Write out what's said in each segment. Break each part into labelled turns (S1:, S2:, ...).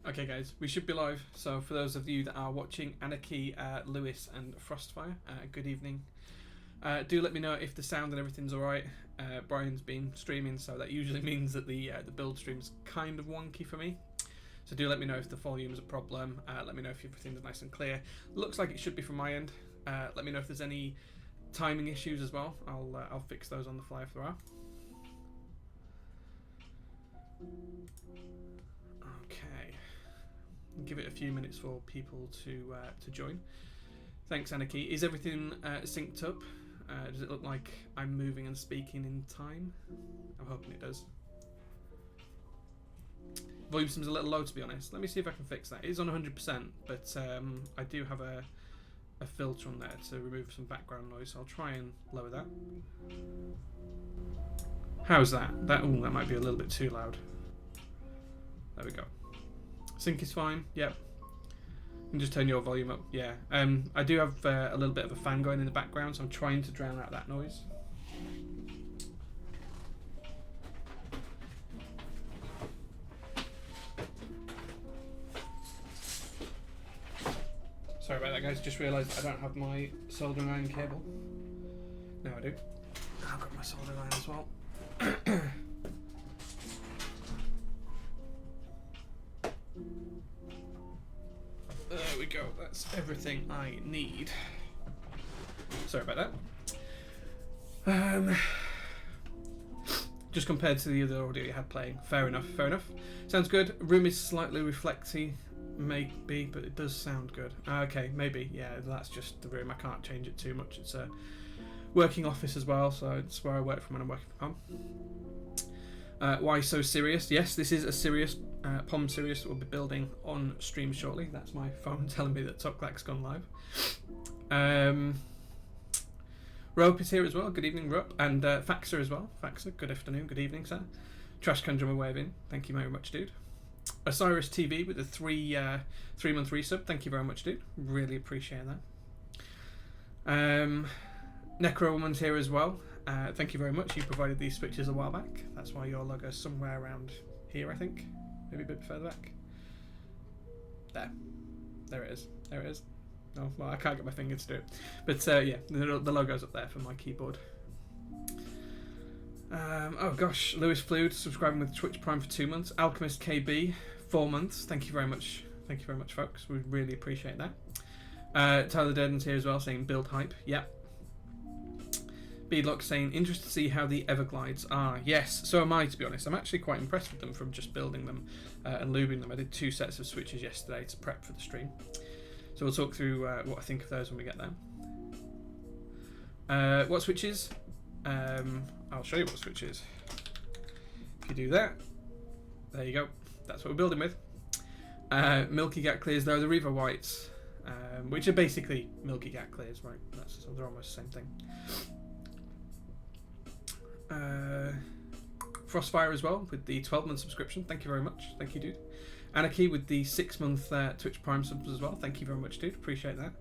S1: Okay guys, we should be live. So for those of you that are watching, Anarchy, Lewis and Frostfire, good evening. Do let me know if the sound and everything's alright. Brian's been streaming, so that usually means that the build stream's kind of wonky for me. So do let me know if the volume's a problem. Let me know if everything's nice and clear. Looks like it should be from my end. Let me know if there's any timing issues as well. I'll fix those on the fly if there are. Okay. Give it a few minutes for people to join. Thanks, Anarchy. Is everything synced up? Does it look like I'm moving and speaking in time? I'm hoping it does. Volume seems a little low, to be honest. Let me see if I can fix that. It is on 100%, but I do have a filter on there to remove some background noise, so I'll try and lower that. How's that? That might be a little bit too loud. There we go. Sync is fine. Yep. You can just turn your volume up. Yeah. I do have a little bit of a fan going in the background, so I'm trying to drown out that noise. Sorry about that, guys. Just realised I don't have my soldering iron cable. Now I do. I've got my soldering iron as well. There we go. That's everything I need. Sorry about that. Just compared to the other audio you had playing. Fair enough. Fair enough. Sounds good. Room is slightly reflecty. Maybe, but it does sound good. Okay, maybe. Yeah, that's just the room. I can't change it too much. It's a working office as well, so it's where I work from when I'm working from home. Why so serious? Yes, this is a Sirius, POM Sirius that we'll be building on stream shortly. That's my phone telling me that Clack's gone live. Rope is here as well. Good evening, Rope. And Faxer as well. Faxer, good afternoon, good evening, sir. Trash Conjurer waving. Thank you very much, dude. Osiris TV with a 3-month resub. Thank you very much, dude. Really appreciate that. Necro Woman's here as well. Thank you very much. You provided these switches a while back. That's why your logo's somewhere around here, I think. Maybe a bit further back. There it is. There it is. No, well, I can't get my finger to do it. But yeah, the logo's up there for my keyboard. Oh gosh, Lewis Fluid subscribing with Twitch Prime for 2 months. Alchemist KB 4 months. Thank you very much. Thank you very much, folks. We really appreciate that. Tyler Durden's here as well, saying build hype. Yep. Beadlock saying interested to see how the Everglides are. Yes, so am I, to be honest. I'm actually quite impressed with them from just building them and lubing them. I did 2 sets of switches yesterday to prep for the stream. So we'll talk through what I think of those when we get there. What switches? I'll show you what switches. If you do that, there you go. That's what we're building with. Milky Gat clears though, the Reaver Whites, which are basically Milky Gat clears, right? So they're almost the same thing. Frostfire as well with the 12-month subscription. Thank you very much. Thank you, dude. Anarchy with the 6-month Twitch Prime subs as well. Thank you very much, dude. Appreciate that.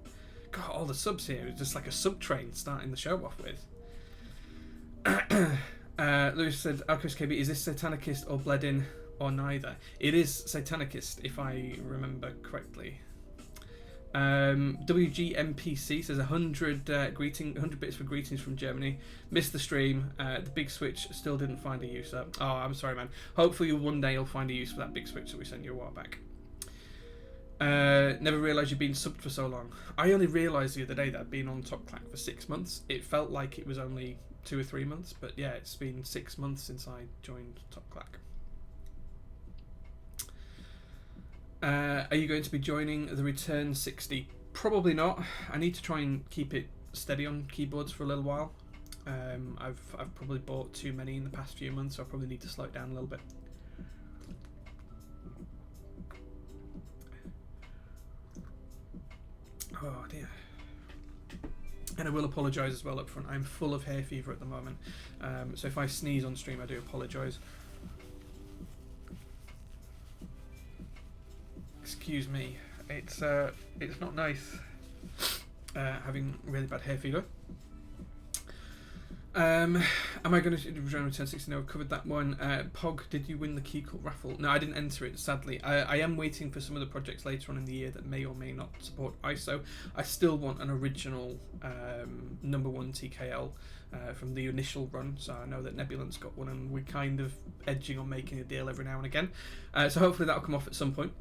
S1: God, all the subs here. It's just like a sub train starting the show off with. Lewis said, Alchemist KB, is this Satanicist or Bledin or neither? It is Satanicist, if I remember correctly. WGMPC says 100 bits for greetings from Germany. Missed the stream. The big switch still didn't find a use. Oh, I'm sorry, man. Hopefully one day you'll find a use for that big switch that we sent you a while back. Never realised you'd been subbed for so long. I only realised the other day that I'd been on Top Clack for 6 months. It felt like it was only 2 or 3 months, but yeah, it's been 6 months since I joined Top Clack. Are you going to be joining the Return 60? Probably not. I need to try and keep it steady on keyboards for a little while. I've probably bought too many in the past few months, so I probably need to slow it down a little bit. Oh dear. And I will apologise as well up front. I'm full of hay fever at the moment, so if I sneeze on stream, I do apologise. Excuse me. It's not nice having really bad hay fever. Am I going to return 1060? No, I've covered that one. Pog, did you win the key cut raffle? No, I didn't enter it, sadly. I am waiting for some of the projects later on in the year that may or may not support ISO. I still want an original #1 TKL from the initial run, so I know that Nebulant's got one, and we're kind of edging on making a deal every now and again. So hopefully that'll come off at some point.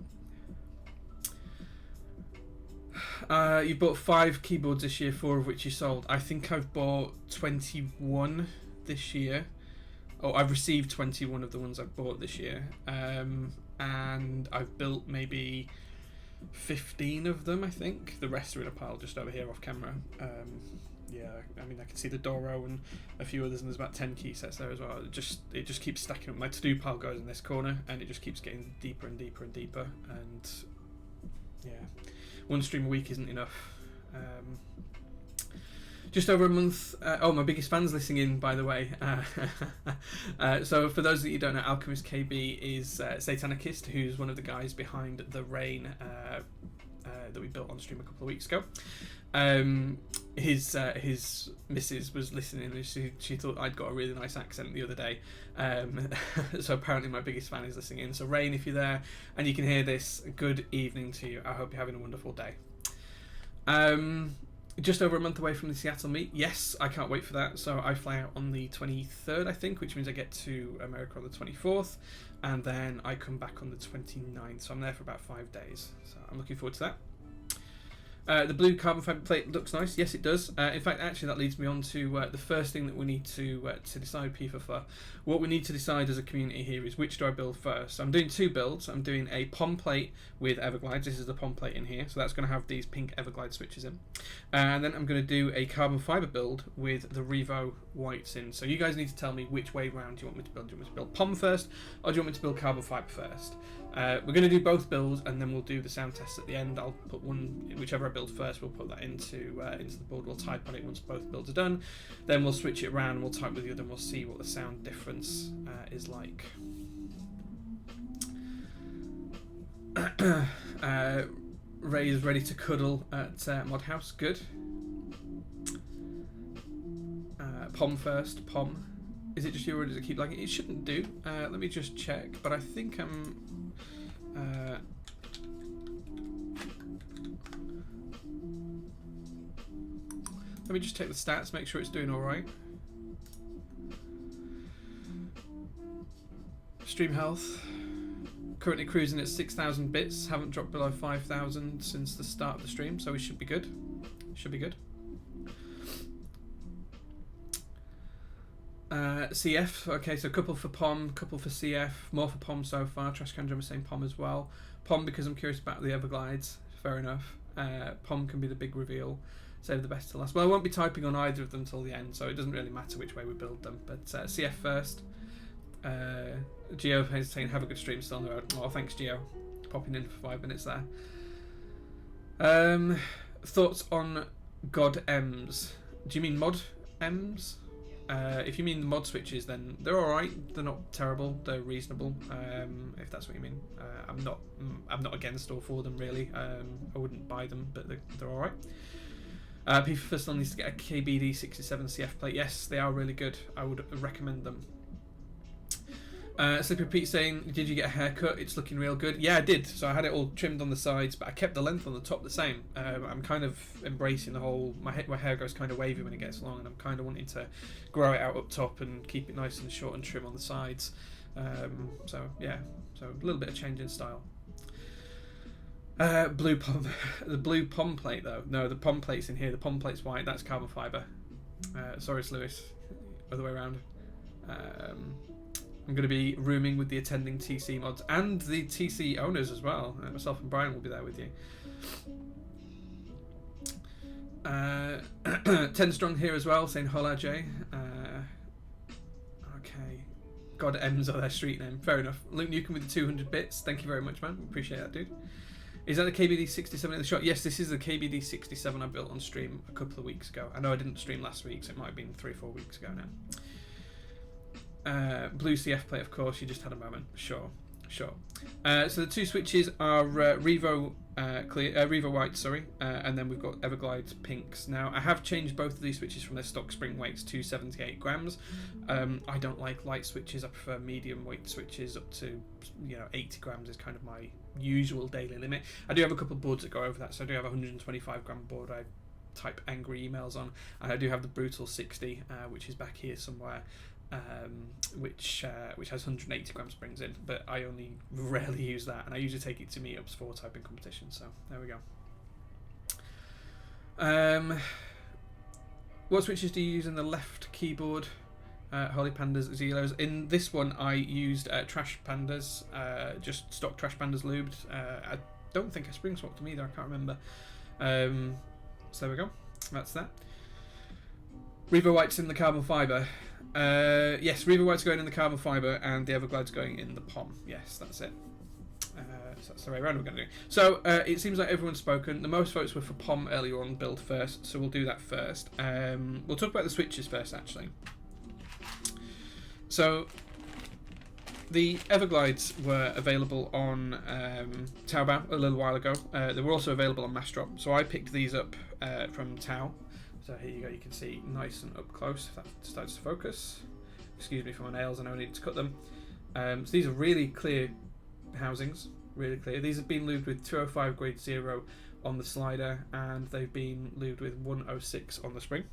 S1: You bought 5 keyboards this year, 4 of which you sold. I think I've bought 21 this year. Oh, I've received 21 of the ones I've bought this year. And I've built maybe 15 of them, I think. The rest are in a pile just over here off camera. Yeah, I mean, I can see the Doro and a few others, and there's about 10 key sets there as well. It just keeps stacking up. My to-do pile goes in this corner, and it just keeps getting deeper and deeper and deeper. And yeah, one stream a week isn't enough. Just over a month. Oh, my biggest fan's listening in, by the way. So for those that you don't know, Alchemist KB is Satanicist, who's one of the guys behind the Rain that we built on stream a couple of weeks ago. His missus was listening, and she thought I'd got a really nice accent the other day. So apparently my biggest fan is listening in. So Rain, if you're there and you can hear this, good evening to you. I hope you're having a wonderful day. Just over a month away from the Seattle meet. Yes, I can't wait for that. So I fly out on the 23rd, I think, which means I get to America on the 24th, and then I come back on the 29th. So I'm there for about 5 days. So I'm looking forward to that. The blue carbon fibre plate looks nice. Yes, it does. In fact, actually, that leads me on to the first thing that we need to decide, P4. What we need to decide as a community here is which do I build first. So I'm doing 2 builds. I'm doing a POM plate with Everglides. This is the POM plate in here. So that's going to have these pink Everglide switches in. And then I'm going to do a carbon fibre build with the Revo whites in. So you guys need to tell me which way round do you want me to build. Do you want me to build POM first, or do you want me to build carbon fibre first? We're going to do both builds, and then we'll do the sound tests at the end. I'll put one, whichever I build first, we'll put that into the board. We'll type on it once both builds are done. Then we'll switch it around and we'll type with the other, and we'll see what the sound difference is like. Ray is ready to cuddle at Mod House. Good. POM first. POM. Is it just you, or does it keep lagging? It shouldn't do. Let me just check. But I think I'm. Let me just check the stats, make sure it's doing all right. Stream health. Currently cruising at 6,000 bits. Haven't dropped below 5,000 since the start of the stream, so we should be good. Should be good. CF, okay, so a couple for POM, couple for CF, more for POM so far. Trash Can Drummer saying POM as well. POM because I'm curious about the Everglides, fair enough. POM can be the big reveal, save the best to last. Well, I won't be typing on either of them till the end, so it doesn't really matter which way we build them. But CF first. Geo is saying have a good stream still on the road. Oh, thanks Geo, popping in for 5 minutes there. Thoughts on God M's? Do you mean mod M's? If you mean the mod switches, then they're alright. They're not terrible. They're reasonable. If that's what you mean. I'm not against or for them really. I wouldn't buy them, but they're alright. People still needs to get a KBD 67 CF plate. Yes, they are really good. I would recommend them. Slippery Pete saying, did you get a haircut? It's looking real good. Yeah, I did. So I had it all trimmed on the sides, but I kept the length on the top the same. I'm kind of embracing the whole, my hair goes kind of wavy when it gets long, and I'm kind of wanting to grow it out up top and keep it nice and short and trim on the sides. So yeah, so a little bit of change in style. Blue POM, the blue POM plate though. No, the POM plate's in here. The POM plate's white. That's carbon fibre. Sorry, it's Lewis. Other way around. I'm going to be rooming with the attending TC mods and the TC owners as well. Myself and Brian will be there with you. 10 strong here as well, saying hola Jay. Okay. God M's are their street name. Fair enough. Luke Newcomb with the 200 bits. Thank you very much, man. Appreciate that, dude. Is that the KBD 67 in the shot? Yes, this is the KBD 67 I built on stream a couple of weeks ago. I know I didn't stream last week, so it might have been 3 or 4 weeks ago now. Blue CF plate, of course, you just had a moment. Sure. So the 2 switches are Revo clear, Revo white, sorry, and then we've got Everglide pinks. Now I have changed both of these switches from their stock spring weights to 78 grams. I don't like light switches. I prefer medium weight switches up to 80 grams is kind of my usual daily limit. I do have a couple of boards that go over that, so I do have a 125 gram board I type angry emails on, and I do have the Brutal 60, which is back here somewhere. Which has 180 gram springs in, but I only rarely use that, and I usually take it to meetups for typing competitions. So there we go. What switches do you use in the left keyboard? Holy Pandas, Zelos. In this one, I used Trash Pandas, just stock Trash Pandas lubed. I don't think I spring swapped them either. I can't remember. So there we go. That's that. Revo White's in the carbon fibre. Yes, Revo White's going in the carbon fibre, and the Everglide's going in the POM. Yes, that's it. So that's the way around we're going to do. So it seems like everyone's spoken. The most votes were for POM earlier on, build first, so we'll do that first. We'll talk about the switches first, actually. So the Everglides were available on Taobao a little while ago. They were also available on Massdrop, so I picked these up from Tao. So here you go, you can see nice and up close if that starts to focus. Excuse me for my nails, I know I need to cut them. So these are really clear housings, really clear. These have been lubed with 205 grade 0 on the slider, and they've been lubed with 106 on the spring.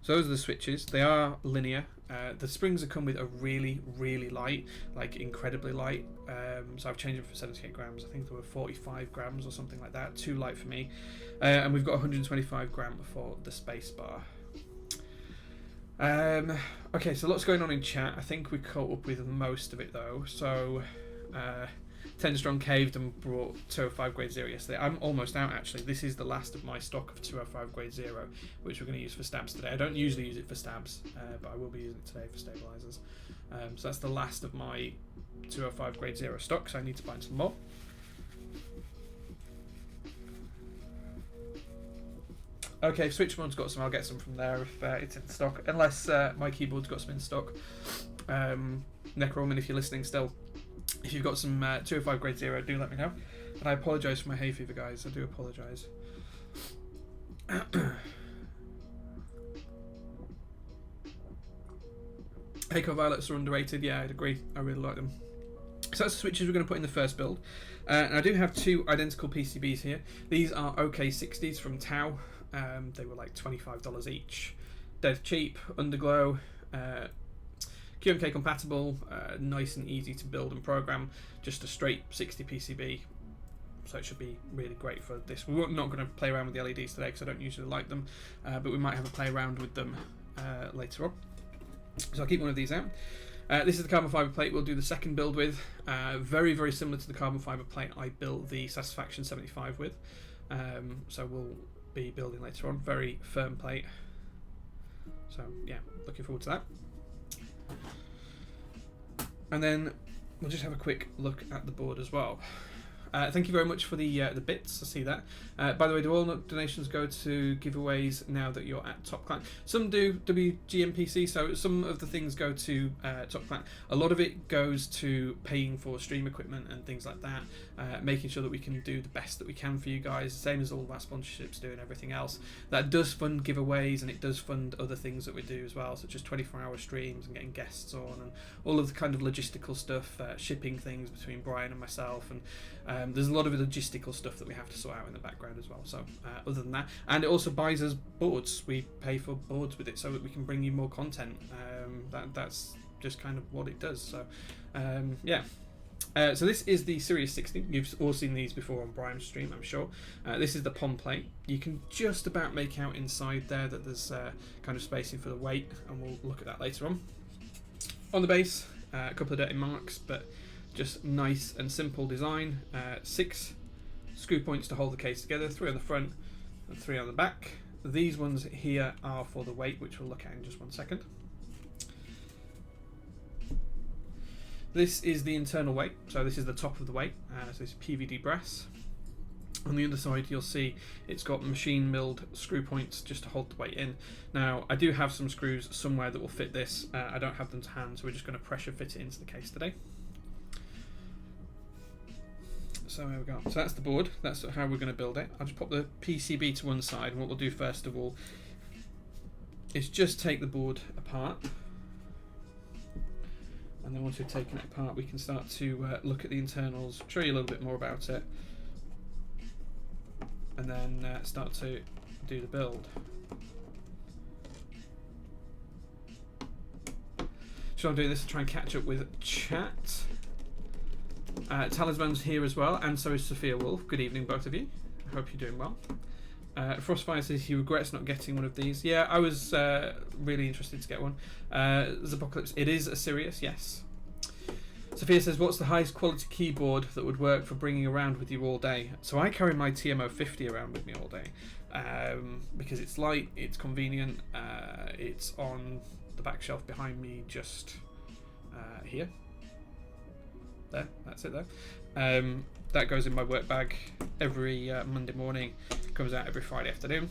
S1: So those are the switches. They are linear. The springs that come with are really, really light, like incredibly light. So I've changed them for 78 grams. I think there were 45 grams or something like that. Too light for me. And we've got 125 gram for the space bar. Okay, so lots going on in chat. I think we caught up with most of it though. So 10 Strong caved and brought 205 grade 0 yesterday. I'm almost out actually. This is the last of my stock of 205 grade 0, which we're going to use for stabs today. I don't usually use it for stabs, but I will be using it today for stabilizers. So that's the last of my 205 grade 0 stock, so I need to find some more. Okay, if Switchboard's got some, I'll get some from there if it's in stock. Unless my keyboard's got some in stock. Necroman, if you're listening still, if you've got some 205 grade 0, do let me know. And I apologise for my hay fever, guys. I do apologise. Heiko Violets are underrated. Yeah, I'd agree. I really like them. So that's the switches we're going to put in the first build. And I do have two identical PCBs here. These are OK60s from Tao. They were like $25 each. Dead cheap, underglow, QMK compatible, nice and easy to build and program. Just a straight 60 PCB. So it should be really great for this. We're not going to play around with the LEDs today because I don't usually like them. But we might have a play around with them later on. So I'll keep one of these out. This is the carbon fibre plate we'll do the second build with. Very, very similar to the carbon fibre plate I built the Satisfaction 75 with. So we'll be building later on. Very firm plate. So yeah, looking forward to that. And then we'll just have a quick look at the board as well. Thank you very much for the bits. I see that. By the way, do all donations go to giveaways now that you're at Top Clack? Some do WGMPC, so some of the things go to Top Clack. A lot of it goes to paying for stream equipment and things like that, making sure that we can do the best that we can for you guys, same as all of our sponsorships do and everything else. That does fund giveaways, and it does fund other things that we do as well, such as 24-hour streams and getting guests on and all of the kind of logistical stuff, shipping things between Brian and myself, and there's a lot of logistical stuff that we have to sort out in the background as well. So other than that, and it also buys us boards. We pay for boards with it so that we can bring you more content. That's just kind of what it does. So yeah. So this is the Sirius 60. You've all seen these before on Brian's stream, I'm sure. This is the POM plate. You can just about make out inside there that there's kind of spacing for the weight, and we'll look at that later on. On the base, a couple of dirty marks, but just nice and simple design. 6 screw points to hold the case together, 3 on the front and 3 on the back. These ones here are for the weight, which we'll look at in just one second. This is the internal weight, so this is the top of the weight, so this is PVD brass. On the underside you'll see it's got machine milled screw points just to hold the weight in. Now I do have some screws somewhere that will fit this. I don't have them to hand, so we're just going to pressure fit it into the case today. So there we go. So that's the board. That's how we're going to build it. I'll just pop the PCB to one side. And what we'll do first of all is just take the board apart. And then once we've taken it apart, we can start to look at the internals, show you a little bit more about it, and then start to do the build. So I'm doing this to try and catch up with chat. Talisman's here as well, and so is Sophia Wolf. Good evening, both of you. I hope you're doing well. Frostfire says he regrets not getting one of these. Yeah, I was really interested to get one. Zapocalypse, it is a Sirius, yes. Sophia says, what's the highest quality keyboard that would work for bringing around with you all day? So I carry my TMO50 around with me all day because it's light, it's convenient, it's on the back shelf behind me, just here. There, that's it there. That goes in my work bag every Monday morning, comes out every Friday afternoon.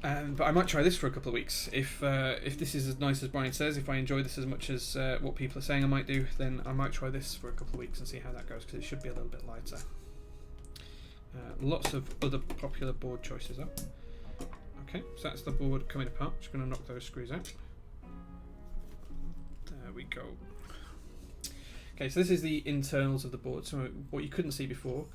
S1: But I might try this for a couple of weeks. If this is as nice as Brian says, if I enjoy this as much as what people are saying I might do, then I might try this for a couple of weeks and see how that goes, because it should be a little bit lighter. Lots of other popular board choices up. Okay, so that's the board coming apart. Just going to knock those screws out. There we go. Okay, so this is the internals of the board. So what you couldn't see before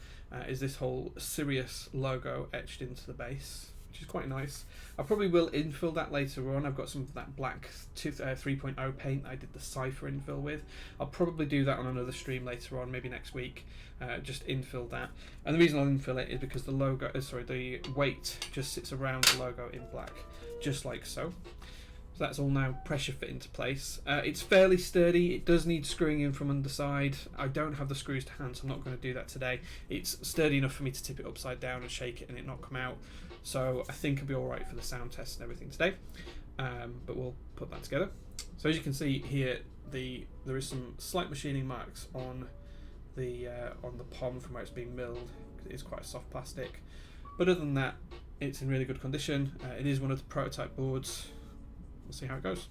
S1: is this whole Sirius logo etched into the base, which is quite nice. I probably will infill that later on. I've got some of that black 3.0 paint I did the cipher infill with. I'll probably do that on another stream later on, maybe next week. Just infill that. And the reason I'll infill it is because the logo, the weight just sits around the logo in black, just like so. So that's all now pressure fit into place. It's fairly sturdy. It does need screwing in from underside. I don't have the screws to hand, so I'm not going to do that today. It's sturdy enough for me to tip it upside down and shake it and it not come out. So I think it'll be alright for the sound test and everything today. But we'll put that together. So as you can see here, there is some slight machining marks on the POM from where it's being milled. It is quite a soft plastic. But other than that, it's in really good condition. It is one of the prototype boards. We'll see how it goes.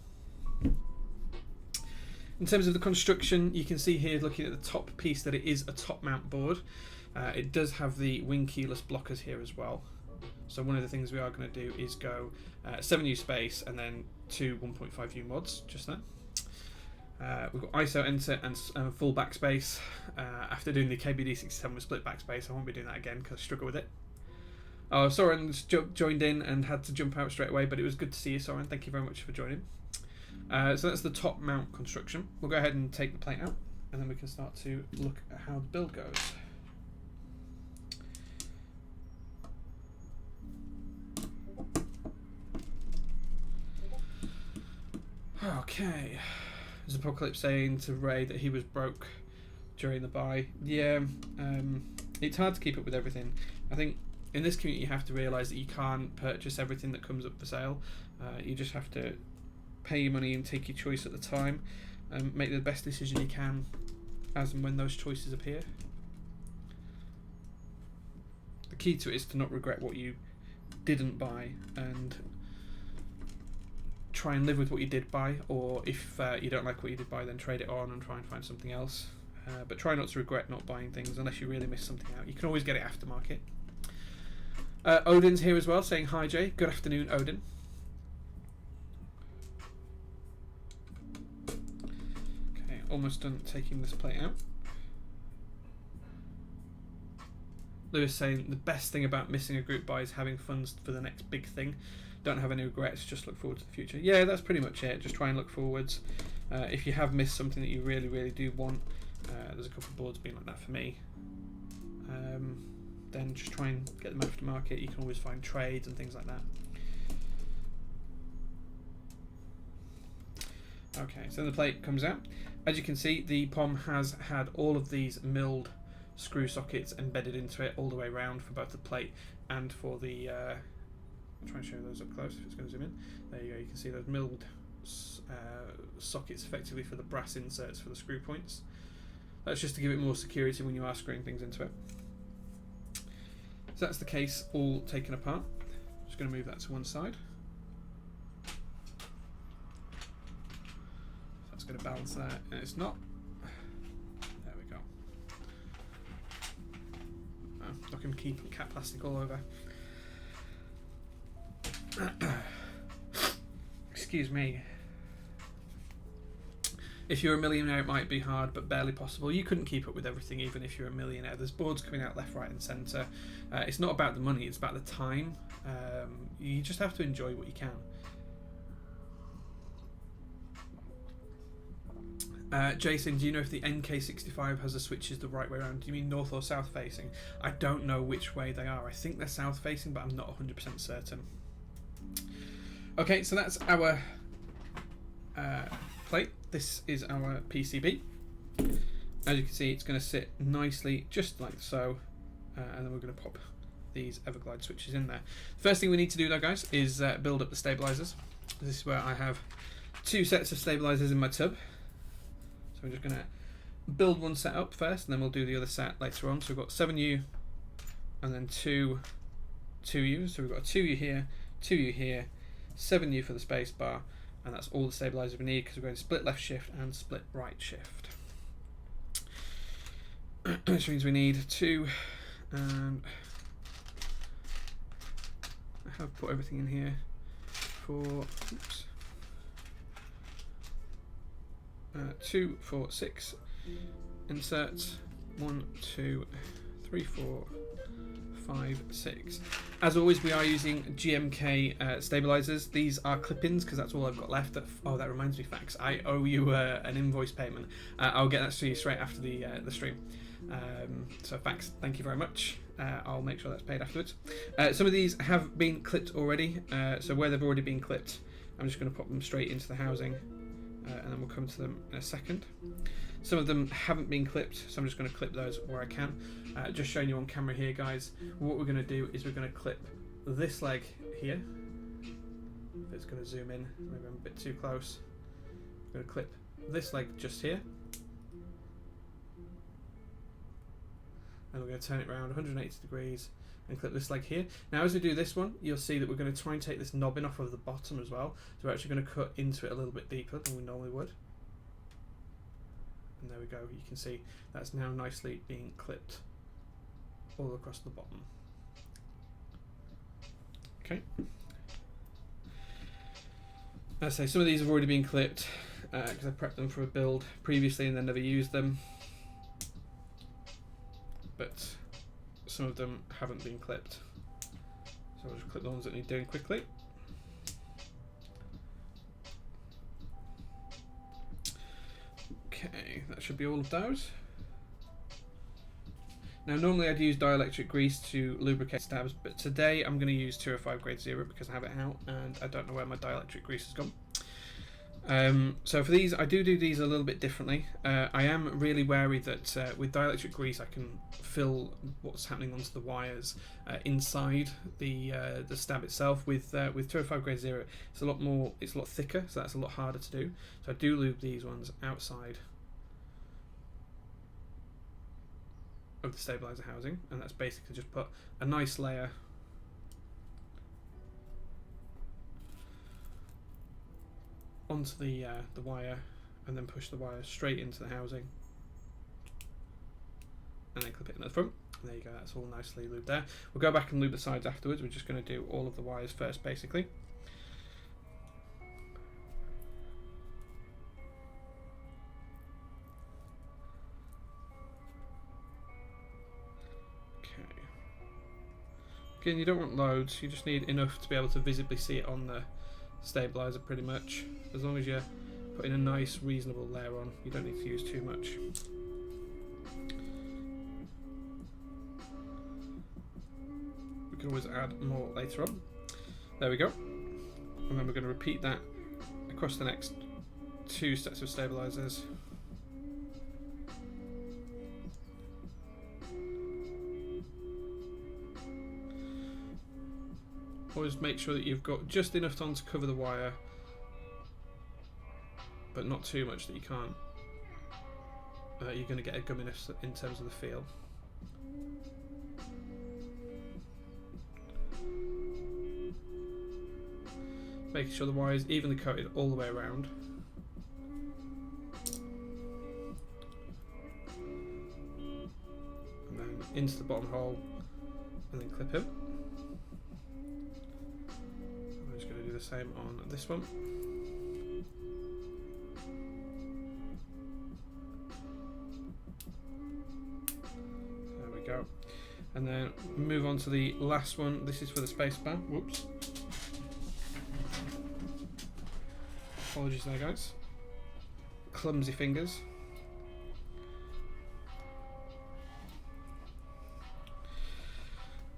S1: In terms of the construction, you can see here, looking at the top piece, that it is a top mount board. It does have the wing keyless blockers here as well. So one of the things we are going to do is go 7U space and then 2 1.5U mods, just there. We've got ISO enter and full backspace. After doing the KBD67 with split backspace, I won't be doing that again because I struggle with it. Oh, Soren's joined in and had to jump out straight away, but it was good to see you, Soren. Thank you very much for joining. So that's the top mount construction. We'll go ahead and take the plate out, and then we can start to look at how the build goes. Okay. There's Apocalypse saying to Ray that he was broke during the buy. Yeah, it's hard to keep up with everything. I think in this community you have to realise that you can't purchase everything that comes up for sale. You just have to pay your money and take your choice at the time and make the best decision you can as and when those choices appear. The key to it is to not regret what you didn't buy and try and live with what you did buy, or if you don't like what you did buy, then trade it on and try and find something else. But try not to regret not buying things unless you really miss something out. You can always get it aftermarket. Odin's here as well, saying hi Jay. Good afternoon, Odin. Okay, almost done taking this plate out. Lewis saying the best thing about missing a group buy is having funds for the next big thing. Don't have any regrets, just look forward to the future. Yeah, that's pretty much it. Just try and look forwards. If you have missed something that you really, really do want, there's a couple of boards being like that for me. Then just try and get them aftermarket. You can always find trades and things like that. Okay, so the plate comes out. As you can see, the POM has had all of these milled screw sockets embedded into it all the way around for both the plate and for the I'll try and show those up close if it's going to zoom in. There you go, you can see those milled sockets effectively for the brass inserts for the screw points. That's just to give it more security when you are screwing things into it. So that's the case all taken apart. Just going to move that to one side. That's going to balance that, and it's not. There we go. can keep cat plastic all over. Excuse me. If you're a millionaire, it might be hard, but barely possible. You couldn't keep up with everything, even if you're a millionaire. There's boards coming out left, right, and centre. It's not about the money; it's about the time. You just have to enjoy what you can. Jason, do you know if the NK65 has the switches the right way around? Do you mean north or south facing? I don't know which way they are. I think they're south facing, but I'm not 100% certain. Okay, so that's our plate. This is our PCB. As you can see, it's going to sit nicely just like so, and then we're going to pop these Everglide switches in there. First thing we need to do though, guys, is build up the stabilizers. This is where I have 2 sets of stabilizers in my tub. So we're just going to build one set up first, and then we'll do the other set later on. So we've got 7U and then 2 2Us. So we've got a 2U here, 2U here, 7U for the space bar, and that's all the stabilizers we need, because we're going to split left shift and split right shift. Which means we need 2, and I have put everything in here for, oops, 2, 4, 6 inserts, 1, 2, 3, 4, 5, 6. As always, we are using GMK stabilizers. These are clip-ins because that's all I've got left. Oh, that reminds me, Fax, I owe you an invoice payment. I'll get that to you straight after the stream. So Fax, thank you very much. I'll make sure that's paid afterwards. Some of these have been clipped already, so where they've already been clipped, I'm just going to pop them straight into the housing, and then we'll come to them in a second. Some of them haven't been clipped, so I'm just going to clip those where I can. Just showing you on camera here, guys. What we're going to do is we're going to clip this leg here. If it's going to zoom in, maybe I'm a bit too close. We're going to clip this leg just here. And we're going to turn it around 180 degrees and clip this leg here. Now as we do this one, you'll see that we're going to try and take this knobbing off of the bottom as well. So we're actually going to cut into it a little bit deeper than we normally would. And there we go, you can see that's now nicely being clipped all across the bottom. Okay. As I say, some of these have already been clipped because I prepped them for a build previously and then never used them. But some of them haven't been clipped. So I'll just clip the ones that need doing quickly. Okay, that should be all of those. Now normally I'd use dielectric grease to lubricate stabs, but today I'm going to use 205 grade 0 because I have it out and I don't know where my dielectric grease has gone. So for these, I do these a little bit differently. I am really wary that with dielectric grease I can fill what's happening onto the wires inside the stab itself. With 205 grade 0, it's a lot thicker, so that's a lot harder to do. So I do lube these ones outside of the stabilizer housing, and that's basically just put a nice layer onto the wire, and then push the wire straight into the housing, and then clip it in the front. And there you go, that's all nicely lubed there. We'll go back and lube the sides afterwards. We're just going to do all of the wires first, basically. Okay. Again, you don't want loads, you just need enough to be able to visibly see it on the stabilizer pretty much. As long as you're putting a nice reasonable layer on, you don't need to use too much. We can always add more later on. There we go. And then we're going to repeat that across the next 2 sets of stabilizers. Always make sure that you've got just enough on to cover the wire, but not too much that you can't. You're going to get a gumminess in terms of the feel. Making sure the wire is evenly coated all the way around. And then into the bottom hole, and then clip him. I'm just going to do the same on this one. There we go. And then move on to the last one. This is for the spacebar. Whoops. Apologies there, guys. Clumsy fingers.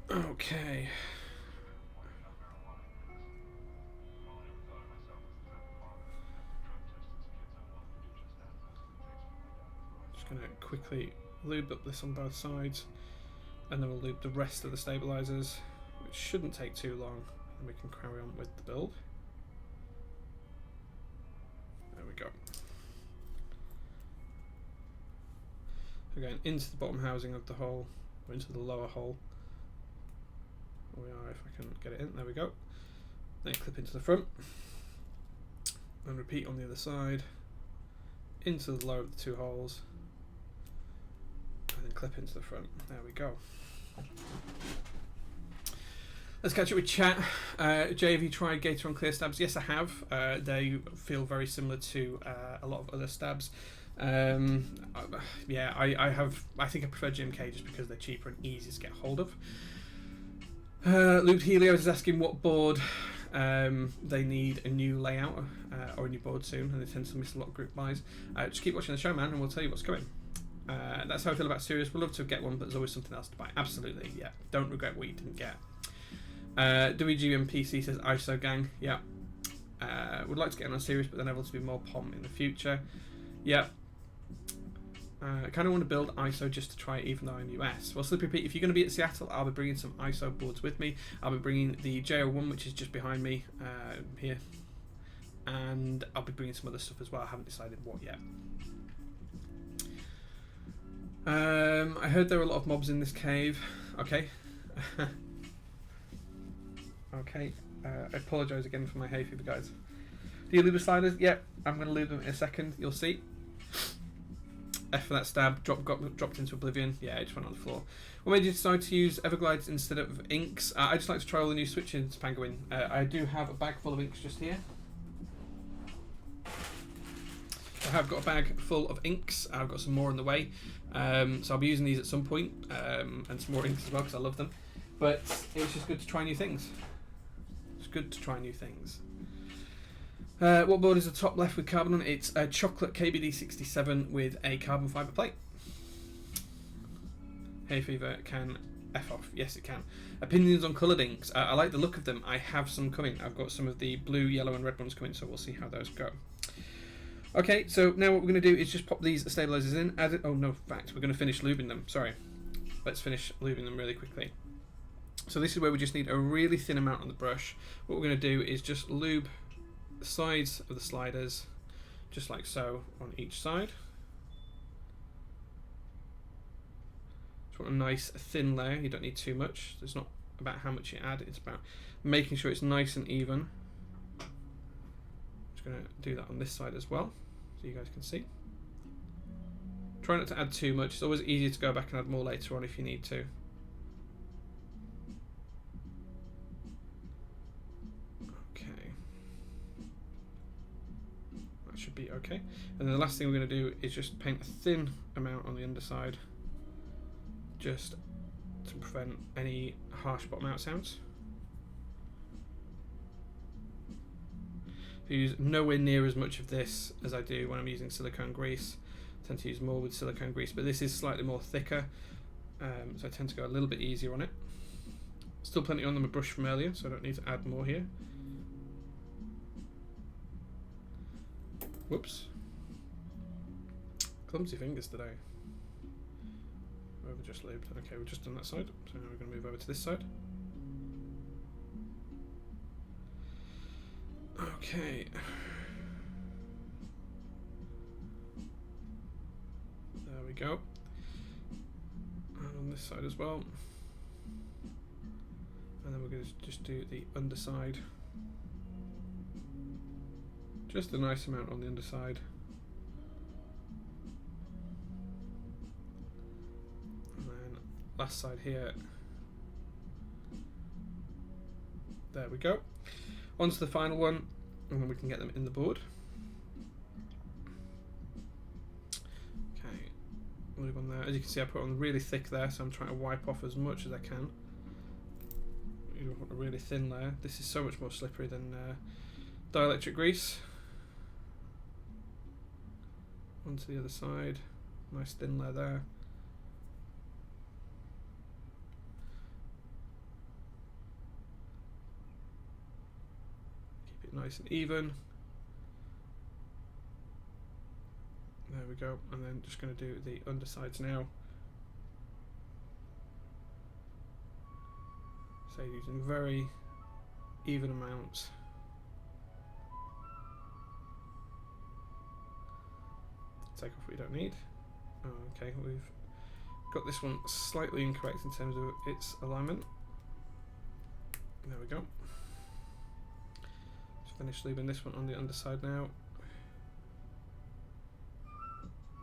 S1: Okay. Just going to quickly lube up this on both sides, and then we'll lube the rest of the stabilizers, which shouldn't take too long, and we can carry on with the build. There we go. We're going into the bottom housing of the hole, or into the lower hole. There we are, if I can get it in. There we go. Then clip into the front, and repeat on the other side, into the lower of the two holes, and then clip into the front. There we go. Let's catch up with chat. Jay, have you tried Gator on clear stabs? Yes, I have. They feel very similar to a lot of other stabs. Yeah, I think I prefer GMK just because they're cheaper and easier to get hold of. Lubed Helio is asking what board they need a new layout or a new board soon, and they tend to miss a lot of group buys. Just keep watching the show, man, and we'll tell you what's coming. That's how I feel about Sirius. We'd love to get one, but there's always something else to buy. Absolutely, yeah. Don't regret what you didn't get. WGMPC says ISO gang. Yeah. Would like to get on Sirius, but then able to be more POM in the future. Yeah. I kind of want to build ISO just to try it, even though I'm US. Well, Slippery Pete, if you're going to be at Seattle, I'll be bringing some ISO boards with me. I'll be bringing the J01, which is just behind me here, and I'll be bringing some other stuff as well. I haven't decided what yet. I heard there were a lot of mobs in this cave. Okay. Okay. I apologise again for my hay fever, guys. Do you lube the sliders? Yep. I'm going to lube them in a second. You'll see. F for that stab, dropped into oblivion. Yeah, it just went on the floor. What made you decide to use Everglides instead of inks? I just like to try all the new switches, Penguin. I do have a bag full of inks just here. I have got a bag full of inks. I've got some more on the way. So I'll be using these at some point, and some more inks as well because I love them. But it's just good to try new things. It's good to try new things. What board is the top left with carbon on it? It's a chocolate KBD67 with a carbon fibre plate. Hay fever can F off. Yes, it can. Opinions on coloured inks. I like the look of them. I have some coming. I've got some of the blue, yellow and red ones coming, so we'll see how those go. Okay, so now what we're going to do is just pop these stabilisers in. Oh no, in fact, we're going to finish lubing them. Sorry. Let's finish lubing them really quickly. So this is where we just need a really thin amount on the brush. What we're going to do is just lube the sides of the sliders, just like so, on each side. Just want a nice thin layer. You don't need too much. It's not about how much you add, it's about making sure it's nice and even. Just going to do that on this side as well, so you guys can see. Try not to add too much. It's always easier to go back and add more later on if you need to. Should be okay. And then the last thing we're going to do is just paint a thin amount on the underside, just to prevent any harsh bottom out sounds. I use nowhere near as much of this as I do when I'm using silicone grease. I tend to use more with silicone grease, but this is slightly more thicker, so I tend to go a little bit easier on it. Still plenty on the brush from earlier, so I don't need to add more here. Whoops. Clumsy fingers today. Over just lubed. Okay, we've just done that side, so now we're going to move over to this side. Okay. There we go. And on this side as well. And then we're going to just do the underside. Just a nice amount on the underside. And then last side here. There we go. On to the final one, and then we can get them in the board. Okay, leave on there. As you can see, I put on really thick there, so I'm trying to wipe off as much as I can. You don't want a really thin layer. This is so much more slippery than dielectric grease. Onto the other side. Nice thin layer there. Keep it nice and even. There we go. And then just going to do the undersides now. So using very even amounts. Take off what you don't need. Oh, okay, we've got this one slightly incorrect in terms of its alignment. There we go. Just finish leaving this one on the underside now.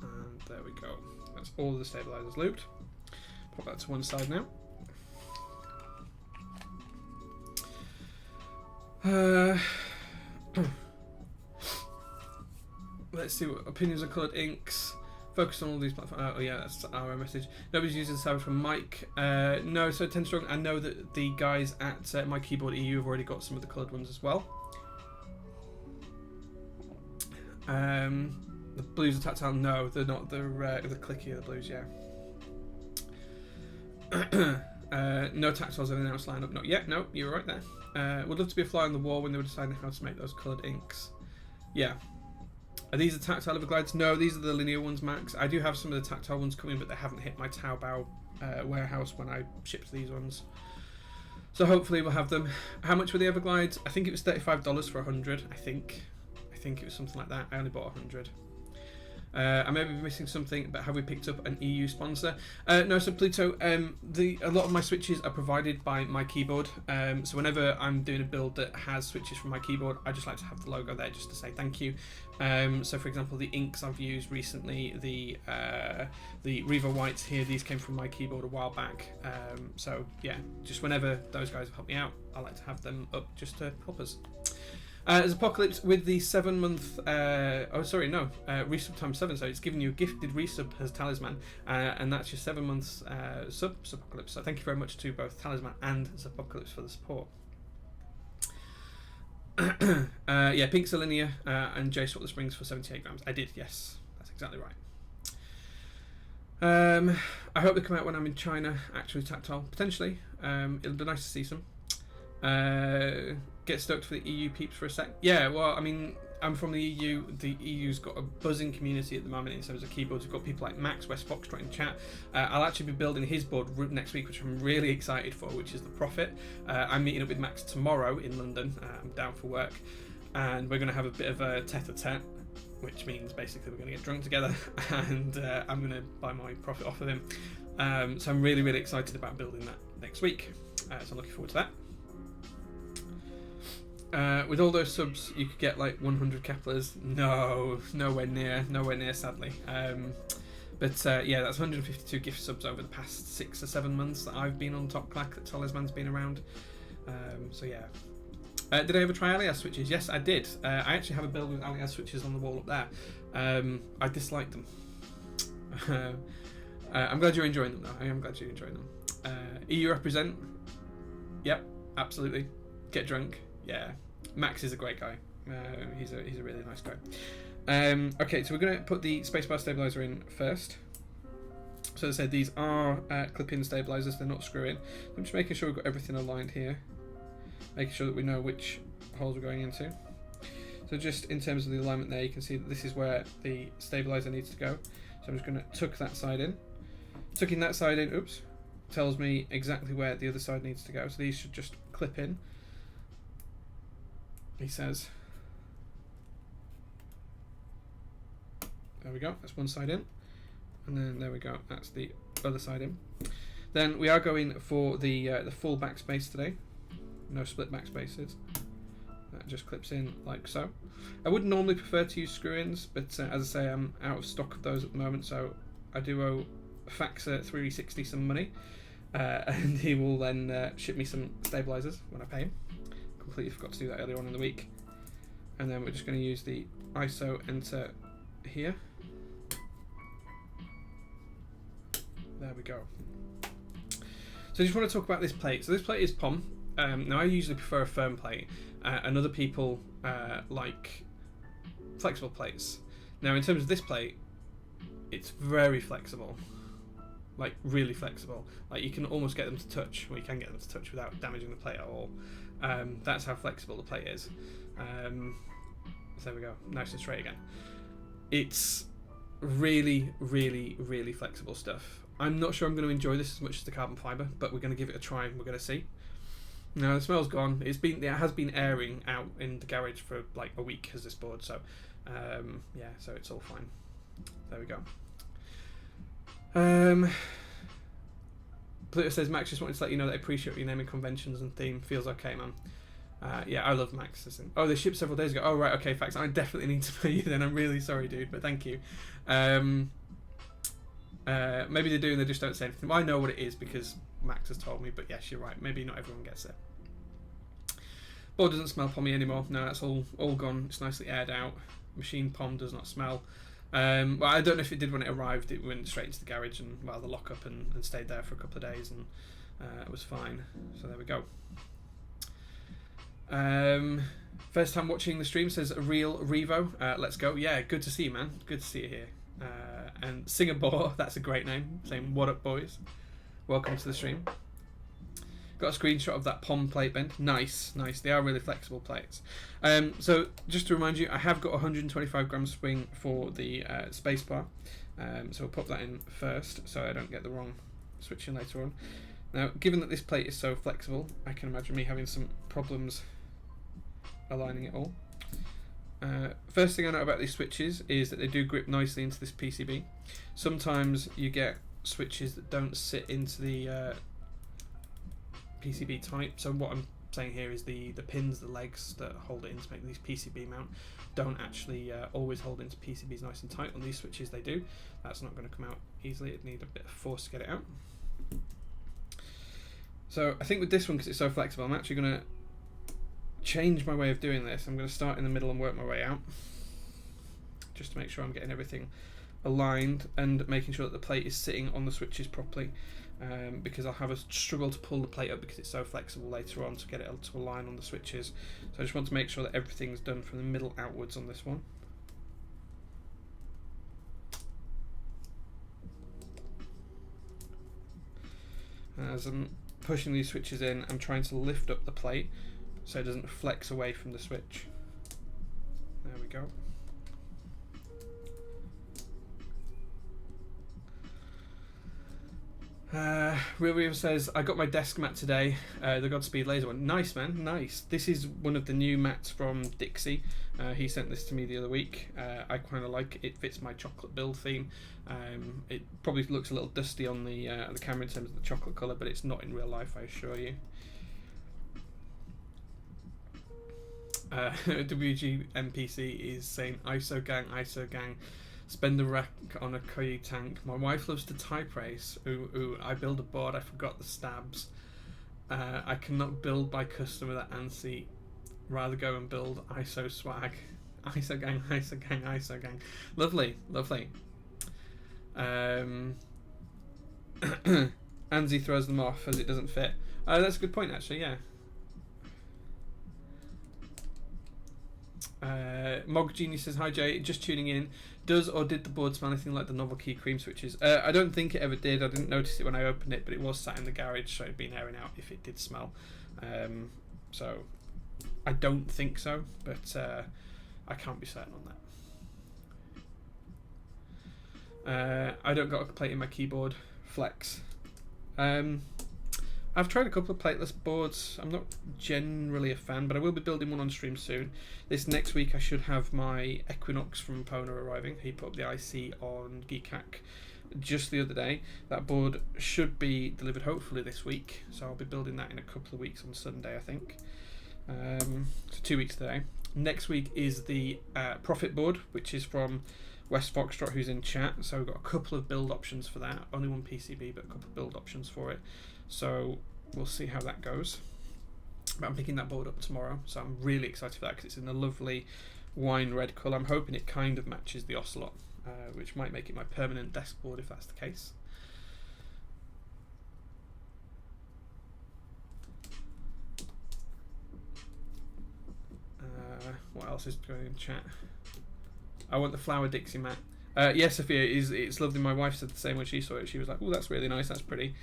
S1: And there we go. That's all the stabilizers looped. Put that to one side now. Let's see what opinions on coloured inks. Focus on all these platforms. Oh yeah, that's our message. Nobody's using the service from Mike. No, so 10 strong. I know that the guys at My Keyboard EU have already got some of the coloured ones as well. The blues are tactile. No, they're not. They're clickier. The blues, yeah. No tactiles in the announced lineup. Not yet. No, you're right there. Would love to be a fly on the wall when they were deciding how to make those coloured inks. Yeah. Are these the tactile Everglides? No, these are the linear ones, Max. I do have some of the tactile ones coming, but they haven't hit my Taobao warehouse when I shipped these ones. So hopefully we'll have them. How much were the Everglides? I think it was $35 for 100. I think it was something like that. I only bought 100. I may be missing something, but have we picked up an EU sponsor? No, so Pluto, a lot of my switches are provided by My Keyboard. So whenever I'm doing a build that has switches from My Keyboard, I just like to have the logo there just to say thank you. So for example, the inks I've used recently, the Revo Whites here, these came from My Keyboard a while back. So yeah, just whenever those guys have helped me out, I like to have them up just to help us. There's Apocalypse with the 7-month, resub times 7, so it's giving you a gifted resub as Talisman, and that's your 7 months sub Apocalypse. So thank you very much to both Talisman and Apocalypse for the support. Yeah, Pink's a linear, and Jay swapped the springs for 78 grams. I did, yes, that's exactly right. I hope they come out when I'm in China, actually tactile, potentially. It'll be nice to see some. Get stoked for the EU peeps for a sec. Yeah, well, I mean, I'm from the EU. The EU's got a buzzing community at the moment in terms of keyboards. We've got people like Max West Foxtrot in chat. I'll actually be building his board next week, which I'm really excited for, which is the Prophet. I'm meeting up with Max tomorrow in London. I'm down for work, and we're going to have a bit of a tete-a-tete, which means basically we're going to get drunk together, and I'm going to buy my Prophet off of him. So I'm really, really excited about building that next week. So I'm looking forward to that. With all those subs, you could get like 100 Keplers. No, nowhere near, sadly. But yeah, that's 152 gift subs over the past 6 or 7 months that I've been on Top Clack, that Talisman's been around. So yeah. Did I ever try Alias switches? Yes, I did. I actually have a build with Alias switches on the wall up there. I disliked them. I'm glad you're enjoying them though. I am glad you're enjoying them. EU represent. Yep, absolutely. Get drunk. Yeah, Max is a great guy. He's a really nice guy. Okay, so we're going to put the spacebar stabilizer in first. So as I said, these are clip-in stabilizers. They're not screw-in. I'm just making sure we've got everything aligned here. Making sure that we know which holes we're going into. So just in terms of the alignment there, you can see that this is where the stabilizer needs to go. So I'm just going to tuck that side in. Tucking that side in, oops, tells me exactly where the other side needs to go. So these should just clip in. He says. There we go, that's one side in. And then there we go, that's the other side in. Then we are going for the full backspace today. No split backspaces. That just clips in like so. I would normally prefer to use screw-ins, but as I say, I'm out of stock of those at the moment, so I do owe Faxa 360 some money. And he will then ship me some stabilizers when I pay him. completely forgot to do that earlier on in the week. And then we're just going to use the ISO enter here. There we go. So I just want to talk about this plate. So this plate is POM. Now I usually prefer a firm plate, and other people like flexible plates. Now in terms of this plate, it's very flexible, like really flexible. Like you can almost get them to touch, or you can get them to touch without damaging the plate at all. That's how flexible the plate is. So there we go, nice and straight again. It's really, really, really flexible stuff. I'm not sure I'm going to enjoy this as much as the carbon fibre, but we're going to give it a try and we're going to see. Now the smell's gone. It has been airing out in the garage for like a week as this board, so yeah, so it's all fine. There we go. Pluto says, Max, just wanted to let you know that I appreciate your naming conventions and theme. Feels okay, man. Yeah, I love Max. Oh, they shipped several days ago. Oh, right, okay, facts. I definitely need to pay you then. I'm really sorry, dude, but thank you. Maybe they do and they just don't say anything. Well, I know what it is because Max has told me, but yes, you're right. Maybe not everyone gets it. Board doesn't smell pommy anymore. No, that's all gone. It's nicely aired out. Machine POM does not smell. Well, I don't know if it did when it arrived. It went straight into the garage and well, the lockup and stayed there for a couple of days, and it was fine. So there we go. First time watching the stream, says Real Revo. Let's go. Yeah, good to see you, man. Good to see you here. And Singapore, that's a great name. Saying what up, boys? Welcome to the stream. Got a screenshot of that POM plate bend. Nice, nice. They are really flexible plates. So just to remind you, I have got 125 gram swing for the spacebar. So we'll pop that in first, so I don't get the wrong switch in later on. Now, given that this plate is so flexible, I can imagine me having some problems aligning it all. First thing I know about these switches is that they do grip nicely into this PCB. Sometimes you get switches that don't sit into the PCB type. So what I'm saying here is the pins, the legs that hold it in to make these PCB mount don't actually always hold into PCBs nice and tight. On these switches they do. That's not going to come out easily. It'd need a bit of force to get it out. So I think with this one, because it's so flexible, I'm actually going to change my way of doing this. I'm going to start in the middle and work my way out, just to make sure I'm getting everything aligned and making sure that the plate is sitting on the switches properly, because I'll have a struggle to pull the plate up because it's so flexible later on to get it to align on the switches. So I just want to make sure that everything's done from the middle outwards on this one. As I'm pushing these switches in, I'm trying to lift up the plate so it doesn't flex away from the switch. There we go. Real says, I got my desk mat today, the Godspeed laser one. Nice, man, nice. This is one of the new mats from Dixie. He sent this to me the other week. I kind of like it. It fits my chocolate build theme. It probably looks a little dusty on the camera in terms of the chocolate colour, but it's not in real life, I assure you. WGMPC is saying, ISO gang, spend the wreck on a Koyu tank. My wife loves to type race. Ooh, I build a board, I forgot the stabs. I cannot build by custom with that ANSI. Rather go and build ISO swag. ISO gang. Lovely. ANSI throws them off as it doesn't fit. That's a good point, actually, yeah. Mog Genius says, hi Jay, just tuning in. Does or did the board smell anything like the Novelty cream switches? I don't think it ever did. I didn't notice it when I opened it, but it was sat in the garage, so it'd been airing out if it did smell. So I don't think so, but I can't be certain on that. I don't got a plate in my keyboard. Flex. I've tried a couple of plateless boards. I'm not generally a fan, but I will be building one on stream soon. This next week I should have my Equinox from Pona arriving. He put up the IC on Geekhack just the other day. That board should be delivered hopefully this week, so I'll be building that in a couple of weeks on Sunday, I think. So 2 weeks today. Next week is the Profit board, which is from West Foxtrot, who's in chat. So we've got a couple of build options for that. Only one PCB, but a couple of build options for it. So we'll see how that goes. But I'm picking that board up tomorrow, so I'm really excited for that because it's in a lovely wine red colour. I'm hoping it kind of matches the Ocelot, which might make it my permanent desk board if that's the case. What else is going in chat? I want the flower Dixie mat. Yeah, Sophia, it's lovely. My wife said the same when she saw it. She was like, "Oh, that's really nice. That's pretty."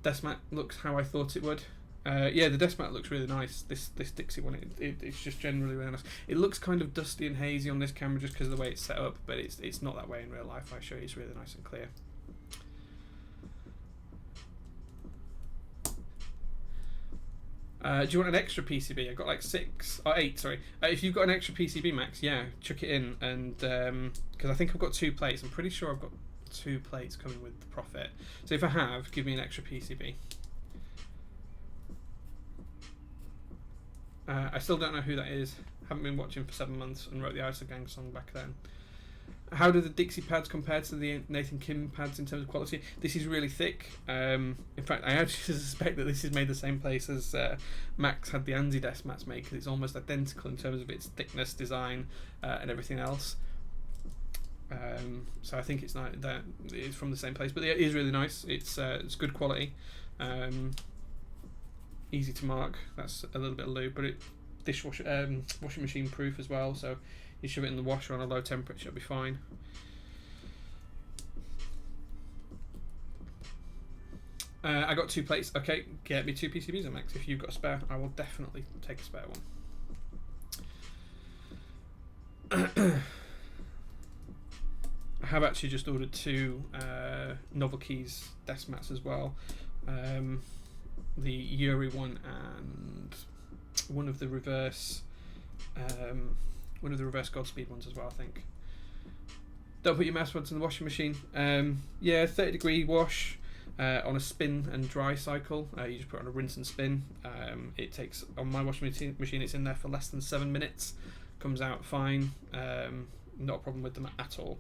S1: Desk mat looks how I thought it would. Yeah, the desk mat looks really nice. This Dixie one, it's just generally really nice. It looks kind of dusty and hazy on this camera just because of the way it's set up, but it's not that way in real life. I show you, it's really nice and clear. Do you want an extra PCB? I've got like 6 or 8. Sorry. If you've got an extra PCB, Max, yeah, chuck it in, and because I think I've got 2 plates. I'm pretty sure I've got 2 plates coming with the Prophet. So if I have, give me an extra PCB. I still don't know who that is. Haven't been watching for 7 months and wrote the ISO Gang song back then. How do the Dixie pads compare to the Nathan Kim pads in terms of quality? This is really thick. In fact, I actually suspect that this is made the same place as Max had the Anzi desk mats made, because it's almost identical in terms of its thickness, design, and everything else. So I think it's not that it's from the same place, but it is really nice. It's good quality, easy to mark. That's a little bit of lube, but dishwasher, washing machine proof as well. So you shove it in the washer on a low temperature, it'll be fine. I got 2 plates. Okay, get me 2 PCBs, Max. If you've got a spare, I will definitely take a spare one. I have actually just ordered 2 Novel Keys desk mats as well. The Yuri one and one of the reverse Godspeed ones as well, I think. Don't put your mouse pads in the washing machine. Yeah, 30-degree wash on a spin and dry cycle. You just put it on a rinse and spin. It takes, on my washing machine, it's in there for less than 7 minutes. Comes out fine. Not a problem with them at all.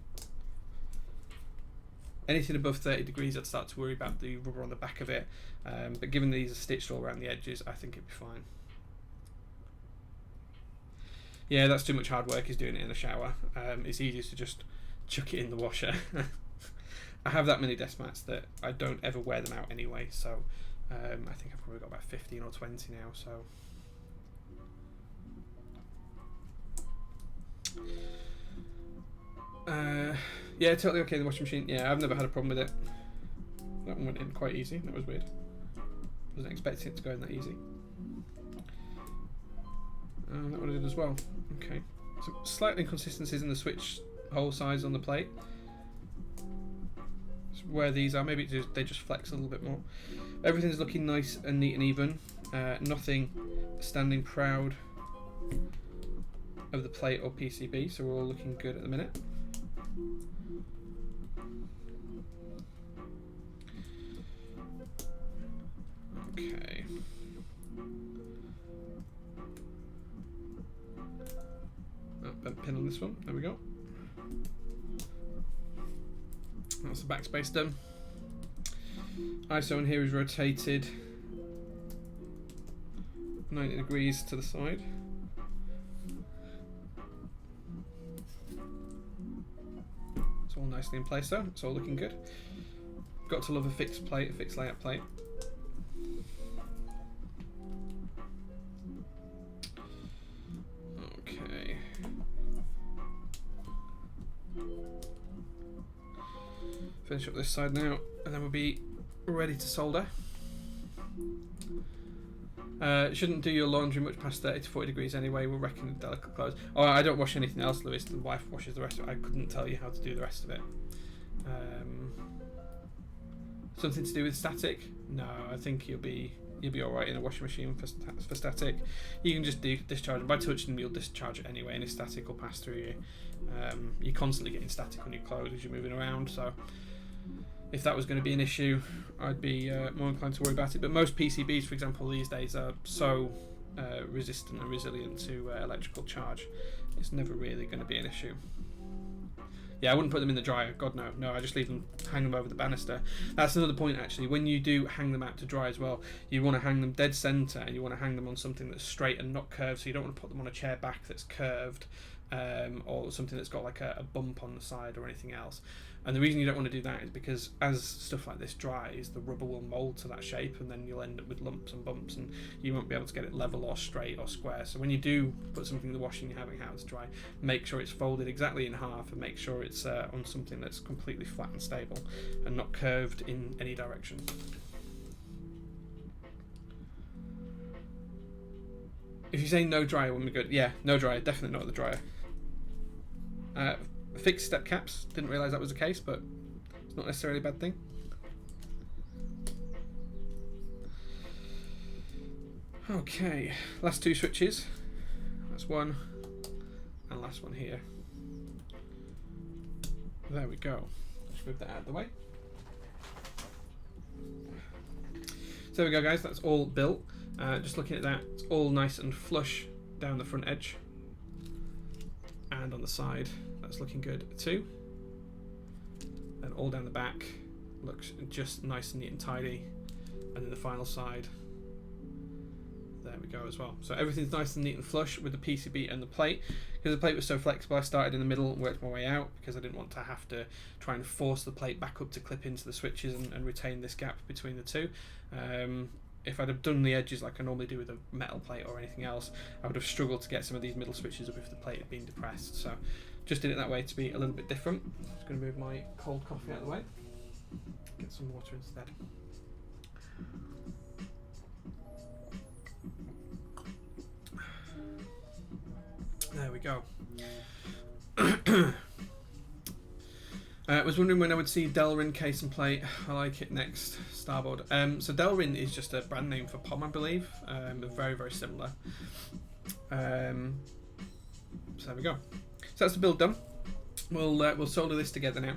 S1: Anything above 30 degrees, I'd start to worry about the rubber on the back of it. But given these are stitched all around the edges, I think it'd be fine. Yeah, that's too much hard work, is doing it in the shower. It's easiest to just chuck it in the washer. I have that many desk mats that I don't ever wear them out anyway, so I think I've probably got about 15 or 20 now. So yeah, totally okay, the washing machine. Yeah, I've never had a problem with it. That one went in quite easy. That was weird. Wasn't expecting it to go in that easy. That one I did as well. Okay. Some slight inconsistencies in the switch hole size on the plate. It's where these are, maybe they just flex a little bit more. Everything's looking nice and neat and even. Nothing standing proud of the plate or PCB, so we're all looking good at the minute. Okay. Bent pin on this one. There we go. That's the backspace done. ISO in here is rotated 90 degrees to the side. It's all nicely in place though. It's all looking good. Got to love a fixed plate, a fixed layout plate. Okay. Finish up this side now, and then we'll be ready to solder. Shouldn't do your laundry much past 30 to 40 degrees anyway. We'll reckon delicate clothes. Oh, I don't wash anything else, Lewis. The wife washes the rest of it. I couldn't tell you how to do the rest of it. Something to do with static? No, I think you'll be all right in a washing machine for static. You can just discharge it by touching them. You'll discharge it anyway, and if static will pass through you. You're constantly getting static on your clothes as you're moving around, so if that was going to be an issue, I'd be more inclined to worry about it. But most PCBs, for example, these days are so resistant and resilient to electrical charge it's never really going to be an issue. Yeah, I wouldn't put them in the dryer. God, no. No, I just leave them, hang them over the banister. That's another point, actually. When you do hang them out to dry as well, you want to hang them dead centre, and you want to hang them on something that's straight and not curved, so you don't want to put them on a chair back that's curved, or something that's got like a bump on the side or anything else. And the reason you don't want to do that is because as stuff like this dries, the rubber will mould to that shape, and then you'll end up with lumps and bumps, and you won't be able to get it level or straight or square. So when you do put something in the washing you're having out to dry, make sure it's folded exactly in half, and make sure it's on something that's completely flat and stable and not curved in any direction. If you say no dryer when we're good, yeah, no dryer, definitely not the dryer. Fixed step caps, didn't realise that was the case, but it's not necessarily a bad thing. Okay, last two switches. That's one, and last one here. There we go. Let's move that out of the way. So there we go, guys, that's all built. Just looking at that, it's all nice and flush down the front edge, and on the side. That's looking good too. And all down the back looks just nice and neat and tidy. And then the final side, there we go as well. So everything's nice and neat and flush with the PCB and the plate. Because the plate was so flexible, I started in the middle and worked my way out, because I didn't want to have to try and force the plate back up to clip into the switches and retain this gap between the two. If I'd have done the edges like I normally do with a metal plate or anything else, I would have struggled to get some of these middle switches up if the plate had been depressed. So just did it that way to be a little bit different. Just going to move my cold coffee out of the way. Get some water instead. There we go. I was wondering when I would see Delrin case and plate. I like it next. Starboard. So Delrin is just a brand name for POM, I believe. They're very, very similar. So there we go. So that's the build done. We'll solder this together now,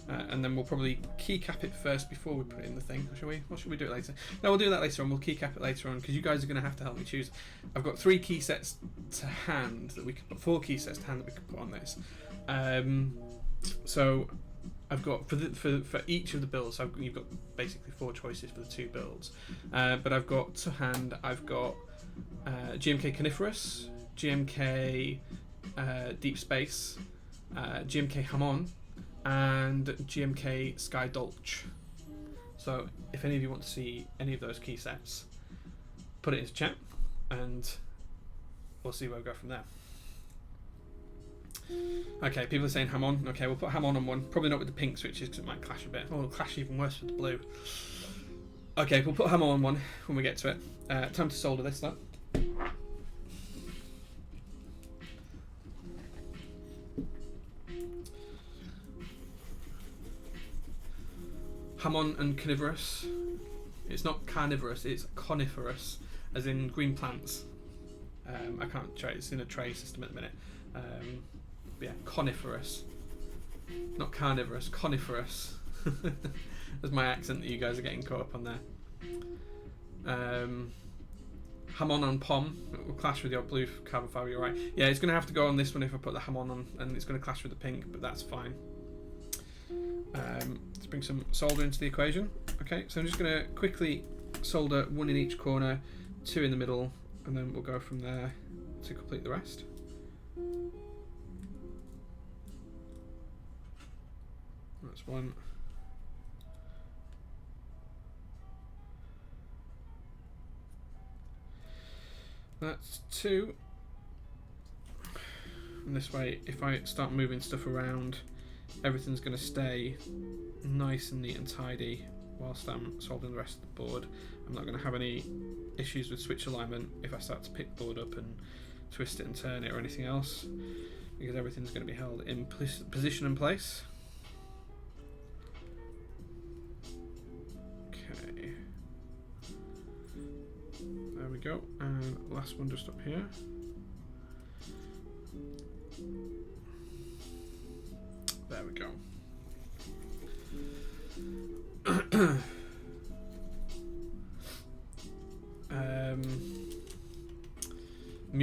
S1: and then we'll probably keycap it first before we put it in the thing. Shall we? Or should we do it later? No, we'll do that later on. We'll keycap it later on, because you guys are going to have to help me choose. I've got 3 key sets to hand that we could put, 4 key sets to hand that we could put on this. So I've got for each of the builds. You've got basically 4 choices for the 2 builds. But I've got to hand. I've got GMK Coniferous, GMK Deep Space, GMK Hamon, and GMK Sky Dolch. So if any of you want to see any of those key sets, put it into chat, and we'll see where we go from there. Okay, people are saying Hamon. Okay, we'll put Hamon on one. Probably not with the pink switches, because it might clash a bit. Oh, it'll clash even worse with the blue. Okay, we'll put Hamon on one when we get to it. Time to solder this though. Hamon and Coniferous. It's not carnivorous, it's coniferous, as in green plants. I can't try, it's in a tray system at the minute. But yeah, coniferous. Not carnivorous, coniferous. That's my accent that you guys are getting caught up on there. Hamon on POM, it will clash with your blue carbon fibre, you're right. Yeah, it's going to have to go on this one if I put the Hamon on, and it's going to clash with the pink, but that's fine. Let's bring some solder into the equation. Okay, so I'm just going to quickly solder 1 in each corner, 2 in the middle, and then we'll go from there to complete the rest. That's 1. That's 2. And this way, if I start moving stuff around, everything's going to stay nice and neat and tidy whilst I'm soldering the rest of the board. I'm not going to have any issues with switch alignment if I start to pick the board up and twist it and turn it or anything else, because everything's going to be held in position and place. Okay, there we go, and last one just up here. There we go.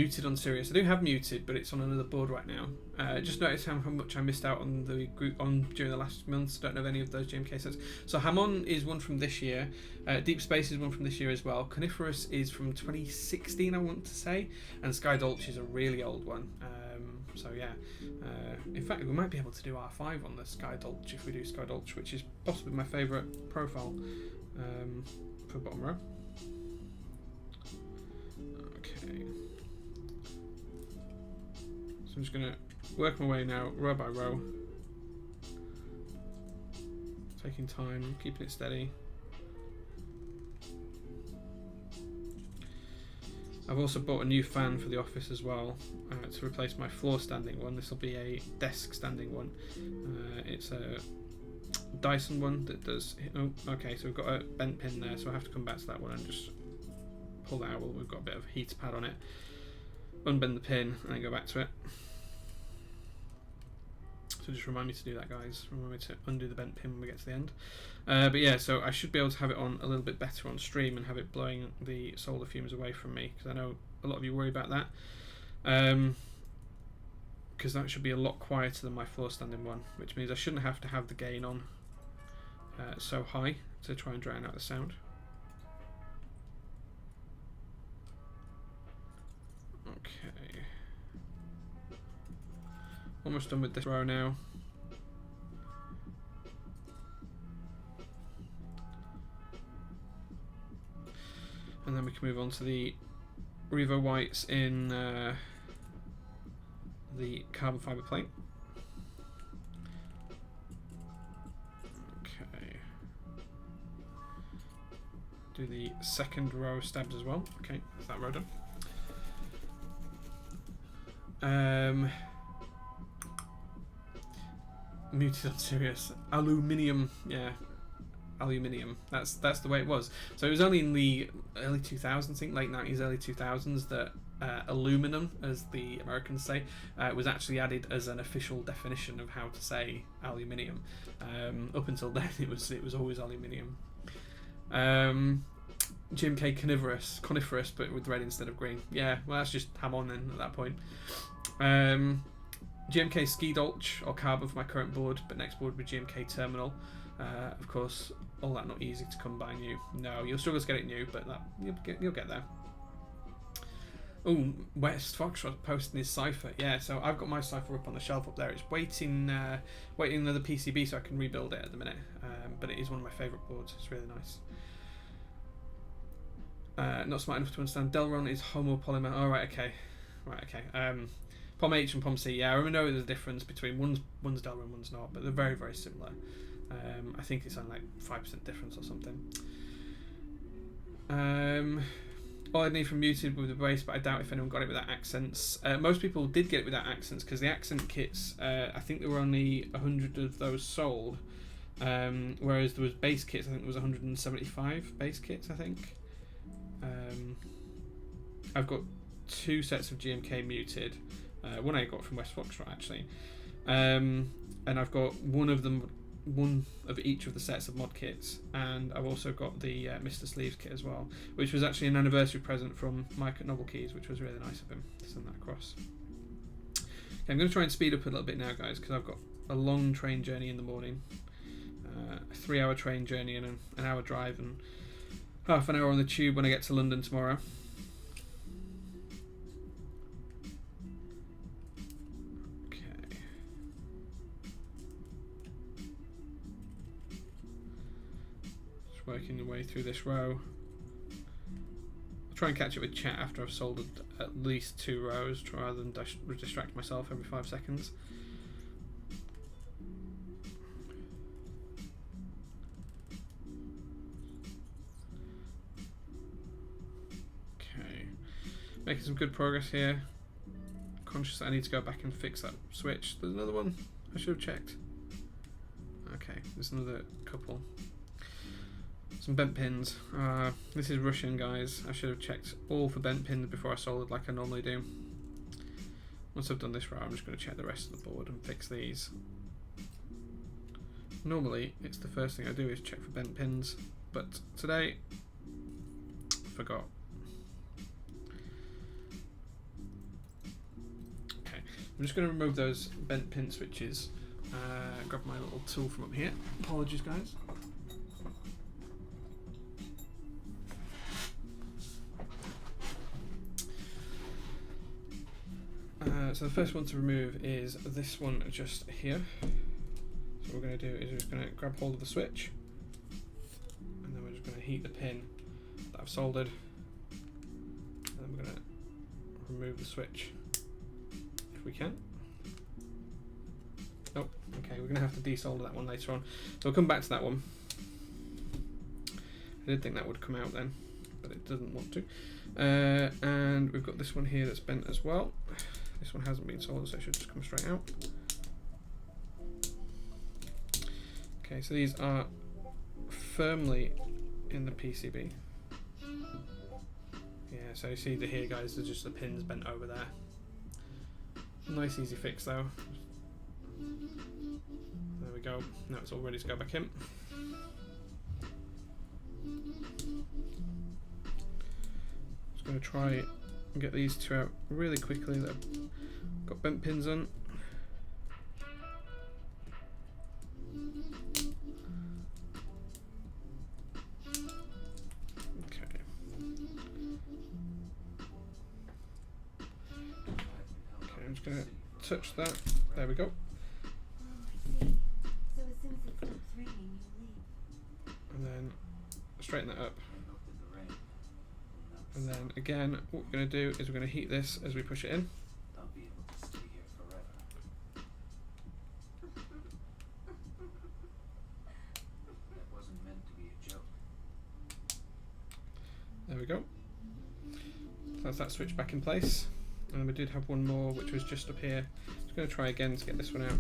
S1: muted on Sirius. I do have muted, but it's on another board right now. Just noticed how much I missed out on the group during the last months. Don't know if any of those GMK sets. So Hamon is one from this year. Deep Space is one from this year as well. Coniferous is from 2016, I want to say, and Sky Dolch is a really old one. So yeah, in fact, we might be able to do R5 on the Sky Dolch if we do Sky Dolch, which is possibly my favourite profile for bottom row. Okay. So I'm just going to work my way now, row by row. Taking time, keeping it steady. I've also bought a new fan for the office as well to replace my floor standing one. This will be a desk standing one. It's a Dyson one that does... Oh, okay, so we've got a bent pin there, so I have to come back to that one and just pull that out. Well, we've got a bit of heater pad on it. Unbend the pin and then go back to it. So just remind me to do that, guys. Remind me to undo the bent pin when we get to the end. But yeah, so I should be able to have it on a little bit better on stream and have it blowing the solar fumes away from me, because I know a lot of you worry about that. Because that should be a lot quieter than my floor standing one, which means I shouldn't have to have the gain on so high to try and drown out the sound. Okay. Almost done with this row now. And then we can move on to the Revo whites in the carbon fibre plate. Okay. Do the second row stabs as well. Okay, that's that row done. Muted on Sirius. Aluminium, yeah. Aluminium. That's the way it was. So it was only in the early 2000s, I think, late 90s, early 2000s, that aluminum, as the Americans say, was actually added as an official definition of how to say aluminium. Up until then, it was always aluminium. GMK coniferous, but with red instead of green. Yeah, well, that's just ham on then at that point. GMK Ski Dolch or Carbon for my current board, but next board will be GMK Terminal. Of course, all that not easy to come by new. No, you'll struggle to get it new, but that you'll get there. Oh, West Foxtrot posting his cipher. Yeah, so I've got my cipher up on the shelf up there. It's waiting another PCB so I can rebuild it at the minute. But it is one of my favourite boards. It's really nice. Not smart enough to understand. Delron is homopolymer. Oh, right, okay. POM H and POM C. Yeah, I know there's a difference between one's Delron, one's not, but they're very, very similar. I think it's on like 5% difference or something. All I need from muted with the bass, but I doubt if anyone got it without accents. Most people did get it without accents because the accent kits, I think there were only 100 of those sold, whereas there was bass kits. I think there was 175 bass kits. I think. I've got 2 sets of GMK muted. One I got from West Foxtrot actually, and I've got one of each of the sets of mod kits, and I've also got the Mr. Sleeves kit as well, which was actually an anniversary present from Mike at Novel Keys, which was really nice of him to send that across. Okay, I'm going to try and speed up a little bit now, guys, because I've got a long train journey in the morning, a 3-hour train journey and an hour drive, and half an hour on the tube when I get to London tomorrow. Working the way through this row. I'll try and catch up with chat after I've soldered at least 2 rows rather than distract myself every 5 seconds. Okay, making some good progress here. Conscious that I need to go back and fix that switch. There's another one I should have checked. Okay, there's another couple. Some bent pins. This is Russian, guys. I should have checked all for bent pins before I soldered like I normally do. Once I've done this row, I'm just going to check the rest of the board and fix these. Normally, it's the first thing I do is check for bent pins, but today, forgot. I'm just going to remove those bent pin switches. Grab my little tool from up here. Apologies, guys. So the first one to remove is this one just here. So what we're going to do is we're just going to grab hold of the switch, and then we're just going to heat the pin that I've soldered, and then we're going to remove the switch if we can. Oh, okay, we're going to have to desolder that one later on. So we'll come back to that one. I did think that would come out then, but it doesn't want to. And we've got this one here that's bent as well. This one hasn't been soldered, so it should just come straight out. Okay, so these are firmly in the PCB. Yeah, so you see here, guys, there's just the pins bent over there. Nice easy fix though. There we go. Now it's all ready to go back in. Just going to try and get these two out really quickly. They've got bent pins on. Okay. Okay, I'm just going to touch that. There we go. And then straighten that up. And then again, what we're going to do is we're going to heat this as we push it in. There we go. So that's that switch back in place. And we did have one more which was just up here. Just going to try again to get this one out.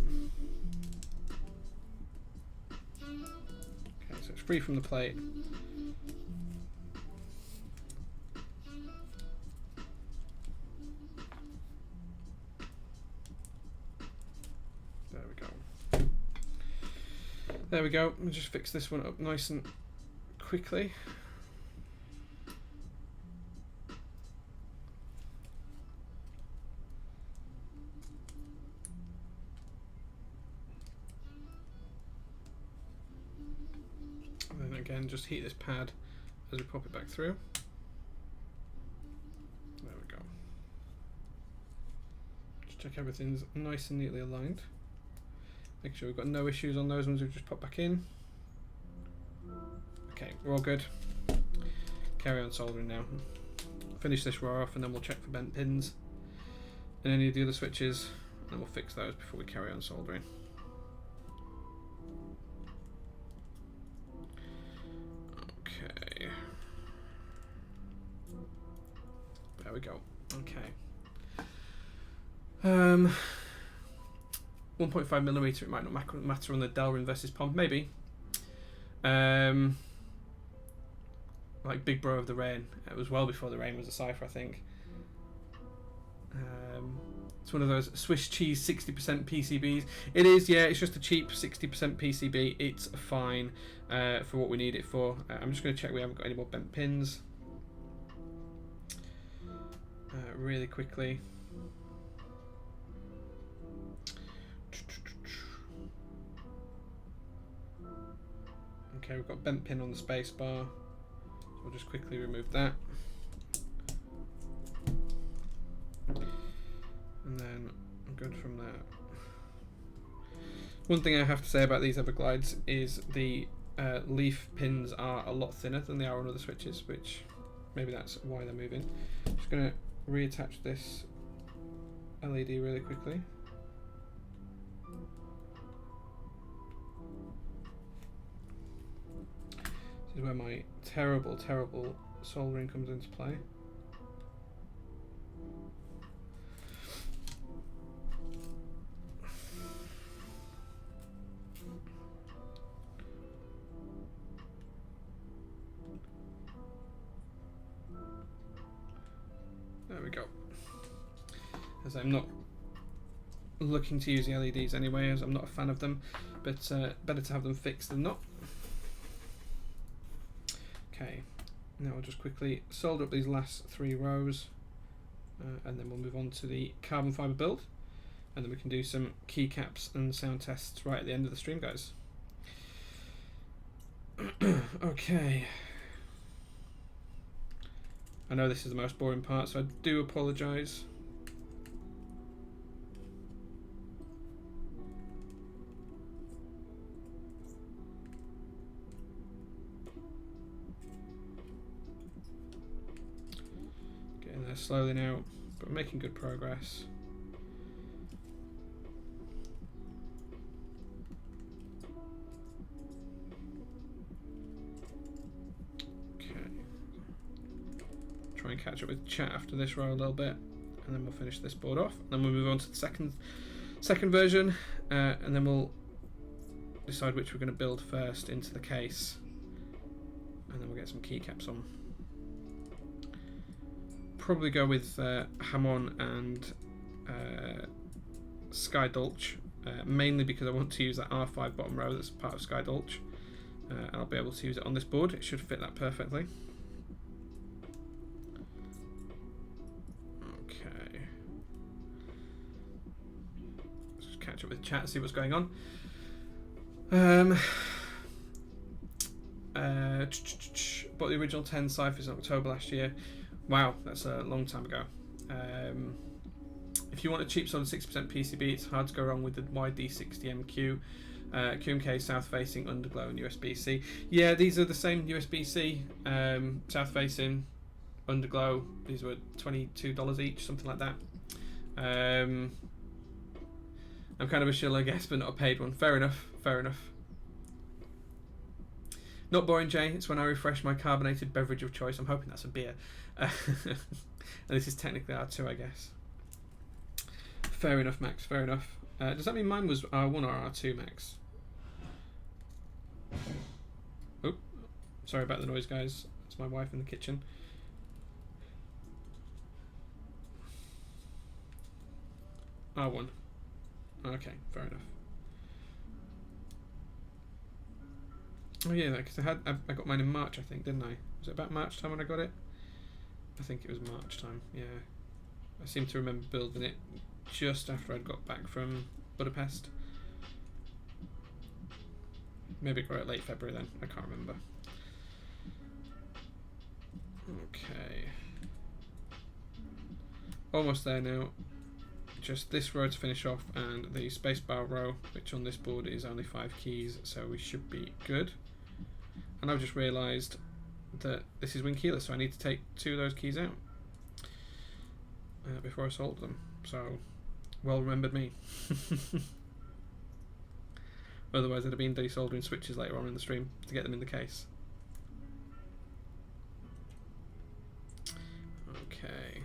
S1: Okay, so it's free from the plate. There we go. We'll just fix this one up nice and quickly. And then again, just heat this pad as we pop it back through. There we go. Just check everything's nice and neatly aligned. Make sure we've got no issues on those ones we've just popped back in. Okay, we're all good. Carry on soldering now. Finish this row off and then we'll check for bent pins and any of the other switches, and we'll fix those before we carry on soldering. Okay. There we go. Okay. 1.5mm, it might not matter on the Delrin versus Pompey, maybe. Like Big Bro of the Rain, it was well before the Rain was a cipher, I think. It's one of those Swiss cheese 60% PCBs. It is, yeah, it's just a cheap 60% PCB. It's fine for what we need it for. I'm just going to check we haven't got any more bent pins. Really quickly. Okay, we've got bent pin on the space bar. So we'll just quickly remove that. And then I'm good from there. One thing I have to say about these Everglides is the leaf pins are a lot thinner than they are on other switches, which maybe that's why they're moving. Just going to reattach this LED really quickly. This is where my terrible soldering comes into play. There we go. As I'm not looking to use the LEDs anyway, as I'm not a fan of them, but better to have them fixed than not. Okay, now I'll just quickly solder up these last 3 rows and then we'll move on to the carbon fibre build. and then we can do some keycaps and sound tests right at the end of the stream, guys. Okay. I know this is the most boring part, so I do apologise. Getting there slowly now, but we're making good progress. Try and catch up with chat after this row a little bit, and then we'll finish this board off. Then we'll move on to the second version, and then we'll decide which we're going to build first into the case, and then we'll get some keycaps on. Probably go with Hamon and Sky Dulch, mainly because I want to use that R5 bottom row that's part of Sky Dulch. I'll be able to use it on this board. It should fit that perfectly. Catch up with chat and see what's going on. Bought the original 10 ciphers in October last year. Wow, that's a long time ago. If you want a cheap sort of 6% PCB, it's hard to go wrong with the YD60MQ. QMK south facing, underglow, and USB-C. Yeah, these are the same USB-C, south facing, underglow. These were $22 each, something like that. I'm kind of a shill, I guess, but not a paid one. Fair enough, fair enough. Not boring, Jay. It's when I refresh my carbonated beverage of choice. I'm hoping that's a beer. And this is technically R2, I guess. Fair enough, Max, fair enough. Does that mean mine was R1 or R2, Max? Oh, sorry about the noise, guys. It's my wife in the kitchen. R1. Okay, fair enough. Oh yeah, because I got mine in March, I think, didn't I? Was it about March time when I got it? I think it was March time. Yeah, I seem to remember building it just after I'd got back from Budapest. Maybe got it late February then. I can't remember. Okay, almost there now. Just this row to finish off, and the spacebar row, which on this board is only 5 keys, so we should be good. And I've just realised that this is wing keyless, so I need to take 2 of those keys out before I solder them. So, well remembered me. Otherwise I'd have been desoldering switches later on in the stream to get them in the case. Okay.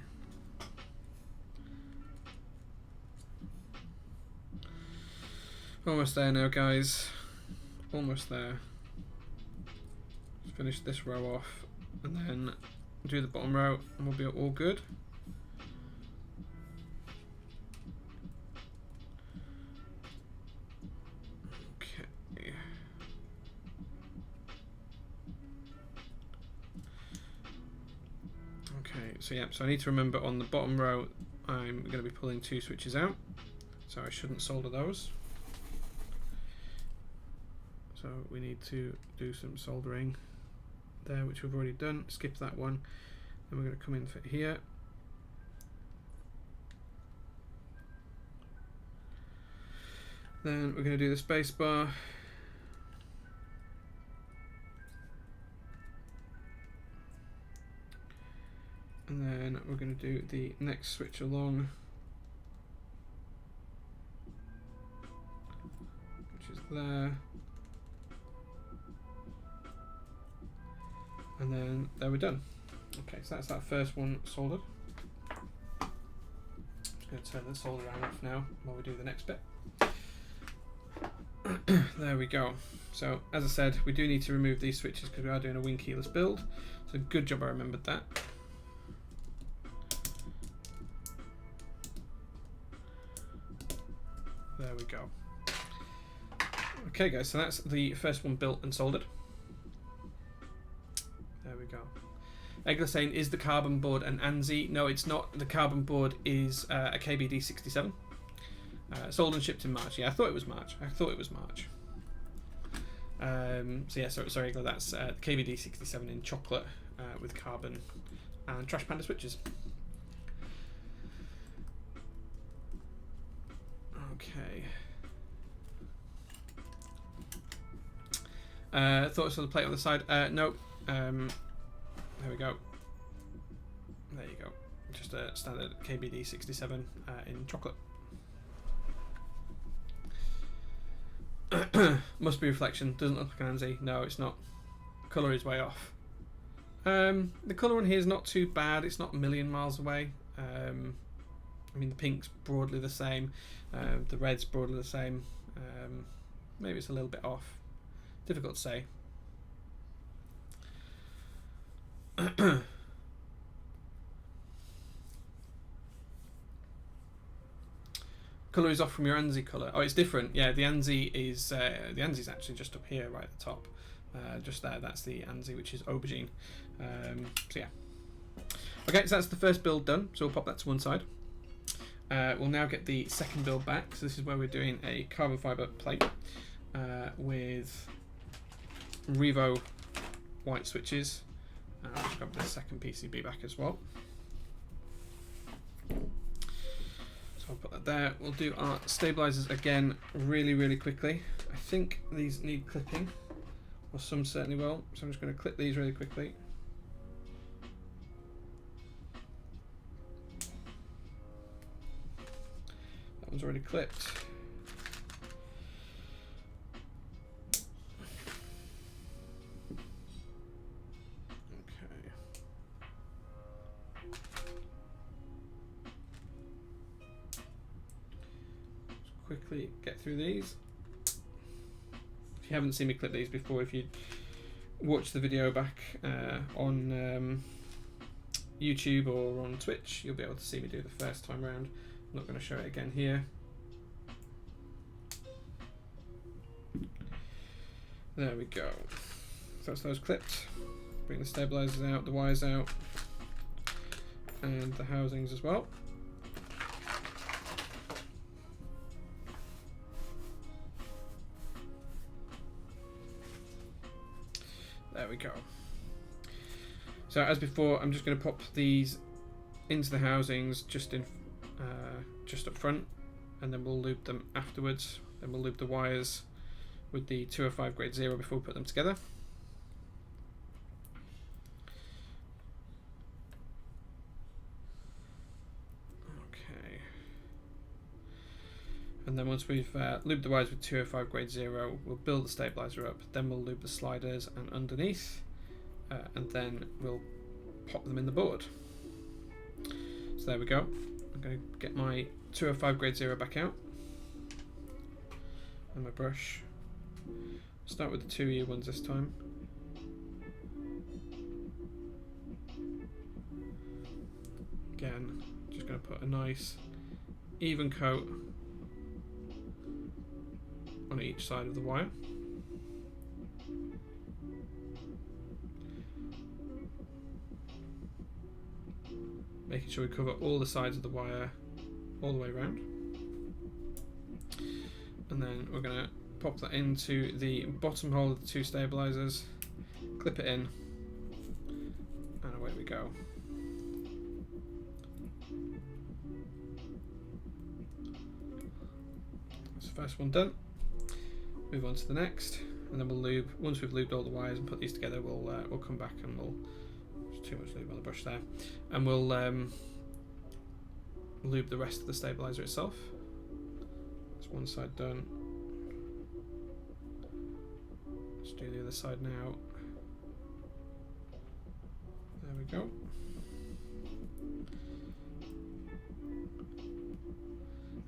S1: Almost there now, guys. Almost there. Just finish this row off and then do the bottom row and we'll be all good. Okay. Okay, so yeah, so I need to remember on the bottom row I'm going to be pulling 2 switches out, so I shouldn't solder those. So we need to do some soldering there, which we've already done. Skip that one. Then we're going to come in for here. Then we're going to do the space bar. And then we're going to do the next switch along, which is there. And then there we're done. Okay, so that's that first one soldered. Just going to turn the solder iron off now while we do the next bit. There we go. So as I said, we do need to remove these switches because we are doing a wing keyless build. So good job I remembered that. There we go. Okay guys, so that's the first one built and soldered. There we go. Egler saying, is the carbon board an ANSI? No, it's not. The carbon board is a KBD67. Sold and shipped in March. Yeah, I thought it was March. So yeah, sorry, that's KVD 67 in chocolate with carbon and Trash Panda switches. Okay. Thought I saw the plate on the side. Nope. There we go. There you go. Just a standard KBD 67 in chocolate. Must be reflection. Doesn't look like an ANSI. No, it's not. Colour is way off. The colour on here is not too bad. It's not a million miles away. I mean, the pink's broadly the same. The red's broadly the same. Maybe it's a little bit off. Difficult to say. Colour is off from your ANSI colour. Oh, it's different. Yeah, the ANSI is actually just up here, right at the top, just there. That's the ANSI, which is aubergine. So yeah. Okay, so that's the first build done. So we'll pop that to one side. We'll now get the second build back. So this is where we're doing a carbon fibre plate with Revo white switches. I'll just grab the second PCB back as well. I'll put that there. We'll do our stabilizers again really quickly. I think these need clipping, or some certainly will. So I'm just going to clip these really quickly. That one's already clipped. Quickly get through these. If you haven't seen me clip these before, if you watch the video back on YouTube or on Twitch, you'll be able to see me do the first time round. I'm not going to show it again here. There we go. So that's those clipped. Bring the stabilizers out, the wires out, and the housings as well. There we go. So as before, I'm just going to pop these into the housings just up front, and then we'll loop them afterwards. Then we'll loop the wires with the 205 grade 0 before we put them together. Okay. And then once we've looped the wires with 205 grade 0, we'll build the stabilizer up, then we'll loop the sliders and underneath, and then we'll pop them in the board. So there we go. I'm going to get my 205 grade 0 back out and my brush. Start with the 2U ones this time. Again, just going to put a nice even coat on each side of the wire. Making sure we cover all the sides of the wire all the way around. And then we're going to pop that into the bottom hole of the two stabilizers, clip it in, and away we go. That's the first one done. Move on to the next, and then we'll lube. Once we've lubed all the wires and put these together, we'll come back and we'll. There's too much lube on the brush there, and we'll lube the rest of the stabilizer itself. That's one side done. Let's do the other side now. There we go.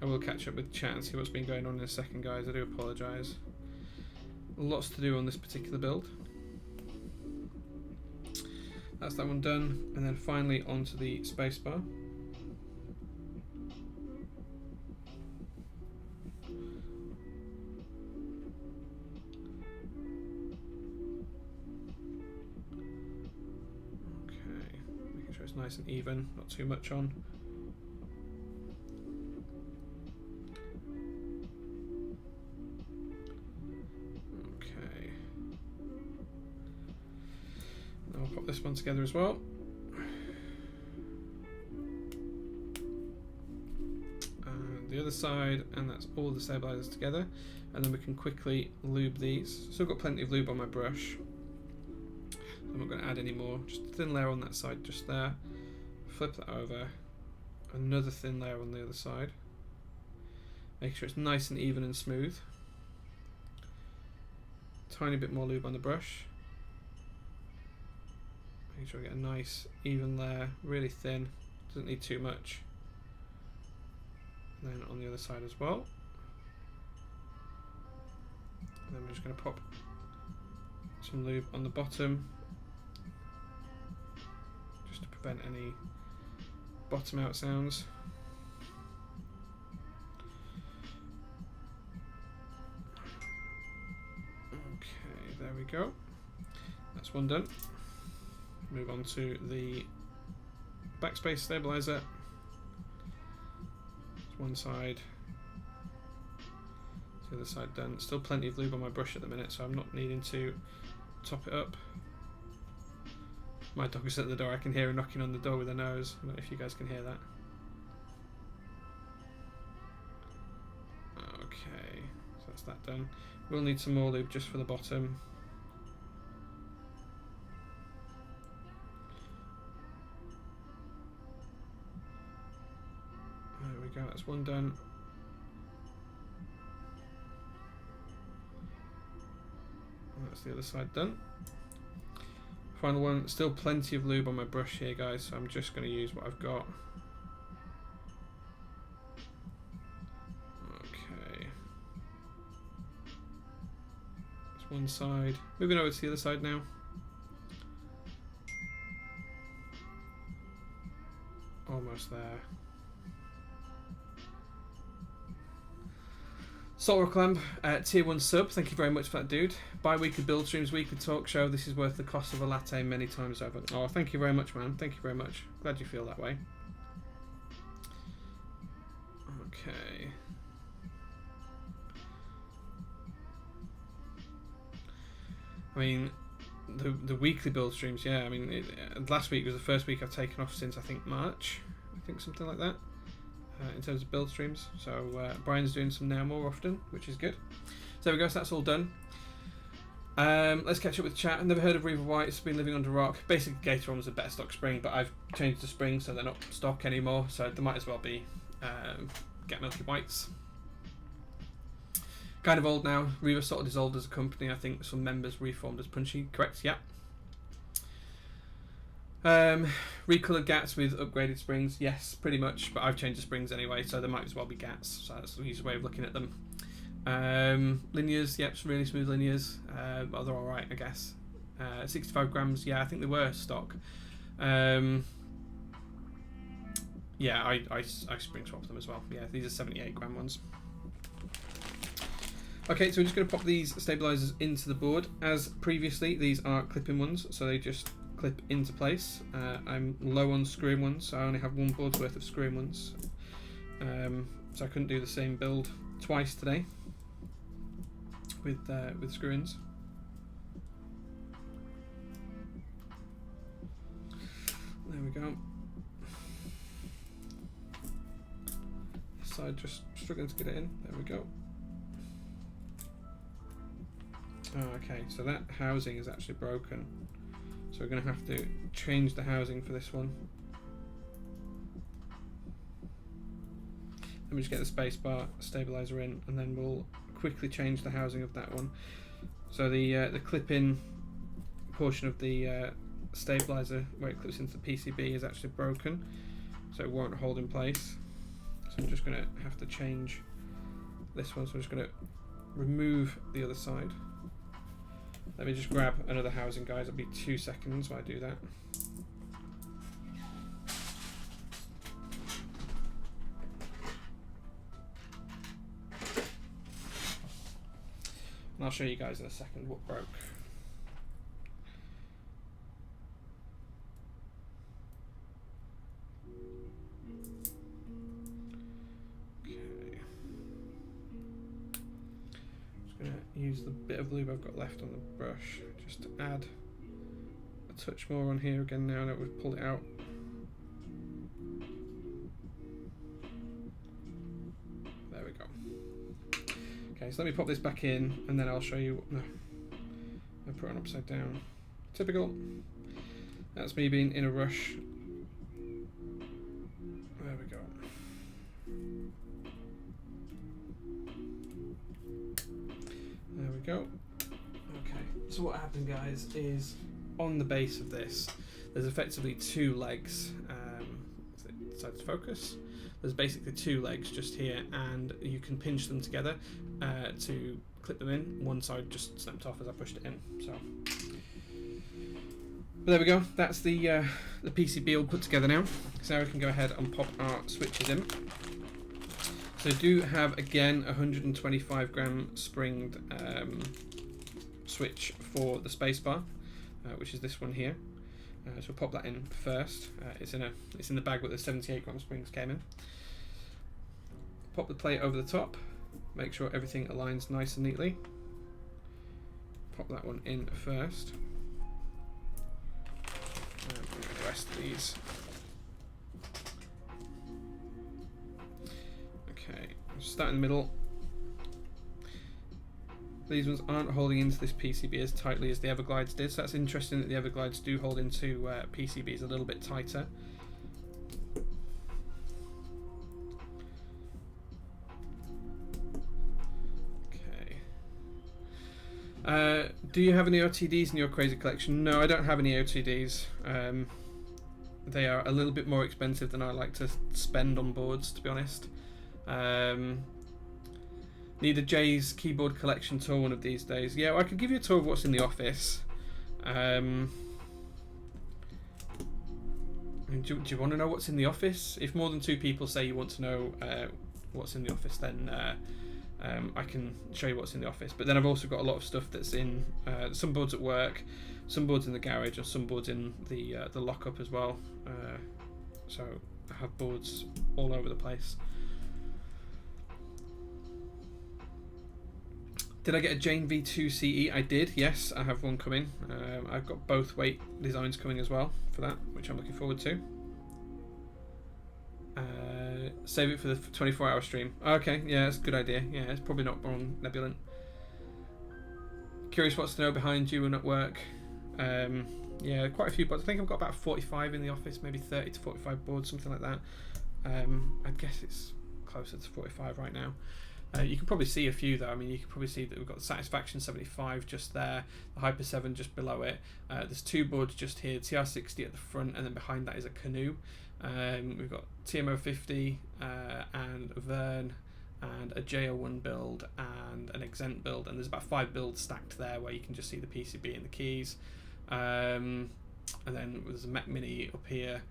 S1: I will catch up with chat and see what's been going on in a second, guys. I do apologise. Lots to do on this particular build. That's that one done, and then finally onto the spacebar. Okay, making sure it's nice and even, not too much on. I'll pop this one together as well. And the other side, and that's all the stabilizers together. And then we can quickly lube these. Still got plenty of lube on my brush. I'm not going to add any more. Just a thin layer on that side, just there. Flip that over. Another thin layer on the other side. Make sure it's nice and even and smooth. Tiny bit more lube on the brush. Make sure I get a nice even layer, really thin. Doesn't need too much. And then on the other side as well. And then we're just going to pop some lube on the bottom, just to prevent any bottom out sounds. Okay, there we go. That's one done. Move on to the backspace stabilizer. That's one side. The other side done. Still plenty of lube on my brush at the minute, so I'm not needing to top it up. My dog is at the door. I can hear her knocking on the door with her nose. I don't know if you guys can hear that. Okay, so that's that done. We'll need some more lube just for the bottom. There we go, that's one done. That's the other side done. Final one, still plenty of lube on my brush here, guys, so I'm just going to use what I've got. Okay. That's one side. Moving over to the other side now. Almost there. Salt Clamp, tier 1 sub, thank you very much for that, dude. Bi-weekly build streams, weekly talk show, this is worth the cost of a latte many times over. Oh, thank you very much, man, thank you very much. Glad you feel that way. Okay. I mean, the weekly build streams, yeah, I mean, last week was the first week I've taken off since, I think, March. I think something like that. In terms of build streams, so Brian's doing some now more often, which is good. So there we go, so that's all done. Let's catch up with chat. I've never heard of Reaver Whites, been living under a rock. Basically, Gator was a better stock spring, but I've changed the spring so they're not stock anymore, so they might as well be Get Milky Whites. Kind of old now. Reaver sort of dissolved as a company. I think some members reformed as Punchy, correct? Yeah. Recolored GATs with upgraded springs, yes, pretty much, but I've changed the springs anyway, so there might as well be GATs, so that's the easiest way of looking at them. Linears, yep, really smooth linears, well, they're alright, I guess. 65 grams, yeah, I think they were stock. Yeah, I spring swapped them as well, yeah, these are 78 gram ones. Okay, so we're just going to pop these stabilizers into the board. As previously, these are clip-in ones, so they just clip into place. I'm low on screw-in ones, so I only have one board's worth of screw-in ones. So I couldn't do the same build twice today with screw-ins. There we go. This side just struggling to get it in. There we go. Oh, okay, so that housing is actually broken. So we're going to have to change the housing for this one. Let me just get the spacebar stabilizer in, and then we'll quickly change the housing of that one. So the clip-in portion of the stabilizer, where it clips into the PCB, is actually broken, so it won't hold in place. So I'm just going to have to change this one. So I'm just going to remove the other side. Let me just grab another housing, guys. It'll be 2 seconds while I do that. And I'll show you guys in a second what broke. Use the bit of lube I've got left on the brush just to add a touch more on here again now that we've pulled it out. There we go. Okay, so let me pop this back in, and then I'll show you. No, I put it on upside down. Typical. That's me being in a rush. There we go. There we go. Okay, so what happened, guys, is on the base of this, there's effectively two legs. If it decides to focus, there's basically two legs just here, and you can pinch them together to clip them in. One side just snapped off as I pushed it in. So, but there we go. That's the PCB all put together now. So now we can go ahead and pop our switches in. So I do have, again, a 125 gram springed switch for the spacebar, which is this one here. So we'll pop that in first. It's in the bag with the 78 gram springs came in. Pop the plate over the top. Make sure everything aligns nice and neatly. Pop that one in first. And the rest of these. Okay, start in the middle. These ones aren't holding into this PCB as tightly as the Everglides did, so that's interesting that the Everglides do hold into PCBs a little bit tighter. Okay. Do you have any OTDs in your crazy collection? No, I don't have any OTDs. They are a little bit more expensive than I like to spend on boards, to be honest. Need a Jay's keyboard collection tour one of these days. Yeah, well, I could give you a tour of what's in the office. Do you want to know what's in the office? If more than two people say you want to know what's in the office, then I can show you what's in the office. But then I've also got a lot of stuff that's in some boards at work, some boards in the garage, and some boards in the lockup as well. So I have boards all over the place. Did I get a Jane V2 CE? I did, yes, I have one coming. I've got both weight designs coming as well for that, which I'm looking forward to. Save it for the 24-hour stream. Okay, yeah, that's a good idea. Yeah, it's probably not wrong, Nebulant. Curious what's to know behind you and at work. Yeah, quite a few boards. I think I've got about 45 in the office, maybe 30 to 45 boards, something like that. I'd guess it's closer to 45 right now. You can probably see a few though. I mean, you can probably see that we've got the Satisfaction 75 just there, the Hyper 7 just below it. There's two boards just here, TR60 at the front, and then behind that is a Canoe. We've got TMO 50 and a Vern and a JO1 build and an Exempt build, and there's about 5 builds stacked there where you can just see the PCB and the keys. And then there's a Mac Mini up here.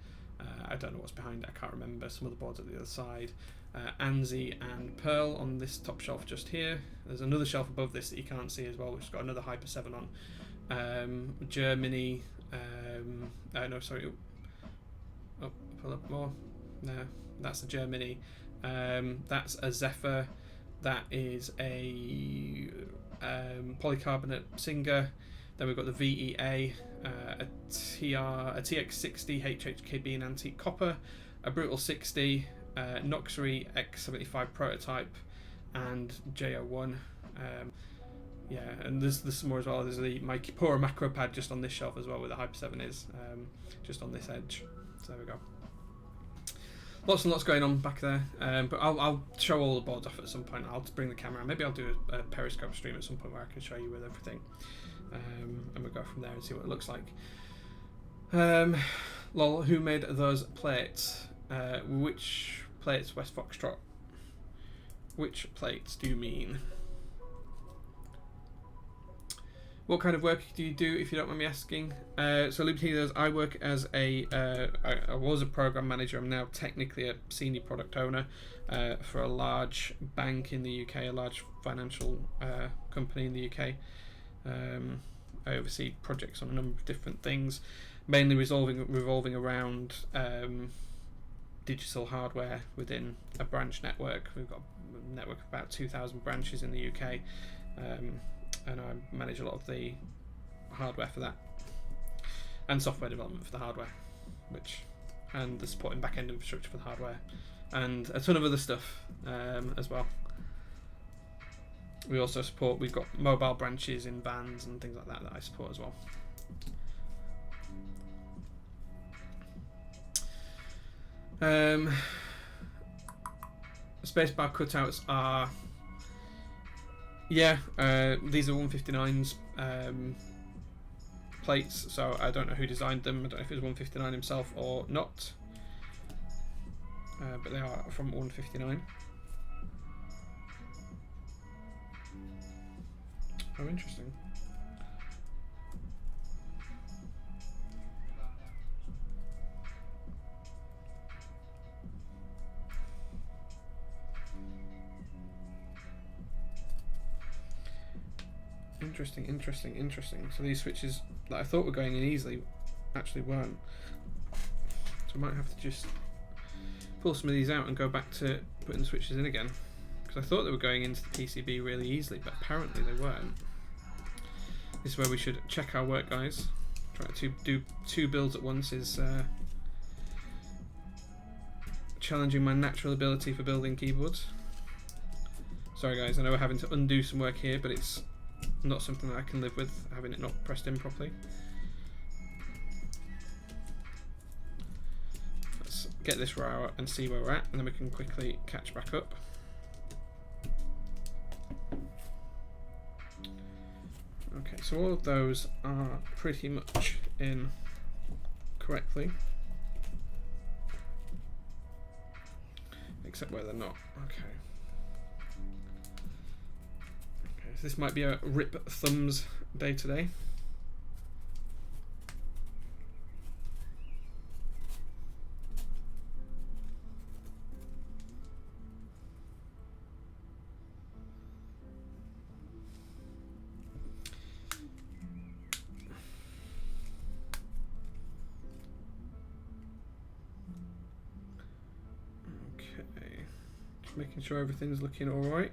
S1: I don't know what's behind it, I can't remember. Some of the boards at the other side. ANSI and Pearl on this top shelf just here. There's another shelf above this that you can't see as well, which has got another Hyper 7 on. Germany. No, sorry. Oh, pull up more. No, that's the Germany. That's a Zephyr. That is a polycarbonate Singer. Then we've got the VEA, a TX60 HHKB in antique copper, a Brutal 60, Noxery X75 prototype, and JO1. Yeah, and there's some more as well. There's my Pora macro pad just on this shelf as well, where the Hyper 7 is, just on this edge. So there we go. Lots and lots going on back there, but I'll show all the boards off at some point. I'll bring the camera. Maybe I'll do a Periscope stream at some point where I can show you with everything, and we'll go from there and see what it looks like. Lol, who made those plates? Which plates, West Foxtrot? Which plates do you mean? What kind of work do you do, if you don't mind me asking? So Liberty does. I work as I was a program manager. I'm now technically a senior product owner for a large bank in the UK, a large financial company in the UK. I oversee projects on a number of different things, mainly revolving around digital hardware within a branch network. We've got a network of about 2,000 branches in the UK. And I manage a lot of the hardware for that. and software development for the hardware, and the supporting back-end infrastructure for the hardware, and a ton of other stuff as well. We also support, we've got mobile branches in bands and things like that I support as well. Spacebar cutouts are, these are 159's plates, so I don't know who designed them. I don't know if it was 159 himself or not, but they are from 159. Oh, interesting. Interesting. So these switches that I thought were going in easily actually weren't. So I might have to just pull some of these out and go back to putting the switches in again, because I thought they were going into the PCB really easily, but apparently they weren't. This is where we should check our work, guys. Trying to do 2 builds at once is challenging my natural ability for building keyboards. Sorry guys, I know we're having to undo some work here, but it's not something that I can live with, having it not pressed in properly. Let's get this row and see where we're at, and then we can quickly catch back up. Okay, so all of those are pretty much in correctly, except where they're not. Okay. So this might be a rip thumbs day today. Okay, just making sure everything's looking all right.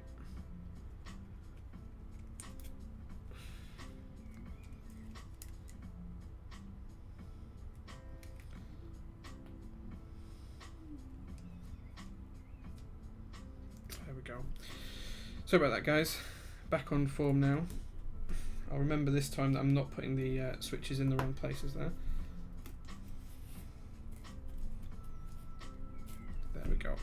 S1: Sorry about that, guys. Back on form now. I'll remember this time that I'm not putting the switches in the wrong places there. There we go.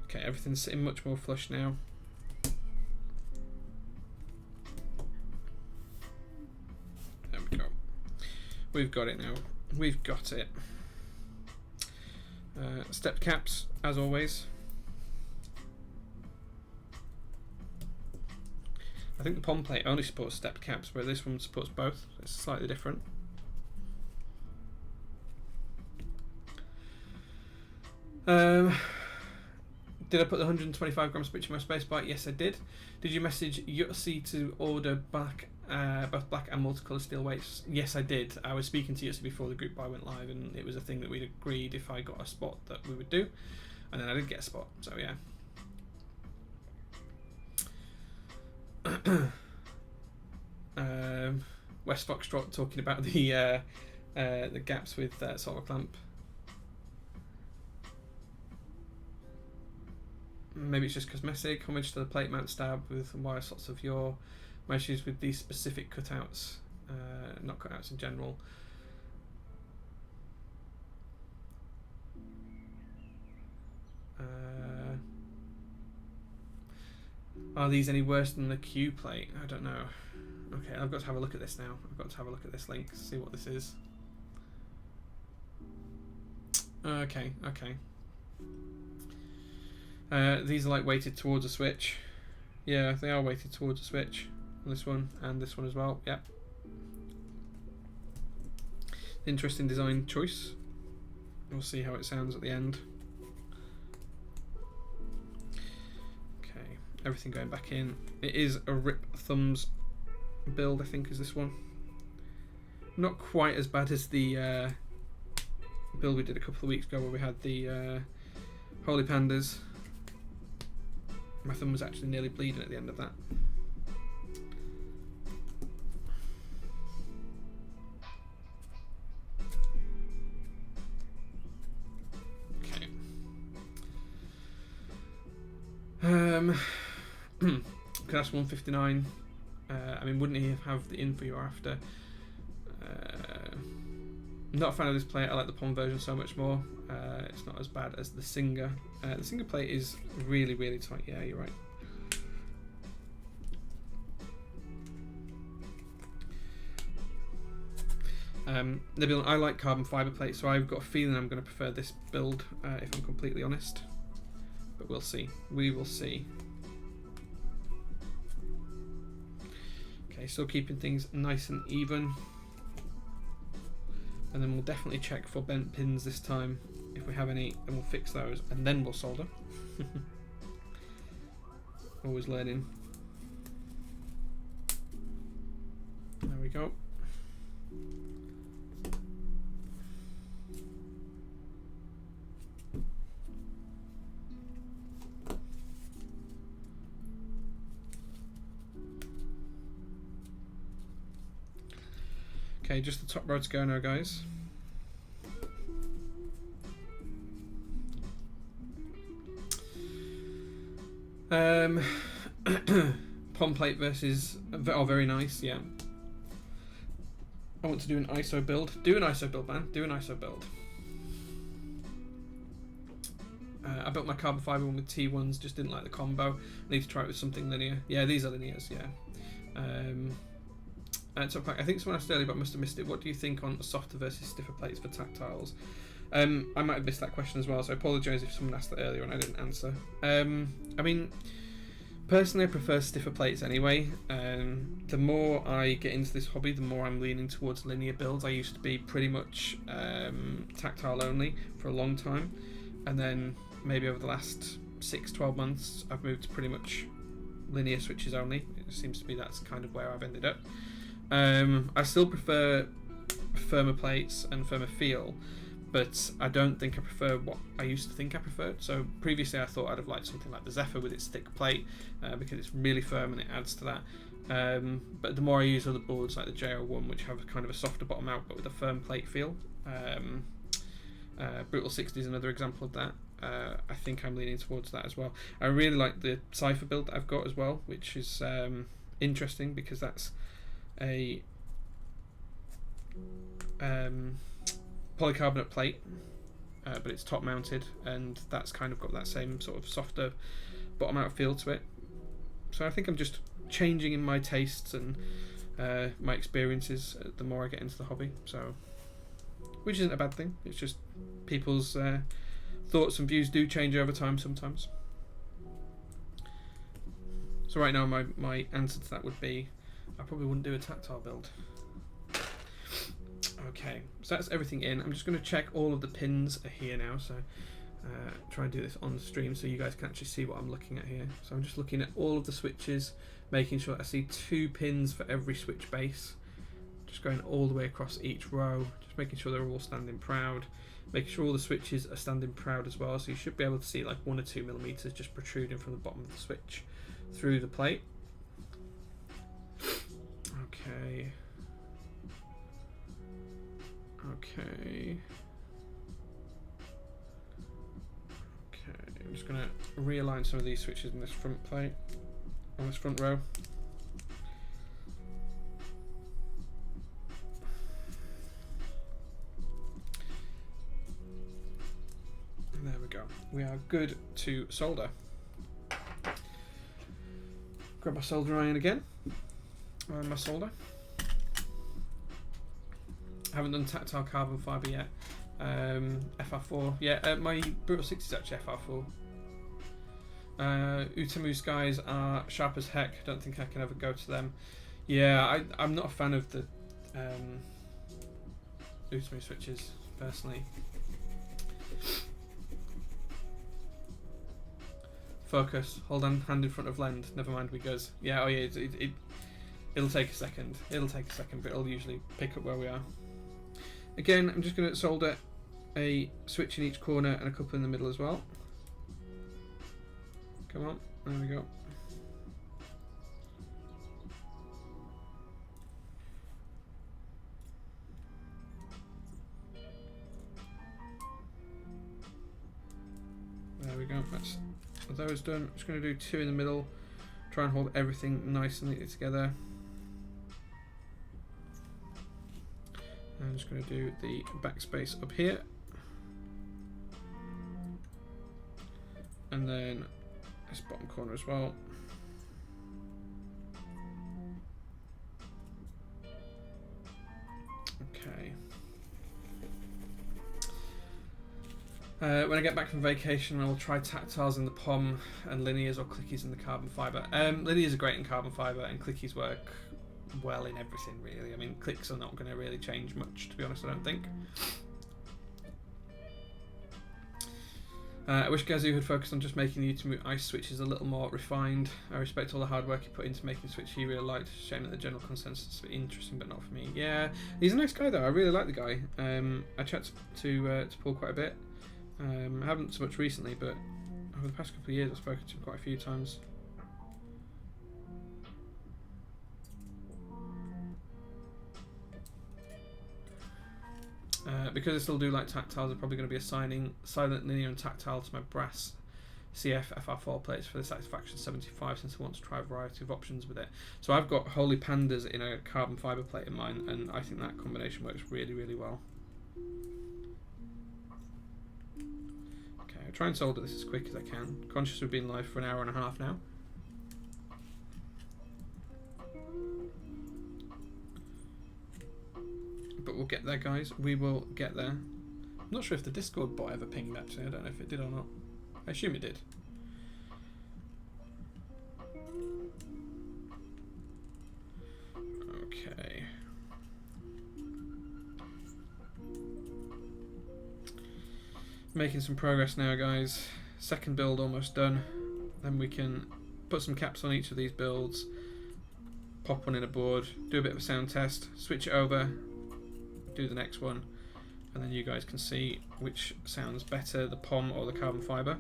S1: Okay, everything's sitting much more flush now. We've got it now. We've got it. Stepped caps, as always. I think the POM plate only supports stepped caps, where this one supports both. It's slightly different. Did I put the 125 gram switch in my spacebar? Yes, I did. Did you message Yutsi to order back both black and multicolour steel weights? Yes, I did. I was speaking to Yutsi before the group buy went live, and it was a thing that we'd agreed if I got a spot that we would do, and then I did get a spot. So yeah. West Foxtrot talking about the gaps with solder clamp. Maybe it's just cosmetic. Homage to the plate mount stab with wire slots of your. My issues with these specific cutouts, not cutouts in general. Are these any worse than the Q plate? I don't know. Okay, I've got to have a look at this now. I've got to have a look at this link, see what this is. Okay. These are like weighted towards a switch. Yeah, they are weighted towards a switch. This one and this one as well. Yep. Interesting design choice. We'll see how it sounds at the end. Okay, everything going back in. It is a rip thumbs build, I think, is this one. Not quite as bad as the build we did a couple of weeks ago where we had the Holy Pandas. My thumb was actually nearly bleeding at the end of that. Okay. Class 159. I mean, wouldn't he have the info you're after? Not a fan of this plate. I like the POM version so much more. It's not as bad as the Singer. The Singer plate is really, really tight. Yeah, you're right. Nebula, I like carbon fibre plates, so I've got a feeling I'm going to prefer this build, if I'm completely honest. But we'll see. We will see. Okay, still keeping things nice and even. And then we'll definitely check for bent pins this time. If we have any, then we'll fix those, and then we'll solder. Always learning. There we go. Okay, just the top row to go now, guys. POM plate versus... Oh, very nice, yeah. I want to do an ISO build. Do an ISO build, man. Do an ISO build. I built my carbon fibre one with T1s, just didn't like the combo. I need to try it with something linear. Yeah, these are linears, yeah. So I think someone asked earlier, but I must have missed it. What do you think on softer versus stiffer plates for tactiles? I might have missed that question as well, so I apologise if someone asked that earlier and I didn't answer. I mean, personally I prefer stiffer plates anyway. The more I get into this hobby, the more I'm leaning towards linear builds. I used to be pretty much tactile only for a long time, and then maybe over the last 6-12 months I've moved to pretty much linear switches only. It seems to be that's kind of where I've ended up. I still prefer firmer plates and firmer feel, but I don't think I prefer what I used to think I preferred. So previously I thought I'd have liked something like the Zephyr with its thick plate, because it's really firm and it adds to that. But the more I use other boards like the JO1, which have kind of a softer bottom out but with a firm plate feel, Brutal 60 is another example of that. I think I'm leaning towards that as well. I really like the Cypher build that I've got as well, which is interesting because that's a polycarbonate plate, but it's top mounted, and that's kind of got that same sort of softer bottom out feel to it. So I think I'm just changing in my tastes and my experiences the more I get into the hobby, so which isn't a bad thing. It's just people's thoughts and views do change over time sometimes. So right now my answer to that would be I probably wouldn't do a tactile build. Okay, so that's everything in. I'm just going to check all of the pins are here now, so try and do this on the stream so you guys can actually see what I'm looking at here. So I'm just looking at all of the switches, making sure I see 2 pins for every switch base. Just going all the way across each row, just making sure they're all standing proud, making sure all the switches are standing proud as well, so you should be able to see like 1 or 2 millimeters just protruding from the bottom of the switch through the plate. Okay. Okay. I'm just going to realign some of these switches in this front plate, on this front row. And there we go. We are good to solder. Grab my solder iron again. And my solder. I haven't done tactile carbon fibre yet. FR4. Yeah, my Brutal 60 is actually FR4. Utamu Skies are sharp as heck. I don't think I can ever go to them. Yeah, I'm not a fan of the Utamu switches, personally. Focus. Hold on, hand in front of lens. Never mind, we goes. Yeah, oh yeah, it'll take a second. It'll take a second, but it'll usually pick up where we are. Again, I'm just going to solder a switch in each corner and a couple in the middle as well. Come on. There we go. There we go. That's those done. I'm just going to do 2 in the middle. Try and hold everything nice and neatly together. I'm just going to do the backspace up here. And then this bottom corner as well. Okay. When I get back from vacation, I'll try tactiles in the POM and linears or clickies in the carbon fibre. Linears are great in carbon fibre and clickies work well in everything really. I mean, clicks are not going to really change much, to be honest, I don't think. I wish Gazoo had focused on just making the Utimute ice switches a little more refined. I respect all the hard work he put into making the switch he really liked. Shame that the general consensus is a bit interesting, but not for me. Yeah, he's a nice guy though. I really like the guy. I chat to Paul quite a bit. I haven't so much recently, but over the past couple of years I've spoken to him quite a few times. Because I still do like tactiles, I'm probably going to be assigning silent, linear and tactile to my brass CF FR4 plates for the Satisfaction 75, since I want to try a variety of options with it. So I've got Holy Pandas in a carbon fibre plate in mine, and I think that combination works really, really well. Okay, I'll try and solder this as quick as I can. Conscious we've been live for an hour and a half now. But we'll get there, guys. We will get there. I'm not sure if the Discord bot ever pinged actually. I don't know if it did or not. I assume it did. Okay. Making some progress now, guys. Second build almost done. Then we can put some caps on each of these builds. Pop one in a board. Do a bit of a sound test. Switch it over. Do the next one, and then you guys can see which sounds better, the POM or the carbon fibre.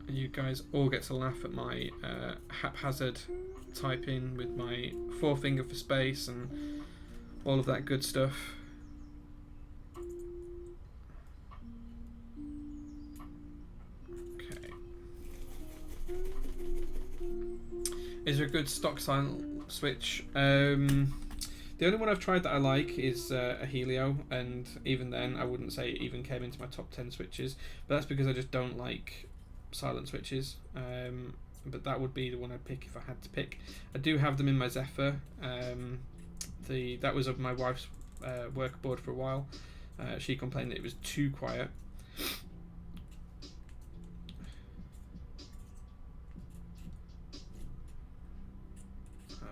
S1: And you guys all get to laugh at my haphazard typing with my forefinger for space and all of that good stuff. Okay. Is there a good stock silent switch? The only one I've tried that I like is a Helio, and even then I wouldn't say it even came into my top 10 switches, but that's because I just don't like silent switches. But that would be the one I'd pick if I had to pick. I do have them in my Zephyr. That was of my wife's workboard for a while. She complained that it was too quiet.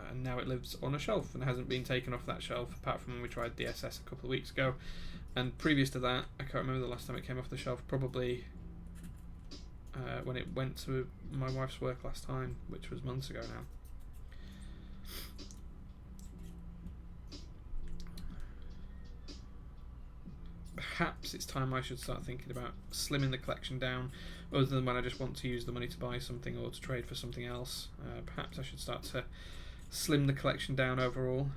S1: And now it lives on a shelf and hasn't been taken off that shelf, apart from when we tried DSS a couple of weeks ago. And previous to that, I can't remember the last time it came off the shelf, probably when it went to my wife's work last time, which was months ago now. Perhaps it's time I should start thinking about slimming the collection down, other than when I just want to use the money to buy something or to trade for something else. Perhaps I should start to slim the collection down overall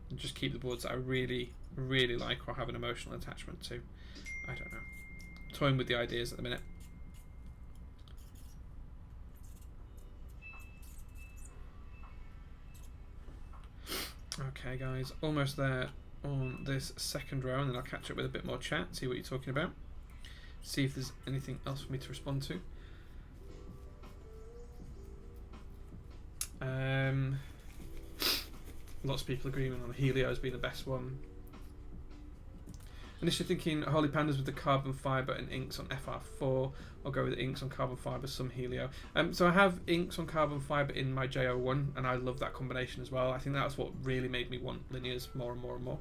S1: and just keep the boards that I really, really like or have an emotional attachment to. I don't know. Toying with the ideas at the minute. Okay guys, almost there on this second row, and then I'll catch up with a bit more chat, see what you're talking about, see if there's anything else for me to respond to. Lots of people agreeing on Helio as being the best one. Initially thinking Holy Pandas with the carbon fibre and inks on FR4. I'll go with the inks on carbon fibre, some Helio. So I have inks on carbon fibre in my JO1, and I love that combination as well. I think that's what really made me want linears more and more and more.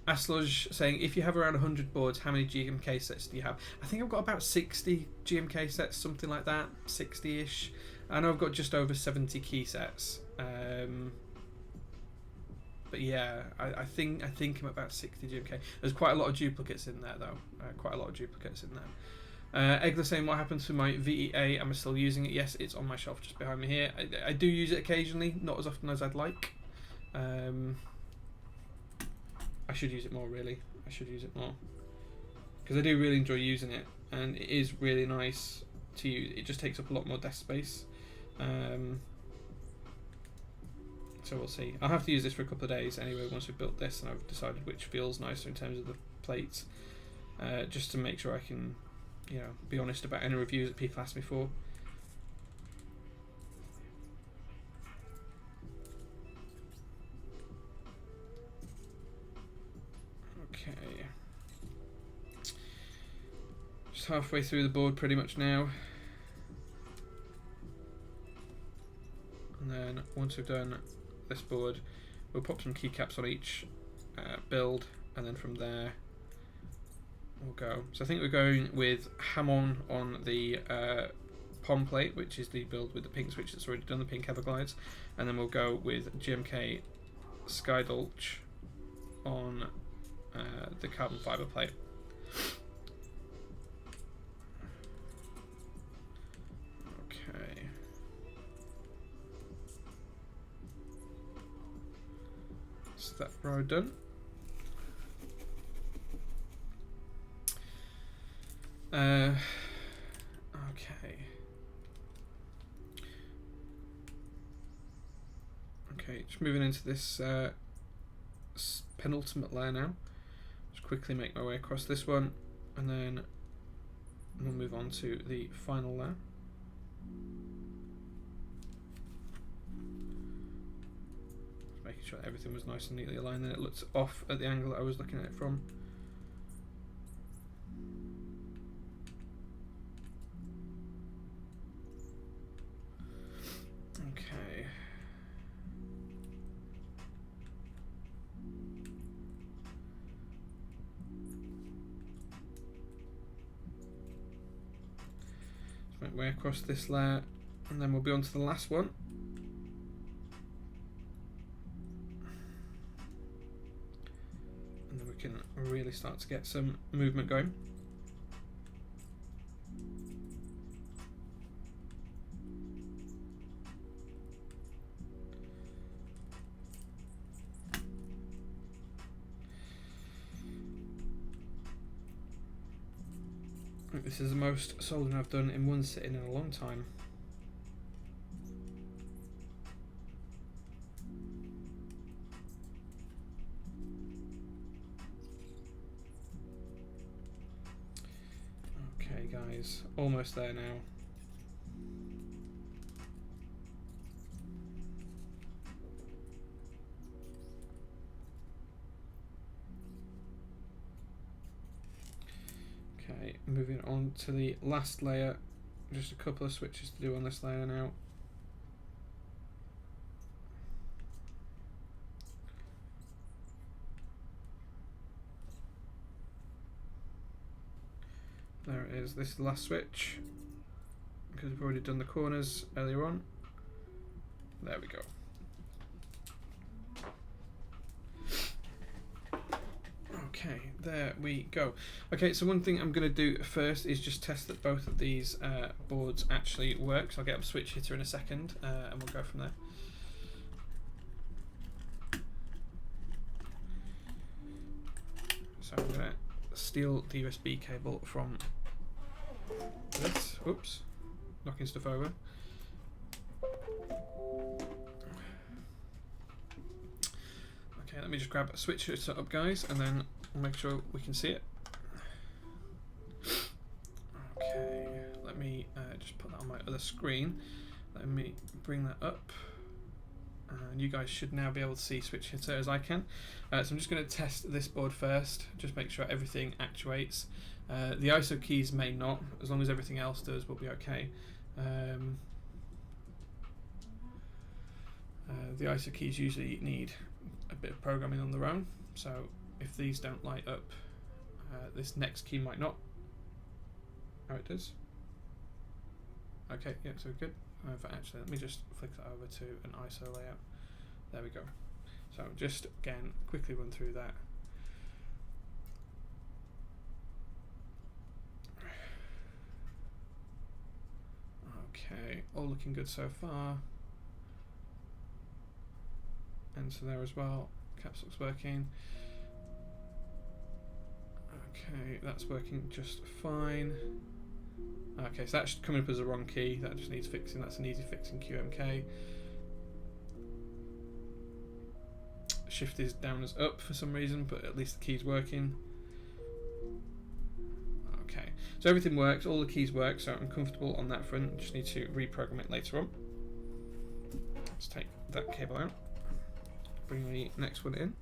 S1: Asludge saying, if you have around 100 boards, how many GMK sets do you have? I think I've got about 60 GMK sets, something like that, 60-ish. I know I've got just over 70 key sets. But yeah, I think I'm about 60 GMK. There's quite a lot of duplicates in there though. Quite a lot of duplicates in there. Eggler saying, what happens to my VEA? Am I still using it? Yes, it's on my shelf just behind me here. I do use it occasionally, not as often as I'd like. I should use it more, really. I should use it more. Because I do really enjoy using it, and it is really nice to use. It just takes up a lot more desk space. So we'll see. I'll have to use this for a couple of days anyway once we've built this and I've decided which feels nicer in terms of the plates. Just to make sure I can, you know, be honest about any reviews that people ask me for. Okay. Just halfway through the board pretty much now. And then once we've done this board, we'll pop some keycaps on each build, and then from there we'll go. So I think we're going with Hamon on the POM plate, which is the build with the pink switch that's already done, the pink Everglides, and then we'll go with GMK Skydulch on the carbon fibre plate. Okay. So that row done. Okay, just moving into this penultimate layer now. Just quickly make my way across this one, and then we'll move on to the final layer. Just making sure everything was nice and neatly aligned, then it looks off at the angle that I was looking at it from. Okay. Just make my way across this layer, and then we'll be on to the last one. And then we can really start to get some movement going. I think this is the most soldering I've done in one sitting in a long time. Okay guys, almost there now. Okay, moving on to the last layer. Just a couple of switches to do on this layer now. There it is, this is the last switch, because we've already done the corners earlier on. There we go. Okay, there we go. Okay, so one thing I'm going to do first is just test that both of these boards actually work. So I'll get up switch hitter in a second, and we'll go from there. So I'm going to steal the USB cable from this. Whoops, knocking stuff over. Okay, let me just grab a switch hitter up, guys, and then we'll make sure we can see it. Okay, let me just put that on my other screen. Let me bring that up. And you guys should now be able to see switch hitter as I can. So I'm just going to test this board first, just make sure everything actuates. The ISO keys may not, as long as everything else does, we'll be okay. The ISO keys usually need a bit of programming on their own, so if these don't light up, this next key might not. Oh, it does. Okay, yeah, so good. Actually, let me just flick that over to an ISO layout. There we go. So just again quickly run through that. Okay, all looking good so far. Enter there as well. Caps lock's working. Okay, that's working just fine. Okay, so that's coming up as a wrong key. That just needs fixing. That's an easy fix in QMK. Shift is down as up for some reason, but at least the key's working. Okay, so everything works. All the keys work, so I'm comfortable on that front. Just need to reprogram it later on. Let's take that cable out. Bring the next one in.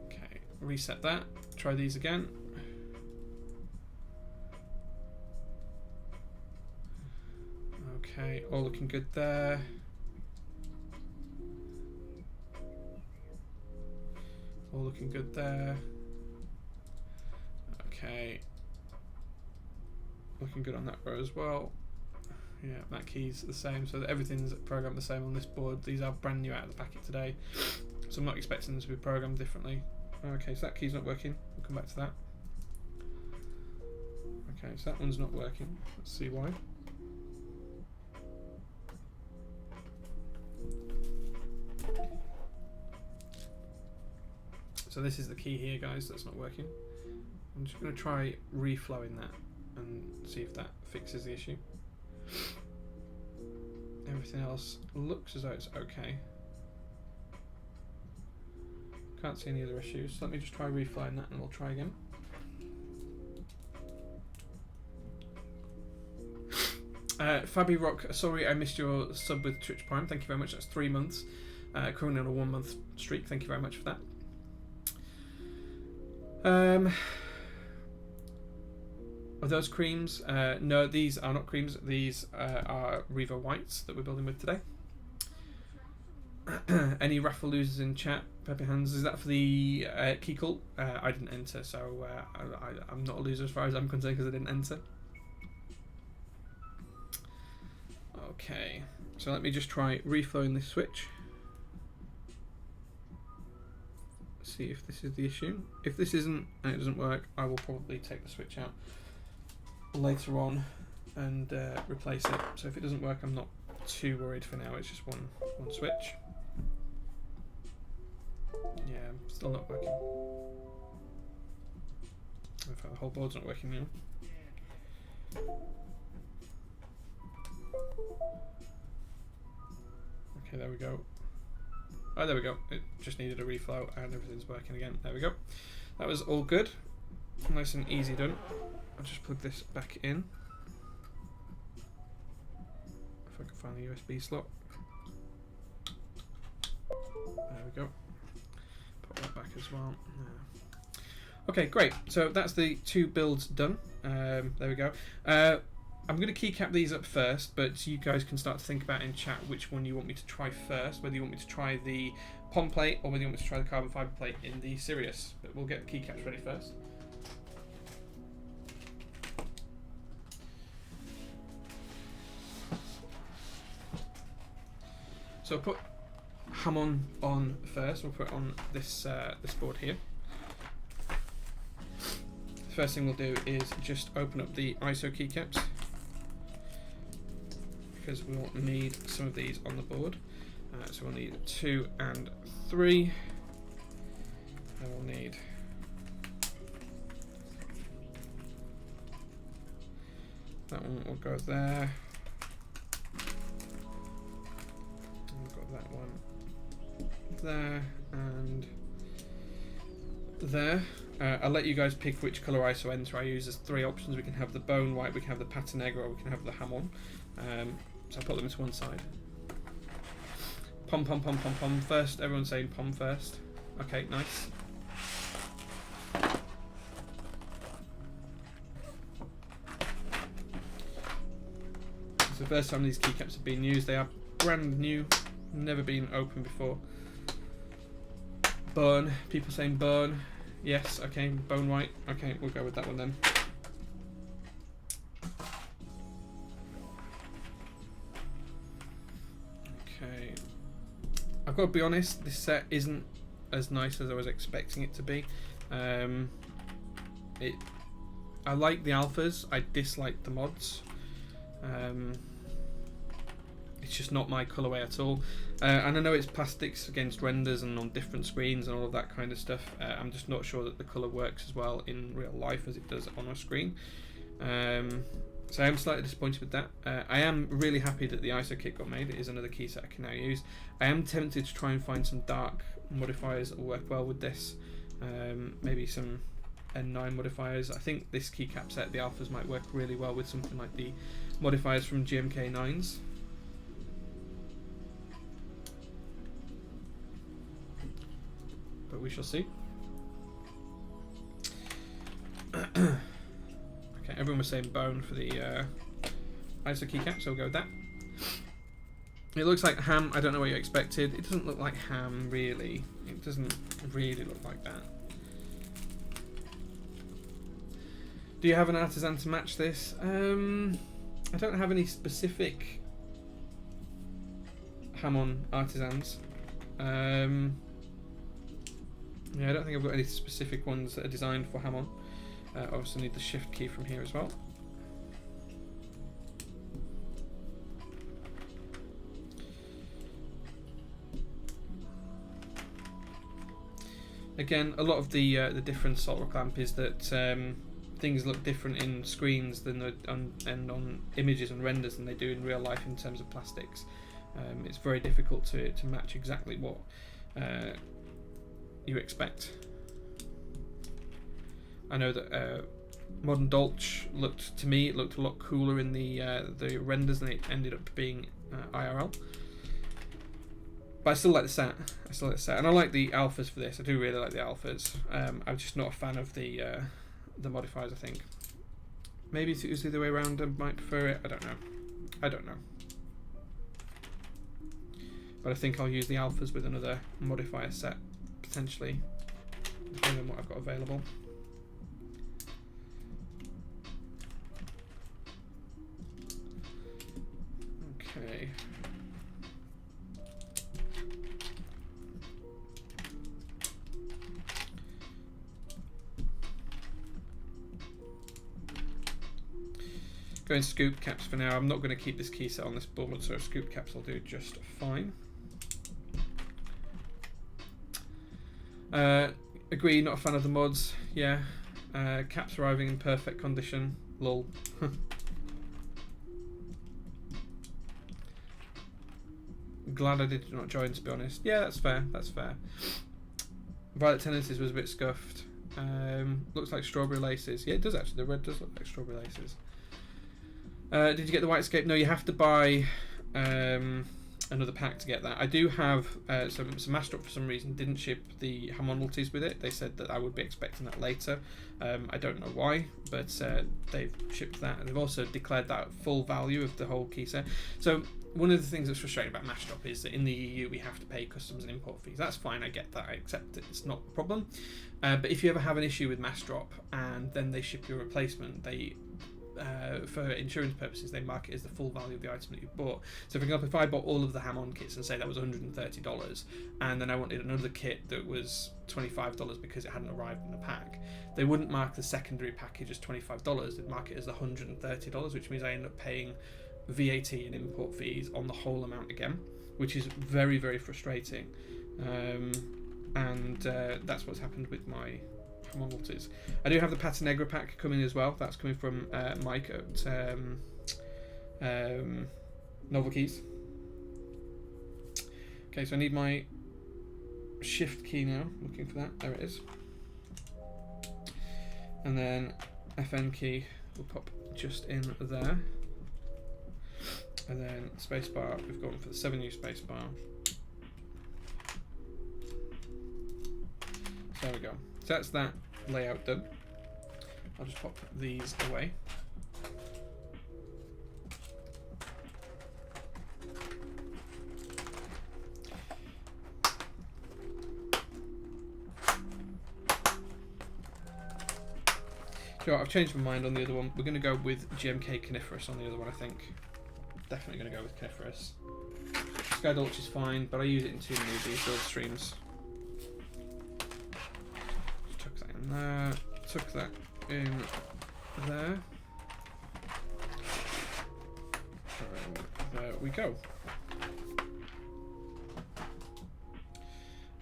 S1: Okay, reset that. Try these again. Okay, all looking good there. All looking good there. Okay. Looking good on that row as well. Yeah, that key's the same, so that everything's programmed the same on this board. These are brand new out of the packet today, so I'm not expecting them to be programmed differently. Okay, so that key's not working. We'll come back to that. Okay, so that one's not working. Let's see why. So this is the key here, guys, that's not working. I'm just going to try reflowing that and see if that fixes the issue. Everything else looks as though it's okay. Can't see any other issues. So let me just try reflowing that and we'll try again. Fabi Rock, sorry I missed your sub with Twitch Prime. Thank you very much. That's 3 months. Currently on a 1 month streak. Thank you very much for that. Are those creams? No, these are not creams. These are Revo Whites that we're building with today. Any raffle losers in chat? Peppy hands. Is that for the key cult? I didn't enter, so I'm not a loser as far as I'm concerned because I didn't enter. Okay, so let me just try reflowing this switch. See if this is the issue. If this isn't and it doesn't work, I will probably take the switch out later on and replace it. So if it doesn't work, I'm not too worried for now. It's just one switch. Yeah, still not working. In fact, the whole board's not working now. Okay, there we go. Oh, there we go. It just needed a reflow and everything's working again. There we go. That was all good. Nice and easy done. I'll just plug this back in. If I can find the USB slot. There we go. Put that back as well. Yeah. Okay, great. So that's the 2 builds done. There we go. I'm going to keycap these up first, but you guys can start to think about in chat which one you want me to try first, whether you want me to try the POM plate or whether you want me to try the carbon fibre plate in the Sirius. But we'll get the keycaps ready first. So I'll put Hammond on first. We'll put it on this this board here. The first thing we'll do is just open up the ISO keycaps, because we'll need some of these on the board. So we'll need 2 and 3. And we'll need that one will go there. And we've got that one there and there. I'll let you guys pick which colour ISO enter I use. There's 3 options. We can have the bone white, we can have the pattern negro, or we can have the Hammond. So I'll put them to one side. Pom pom pom pom pom first. Everyone's saying pom first. Okay, nice. It's the first time these keycaps have been used. They are brand new, never been opened before. Bone. People saying bone. Yes. Okay. Bone white. Okay, we'll go with that one then. I've got to be honest, this set isn't as nice as I was expecting it to be. I like the alphas, I dislike the mods. It's just not my colourway at all. And I know it's plastics against renders and on different screens and all of that kind of stuff. I'm just not sure that the colour works as well in real life as it does on a screen. So I am slightly disappointed with that. I am really happy that the ISO kit got made. It is another key set I can now use. I am tempted to try and find some dark modifiers that will work well with this. Maybe some N9 modifiers. I think this keycap set, the alphas, might work really well with something like the modifiers from GMK9s. But we shall see. Okay, everyone was saying bone for the ISO keycap, so we'll go with that. It looks like ham. I don't know what you expected. It doesn't look like ham, really. It doesn't really look like that. Do you have an artisan to match this? I don't have any specific ham-on artisans. Yeah, I don't think I've got any specific ones that are designed for ham-on. I also need the shift key from here as well. Again, a lot of the difference salt rock lamp is that things look different in screens than and on images and renders than they do in real life in terms of plastics. It's very difficult to match exactly what you expect. I know that Modern Dolch looked a lot cooler in the renders than it ended up being IRL. But I still like the set. And I like the alphas for this. I do really like the alphas. I'm just not a fan of the modifiers, I think. Maybe if it was the other way around, I might prefer it. I don't know. But I think I'll use the alphas with another modifier set, potentially, depending on what I've got available. Okay. Going scoop caps for now. I'm not going to keep this key set on this board, so scoop caps will do just fine. Agree, not a fan of the mods. Yeah, caps arriving in perfect condition. Lol. Glad I did not join, to be honest. Yeah, that's fair. That's fair. Violet Tendencies was a bit scuffed. Looks like strawberry laces. Yeah, it does actually. The red does look like strawberry laces. Did you get the White Escape? No, you have to buy another pack to get that. I do have some Mastrop for some reason didn't ship the ham-on multis with it. They said that I would be expecting that later. I don't know why, but they've shipped that, and they've also declared that full value of the whole key set. So one of the things that's frustrating about Mastrop is that in the EU we have to pay customs and import fees. That's fine, I get that, I accept it, it's not a problem. But if you ever have an issue with Mastrop and then they ship you a replacement, they for insurance purposes, they mark it as the full value of the item that you bought. So for example, if I bought all of the ham-on kits and say that was $130, and then I wanted another kit that was $25 because it hadn't arrived in the pack, they wouldn't mark the secondary package as $25, they'd mark it as $130, which means I end up paying VAT and import fees on the whole amount again, which is very, very frustrating. And that's what's happened with my multis. I do have the Pata Negra pack coming as well. That's coming from Mike at Novel Keys. Okay, so I need my shift key now. Looking for that. There it is. And then FN key will pop just in there. And then spacebar, we've gone for the 7U spacebar. So there we go. So that's that layout done. I'll just pop these away. So I've changed my mind on the other one. We're going to go with GMK Coniferous on the other one, I think. Definitely going to go with Coniferous. Sky Dolch is fine, but I use it in too many of these build streams. Just tuck that in there, tuck that in there. And there we go.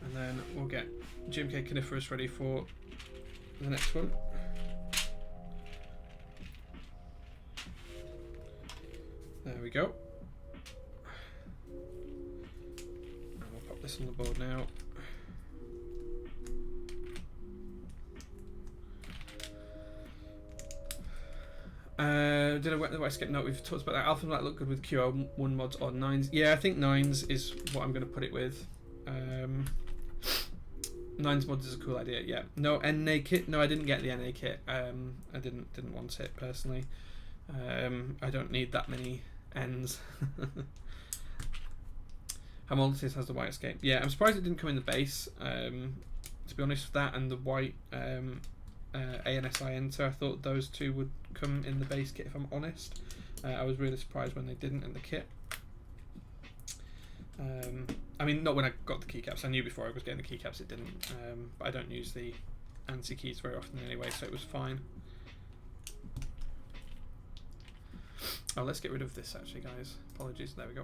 S1: And then we'll get GMK Coniferous ready for the next one. There we go. And we'll pop this on the board now. Did I skip note? We've talked about that. Alpha might look good with QO1 mods or 9s. Yeah, I think 9s is what I'm going to put it with. 9s mods is a cool idea. Yeah. No NA kit. No, I didn't get the NA kit. I didn't want it personally. I don't need that many N's. Homologous has the white escape. Yeah, I'm surprised it didn't come in the base. To be honest, that and the white ANSI enter, I thought those two would come in the base kit, if I'm honest. I was really surprised when they didn't in the kit. I mean, not when I got the keycaps. I knew before I was getting the keycaps it didn't. But I don't use the ANSI keys very often anyway, so it was fine. Oh, let's get rid of this actually, guys. Apologies. There we go.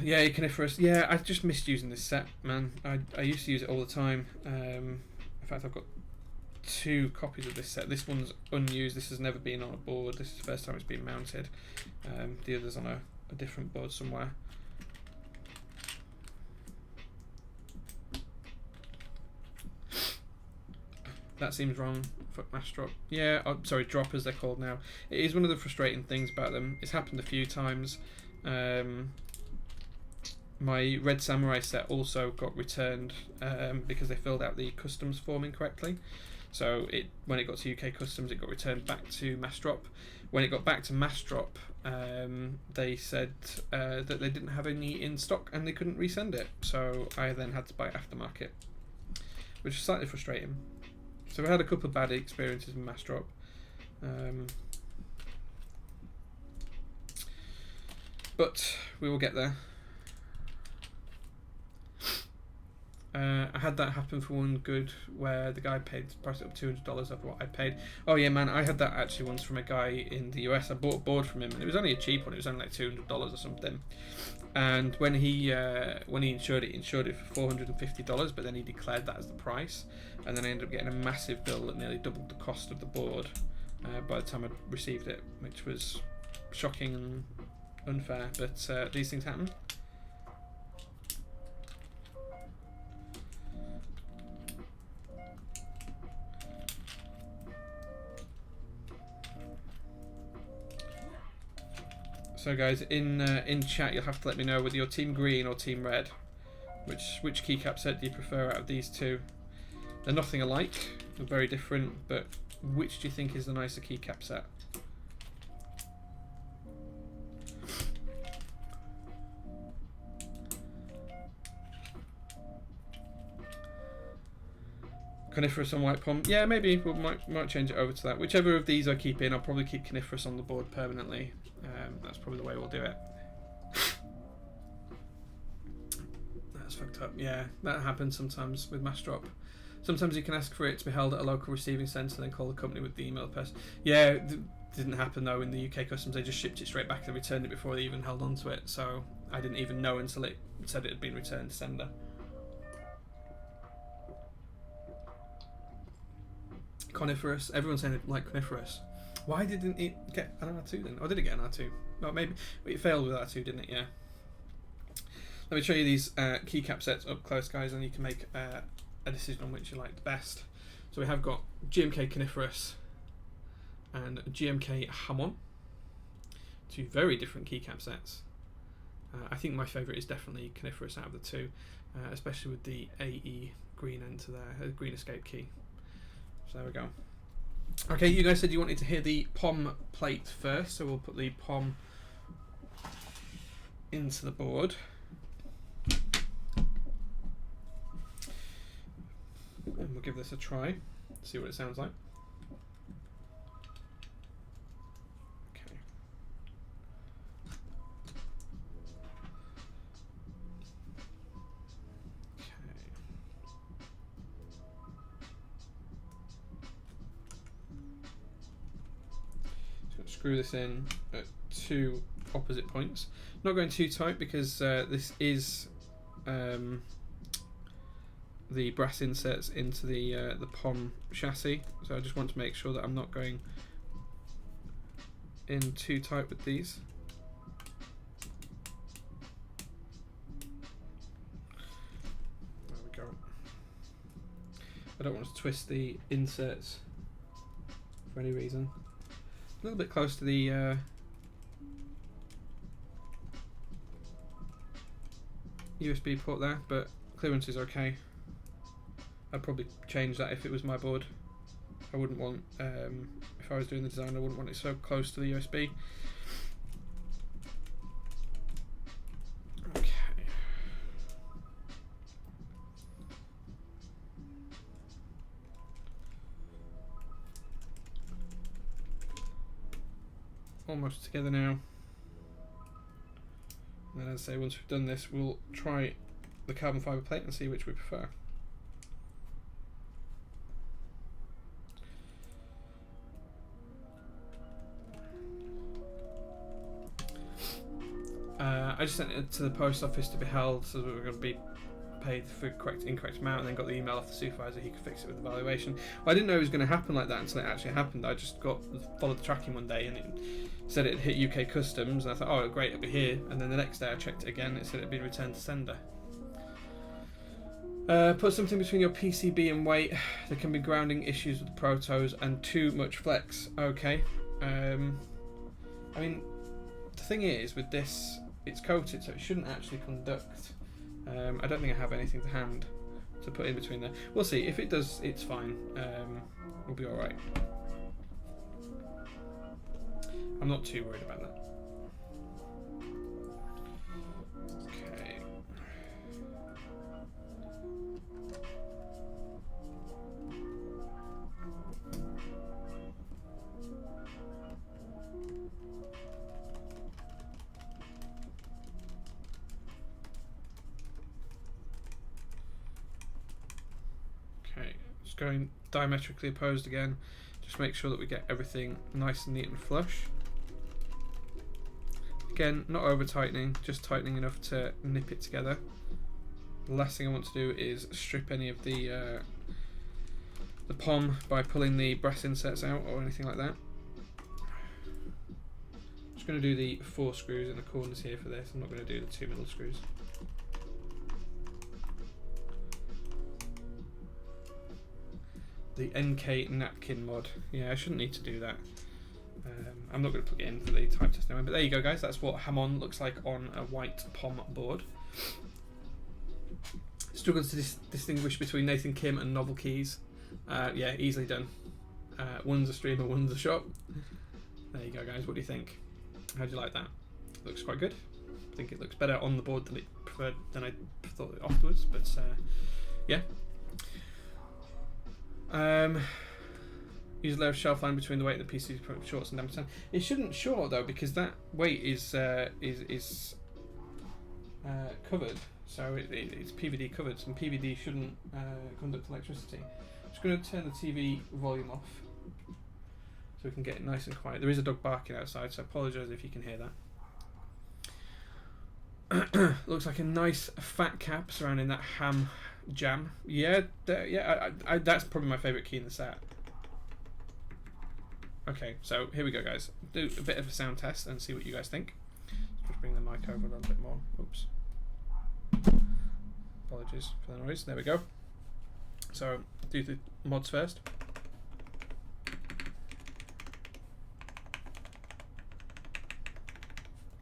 S1: Yeah, Coniferous. Yeah, I just missed using this set, man. I used to use it all the time. In fact, I've got 2 copies of this set. This one's unused. This has never been on a board. This is the first time it's been mounted. The other's on a different board somewhere. That seems wrong. Fuck mass drop. Yeah, oh, sorry, droppers they're called now. It is one of the frustrating things about them. It's happened a few times. My Red Samurai set also got returned because they filled out the customs form incorrectly. So when it got to UK customs, it got returned back to mass drop. When it got back to mass drop, they said that they didn't have any in stock and they couldn't resend it. So I then had to buy it aftermarket, which is slightly frustrating. So we had a couple of bad experiences with mass drop. But we will get there. I had that happen for one good where the guy paid priced it up $200 over what I paid. Oh yeah, man, I had that actually once from a guy in the US. I bought a board from him and it was only a cheap one. It was only like $200 or something. And when he insured it for $450, but then he declared that as the price, and then I ended up getting a massive bill that nearly doubled the cost of the board by the time I received it, which was shocking and unfair. But these things happen. So guys, in chat you'll have to let me know whether you're team green or team red. Which keycap set do you prefer out of these two? They're nothing alike, they're very different, but which do you think is the nicer keycap set? Coniferous on white POM? Yeah, maybe we might change it over to that. Whichever of these I keep in, I'll probably keep Coniferous on the board permanently. That's probably the way we'll do it. That's fucked up. Yeah, that happens sometimes with mass drop. Sometimes you can ask for it to be held at a local receiving centre and then call the company with the email person. Yeah, it didn't happen though in the UK customs. They just shipped it straight back and returned it before they even held on to it. So I didn't even know until it said it had been returned to sender. Coniferous. Everyone's saying it like Coniferous. Why didn't it get an R2 then? Or did it get an R2? Well, maybe it failed with R2, didn't it? Yeah. Let me show you these keycap sets up close, guys, and you can make a decision on which you like the best. So we have got GMK Coniferous and GMK Hamon. 2 very different keycap sets. I think my favourite is definitely Coniferous out of the 2, especially with the AE green enter there, green escape key. So there we go. Okay, you guys said you wanted to hear the POM plate first, so we'll put the POM into the board. And we'll give this a try, see what it sounds like. screw this in at 2 opposite points. Not going too tight because this is the brass inserts into the POM chassis, so I just want to make sure that I'm not going in too tight with these. There we go. I don't want to twist the inserts for any reason. A little bit close to the USB port there, but clearance is okay. I'd probably change that if it was my board. I wouldn't want, if I was doing the design, I wouldn't want it so close to the USB. Okay. Almost together now. And then, as I say, once we've done this, we'll try the carbon fibre plate and see which we prefer. I just sent it to the post office to be held, so that we're going to be paid for incorrect amount, and then got the email off the supervisor. He could fix it with the valuation. Well, I didn't know it was going to happen like that until it actually happened. I just followed the tracking one day, and it said it hit UK customs, and I thought, oh great, it'll be here. And then the next day I checked it again, it said it'd been returned to sender. Put something between your PCB and weight. There can be grounding issues with the protos and too much flex. Okay. I mean, the thing is with this, it's coated, so it shouldn't actually conduct. I don't think I have anything to hand to put in between there. We'll see. If it does, it's fine. We'll be alright. I'm not too worried about that. Okay. Just going diametrically opposed again. Just make sure that we get everything nice and neat and flush. Again, not over tightening, just tightening enough to nip it together. The last thing I want to do is strip any of the POM by pulling the brass inserts out or anything like that. Just going to do the 4 screws in the corners here for this. I'm not going to do the 2 middle screws. The NK napkin mod. Yeah, I shouldn't need to do that. I'm not going to plug it in for the type test anyway, but there you go guys, that's what Hamon looks like on a white POM board. Struggles to distinguish between Nathan Kim and Novel Keys. Yeah, easily done. One's a streamer, one's a shop. There you go guys, what do you think? How do you like that? Looks quite good. I think it looks better on the board than I thought afterwards, but yeah. Use a layer of shelf line between the weight and the PC shorts and damage time. It shouldn't short though, because that weight is covered, so it's PVD covered, and PVD shouldn't conduct electricity. I'm just going to turn the TV volume off so we can get it nice and quiet. There is a dog barking outside, so I apologise if you can hear that. Looks like a nice fat cap surrounding that ham jam. Yeah, that's probably my favourite key in the set. Okay, so here we go guys. Do a bit of a sound test and see what you guys think. Let's just bring the mic over a little bit more. Oops. Apologies for the noise. There we go. So, do the mods first.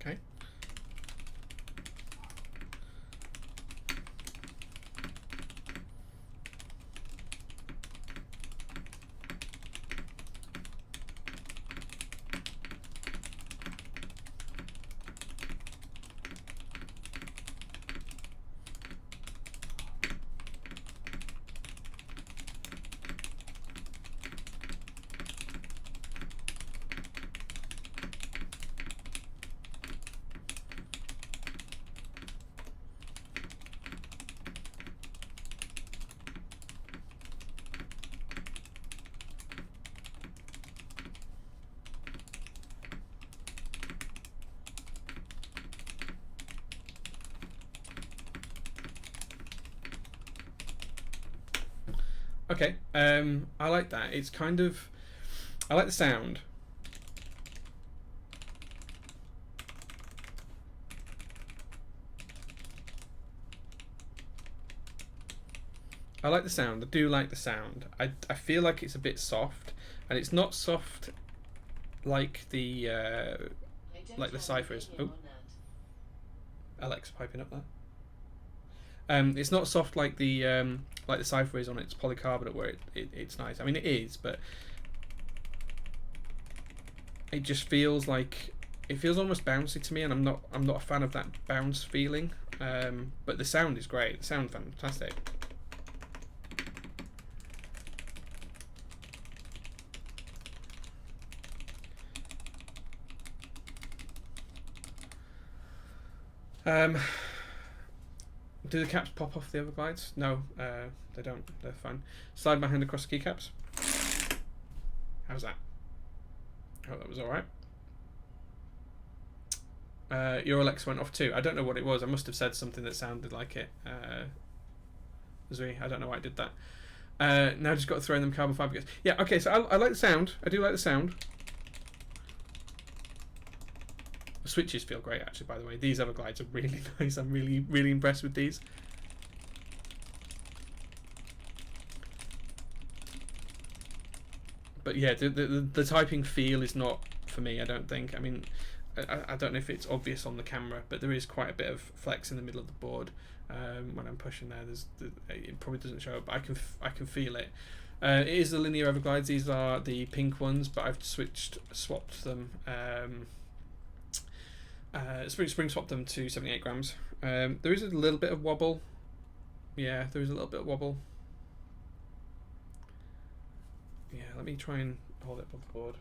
S1: Okay. Okay, I like that. It's kind of, I like the sound. I like the sound. I do like the sound. I feel like it's a bit soft, and it's not soft like the ciphers. Oh, Alexa piping up there. It's not soft like the cipher is on its polycarbonate, where it's nice. I mean, it is, but it just feels like it feels almost bouncy to me, and I'm not a fan of that bounce feeling. But the sound is great. The sound fantastic. Do the caps pop off the other glides? No, they don't. They're fine. Slide my hand across the keycaps. How's that? Oh, that was alright. Your Alexa went off too. I don't know what it was. I must have said something that sounded like it. I don't know why I did that. Now just got to throw in them carbon fibre guys. Yeah, okay, so I like the sound. I do like the sound. The switches feel great, actually, by the way. These other glides are really nice. I'm really impressed with these. But yeah, the typing feel is not for me, I don't think. I mean, I don't know if it's obvious on the camera, but there is quite a bit of flex in the middle of the board when I'm pushing there. It probably doesn't show up, but I can feel it. It is the linear Everglides. These are the pink ones, but I've swapped them. Spring swapped them to 78 grams. There is a little bit of wobble. Yeah, there is a little bit of wobble. Yeah, let me try and hold it above the board.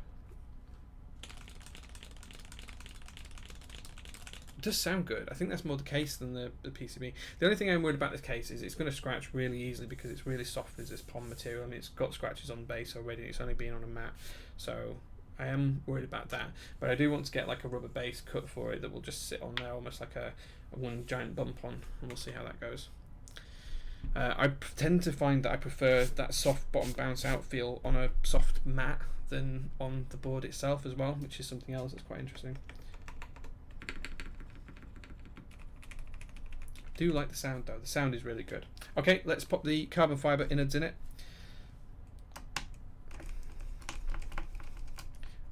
S1: It does sound good. I think that's more the case than the PCB. The only thing I'm worried about this case is it's going to scratch really easily because it's really soft as this POM material. I mean, it's got scratches on the base already. It's only been on a mat, so I am worried about that. But I do want to get like a rubber base cut for it that will just sit on there almost like a one giant bump on, and we'll see how that goes. I tend to find that I prefer that soft bottom bounce out feel on a soft mat than on the board itself as well, which is something else that's quite interesting. I do like the sound though. The sound is really good. Okay, let's pop the carbon fibre innards in it.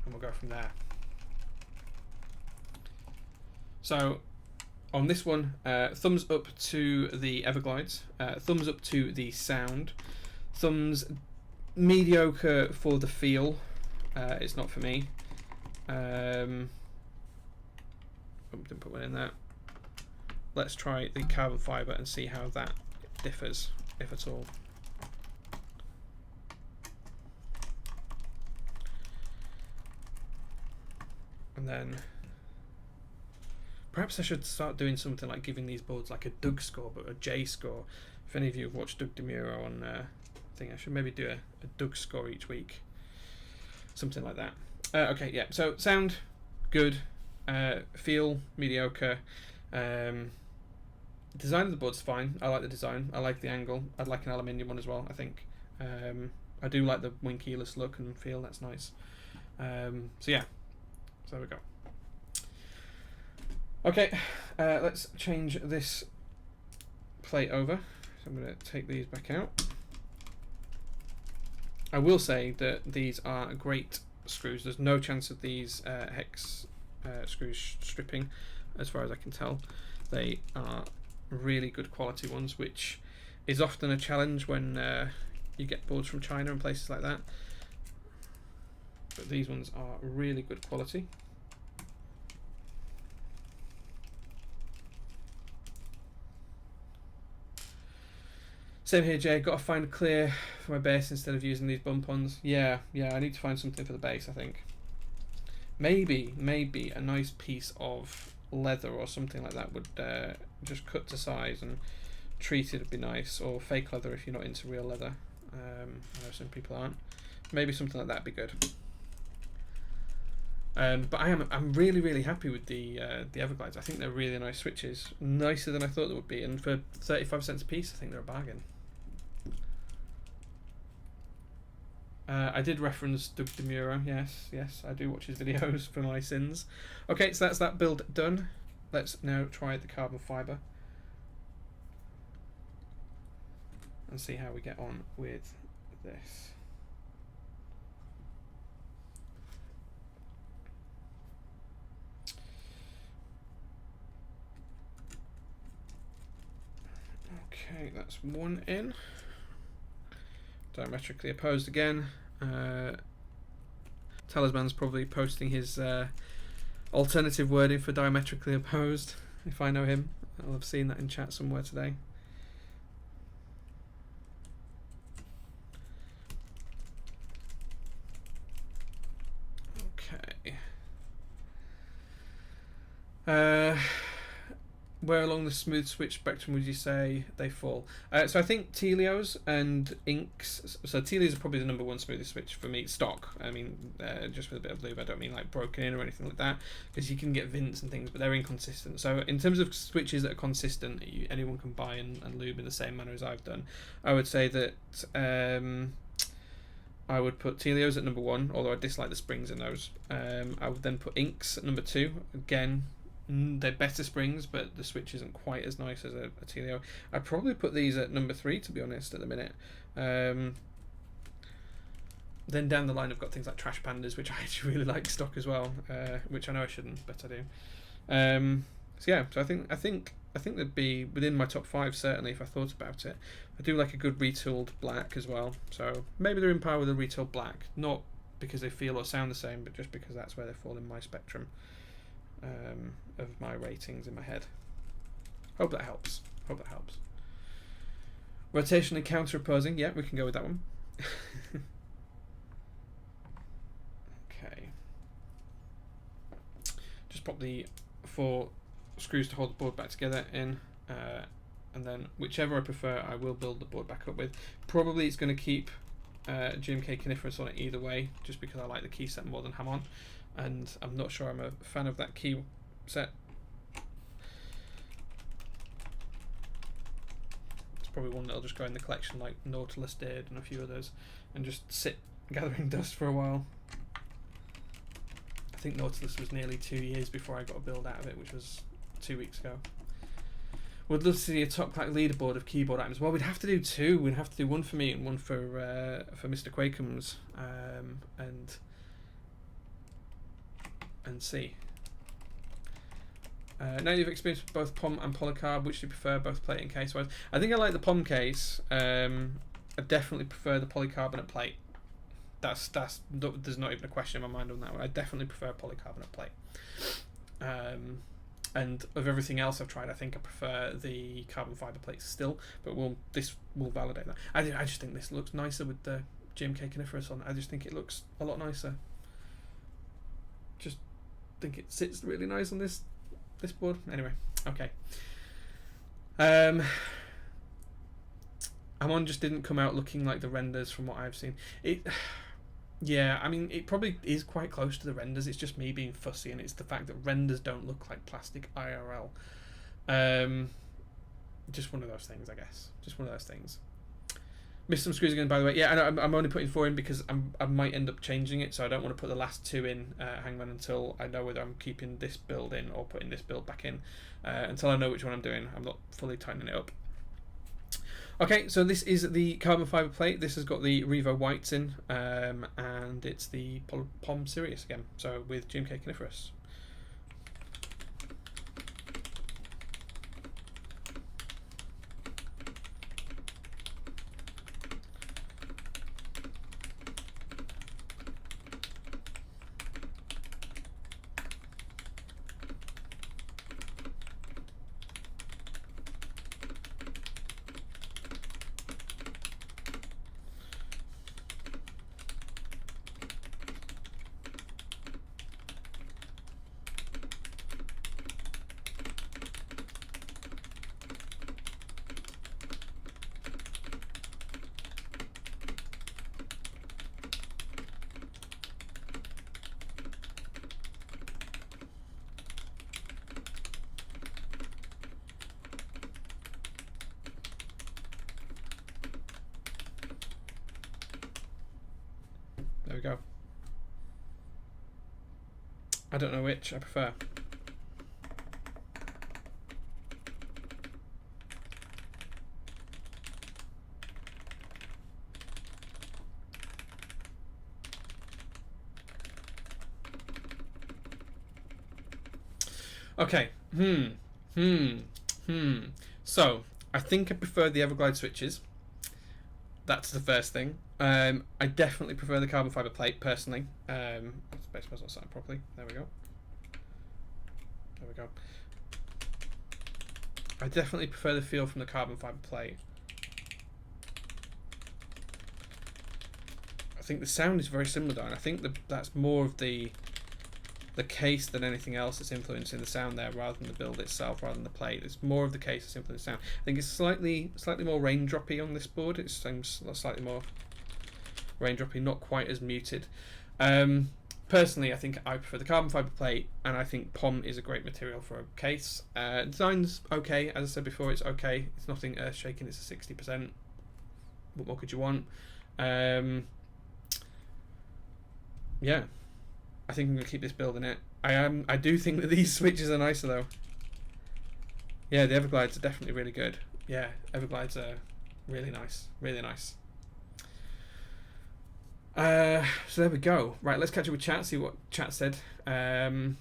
S1: And we'll go from there. So on this one, thumbs up to the Everglides, thumbs up to the sound, thumbs mediocre for the feel. It's not for me. Didn't put one in there. Let's try the carbon fibre and see how that differs, if at all. And then perhaps I should start doing something like giving these boards like a Doug score, but a J score. If any of you have watched Doug DeMuro on thing, I should maybe do a Doug score each week. Something like that. Okay, yeah, so sound, good. Feel, mediocre. Design of the board's fine. I like the design. I like the angle. I'd like an aluminium one as well, I think. I do like the wing keyless look and feel. That's nice. So yeah, so there we go. Okay, let's change this plate over. So I'm going to take these back out. I will say that these are great screws. There's no chance of these hex screws stripping, as far as I can tell. They are really good quality ones, which is often a challenge when you get boards from China and places like that. But these ones are really good quality. Same here, Jay. Got to find a clear for my base instead of using these bump-ons. Yeah, I need to find something for the base, I think. Maybe a nice piece of leather or something like that would just cut to size and treat it would be nice, or fake leather if you're not into real leather. I know some people aren't. Maybe something like that would be good. But I'm really happy with the Everglides. I think they're really nice switches, nicer than I thought they would be, and for 35 cents a piece, I think they're a bargain. I did reference Doug DeMuro. Yes, I do watch his videos for my sins. Okay, so that's that build done. Let's now try the carbon fibre and see how we get on with this. Okay, that's one in. Diametrically opposed again. Talisman's probably posting his alternative wording for diametrically opposed. If I know him, I'll have seen that in chat somewhere today. Okay. Where along the smooth switch spectrum would you say they fall? So I think Telios and inks. So Telios are probably the number one smoothest switch for me. Stock. I mean, just with a bit of lube. I don't mean like broken in or anything like that, because you can get vints and things, but they're inconsistent. So in terms of switches that are consistent, anyone can buy and lube in the same manner as I've done. I would say that I would put Telios at number one, although I dislike the springs in those. I would then put inks at number two. Again, they're better springs, but the switch isn't quite as nice as a Telio. I'd probably put these at number three, to be honest, at the minute. Then down the line, I've got things like Trash Pandas, which I actually really like stock as well, which I know I shouldn't, but I do. So yeah, so I think they'd be within my top five, certainly, if I thought about it. I do like a good retooled black as well, so maybe they're in par with a retooled black, not because they feel or sound the same, but just because that's where they fall in my spectrum of my ratings in my head. Hope that helps. Rotationally counter opposing, yeah, we can go with that one. Okay. Just pop the 4 screws to hold the board back together in, and then whichever I prefer, I will build the board back up with. Probably it's going to keep GMK Coniferous on it either way, just because I like the key set more than Hamon, and I'm not sure I'm a fan of that key set. It's probably one that'll just go in the collection like Nautilus did and a few others, and just sit gathering dust for a while. I think Nautilus was nearly 2 years before I got a build out of it, which was 2 weeks ago. Would love to see a top Clack leaderboard of keyboard items. Well, we'd have to do 2. We'd have to do one for me and one for Mr. Quakeham's, and see. Now you've experienced both POM and polycarb, which do you prefer, both plate and case wise? I think I like the POM case. I definitely prefer the polycarbonate plate. There's not even a question in my mind on that one. I definitely prefer polycarbonate plate. And of everything else I've tried, I think I prefer the carbon fibre plates still, but this will validate that. I just think this looks nicer with the GMK Coniferous on. I just think it looks a lot nicer. Just think it sits really nice on this board. Anyway, okay. Hamon just didn't come out looking like the renders from what I've seen. Yeah, I mean, it probably is quite close to the renders. It's just me being fussy, and it's the fact that renders don't look like plastic IRL. Just one of those things, I guess. Just one of those things. Missed some screws again, by the way. Yeah, I know, I'm only putting 4 in because I might end up changing it, so I don't want to put the last 2 in Hangman until I know whether I'm keeping this build in or putting this build back in. Until I know which one I'm doing, I'm not fully tightening it up. Okay, so this is the carbon fibre plate. This has got the Revo whites in, and it's the POM Sirius again, so with GMK Coniferous. we go. I don't know which I prefer. Okay. So I think I prefer the Everglide switches. That's the first thing. I definitely prefer the carbon fibre plate personally. Space was not set properly. There we go. There we go. I definitely prefer the feel from the carbon fibre plate. I think the sound is very similar though, and I think that's more of the case than anything else that's influencing the sound there, rather than the build itself, rather than the plate. It's more of the case that's influencing the sound. I think it's slightly more raindroppy on this board. It seems slightly more raindroppy, not quite as muted. Personally, I think I prefer the carbon fibre plate, and I think POM is a great material for a case. Design's okay, as I said before, it's okay. It's nothing earth-shaking. It's a 60%. What more could you want? Yeah. I think I'm going to keep this build in it. I do think that these switches are nicer though. Yeah, the Everglides are definitely really good. Yeah, Everglides are really nice. Really nice. So there we go. Right, let's catch up with chat, see what chat said. It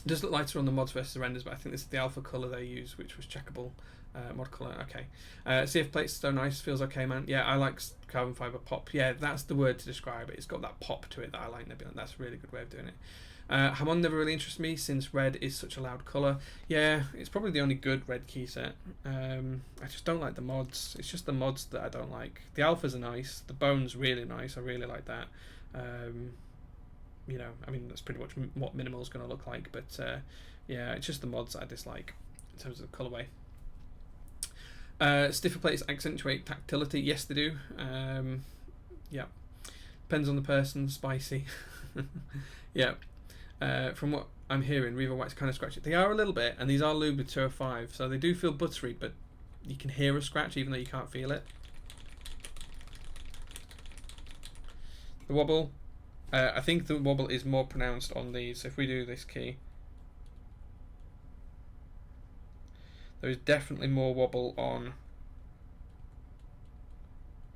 S1: does look lighter on the mods versus the renders, but I think this is the alpha colour they use, which was checkable. Mod colour, okay. CF plates so nice, feels okay, man. Yeah, I like carbon fibre pop. Yeah, that's the word to describe it. It's got that pop to it that I like. That's a really good way of doing it. Hamon never really interests me since red is such a loud colour. Yeah, it's probably the only good red key set. I just don't like the mods. It's just the mods that I don't like. The alphas are nice. The bone's really nice. I really like that. You know, I mean, that's pretty much what minimal is going to look like. But yeah, it's just the mods that I dislike in terms of the colourway. Stiffer plates accentuate tactility. Yes, they do. Yeah, depends on the person. Spicy. Yeah. From what I'm hearing, Revo White's kind of scratchy. They are a little bit, and these are lubed with 205, so they do feel buttery, but you can hear a scratch even though you can't feel it. The wobble. I think the wobble is more pronounced on these. If we do this key, there is definitely more wobble on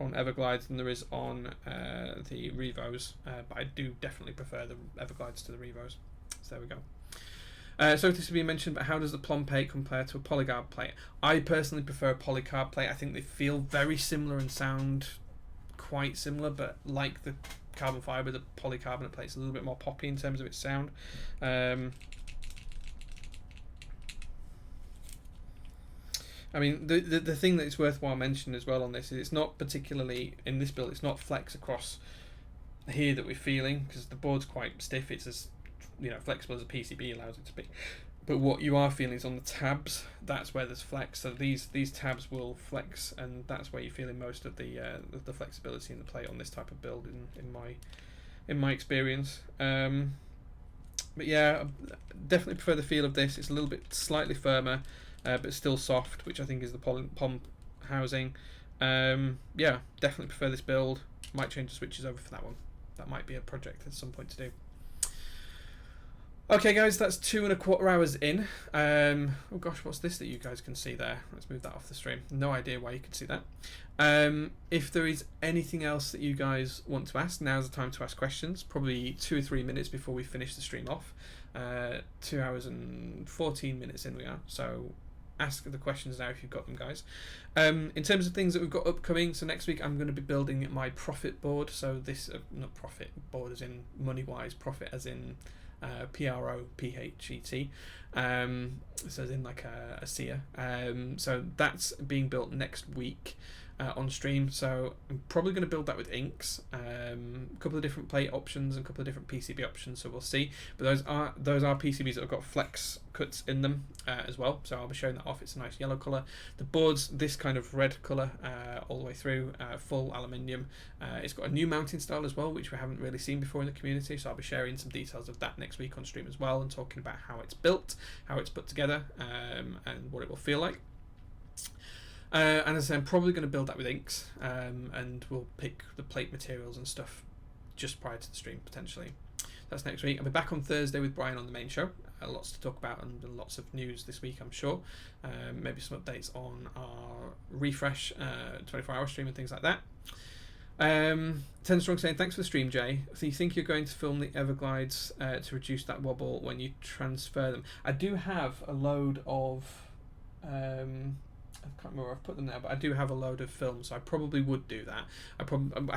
S1: Everglides than there is on the Revos, but I do definitely prefer the Everglides to the Revos. So there we go. So this has been mentioned, but how does the Pompey compare to a Polygon plate? I personally prefer a Polycarb plate. I think they feel very similar and sound quite similar, but like the carbon fibre, the polycarbonate plate's a little bit more poppy in terms of its sound. I mean, the thing that is worthwhile mentioning as well on this is it's not particularly, in this build, it's not flex across here that we're feeling, because the board's quite stiff. It's as, you know, flexible as a PCB allows it to be. But what you are feeling is on the tabs, that's where there's flex. So these tabs will flex, and that's where you're feeling most of the flexibility in the plate on this type of build in my experience. But yeah, I definitely prefer the feel of this. It's a little bit slightly firmer, but still soft, which I think is the POM housing. Yeah, definitely prefer this build. Might change the switches over for that one. That might be a project at some point to do. Okay guys, that's 2¼ hours in. Oh gosh, what's this that you guys can see there? Let's move that off the stream. No idea why you can see that. If there is anything else that you guys want to ask, now's the time to ask questions. Probably 2 or 3 minutes before we finish the stream off. 2 hours and 14 minutes in we are, so ask the questions now if you've got them, guys. In terms of things that we've got upcoming, so next week I'm going to be building my profit board. So this, not profit board as in money wise, profit as in PROPHET, so as in like a seer. So that's being built next week on stream. So I'm probably going to build that with inks, a couple of different plate options and a couple of different PCB options. So we'll see. But those are PCBs that have got flex cuts in them as well. So I'll be showing that off. It's a nice yellow color. The board's this kind of red color all the way through, full aluminium. It's got a new mounting style as well, which we haven't really seen before in the community. So I'll be sharing some details of that next week on stream as well, and talking about how it's built, how it's put together, and what it will feel like. And as I said, I'm probably going to build that with inks, and we'll pick the plate materials and stuff just prior to the stream potentially. That's next week. I'll be back on Thursday with Brian on the main show. Lots to talk about and lots of news this week, I'm sure. Maybe some updates on our refresh 24-hour stream and things like that. 10 Strong saying, thanks for the stream, Jay. So you think you're going to film the Everglides to reduce that wobble when you transfer them? I do have a load of... I can't remember where I've put them now, but I do have a load of films, so I probably would do that. I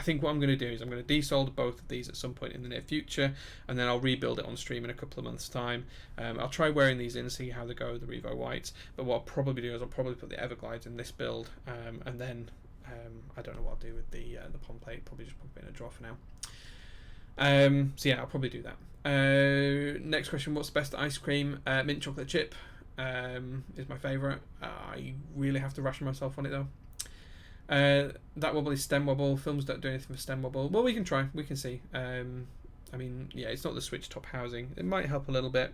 S1: think what I'm going to do is I'm going to desolder both of these at some point in the near future, and then I'll rebuild it on stream in a couple of months' time. I'll try wearing these in, see how they go with the Revo Whites, but what I'll probably do is I'll probably put the Everglides in this build, and then I don't know what I'll do with the POM plate, probably just put it in a drawer for now. So yeah, I'll probably do that. Next question, what's the best ice cream? Mint chocolate chip. Is my favourite. I really have to ration myself on it though. That wobble is stem wobble. Films don't do anything for stem wobble. Well, we can try. We can see. I mean, yeah, it's not the switch top housing. It might help a little bit.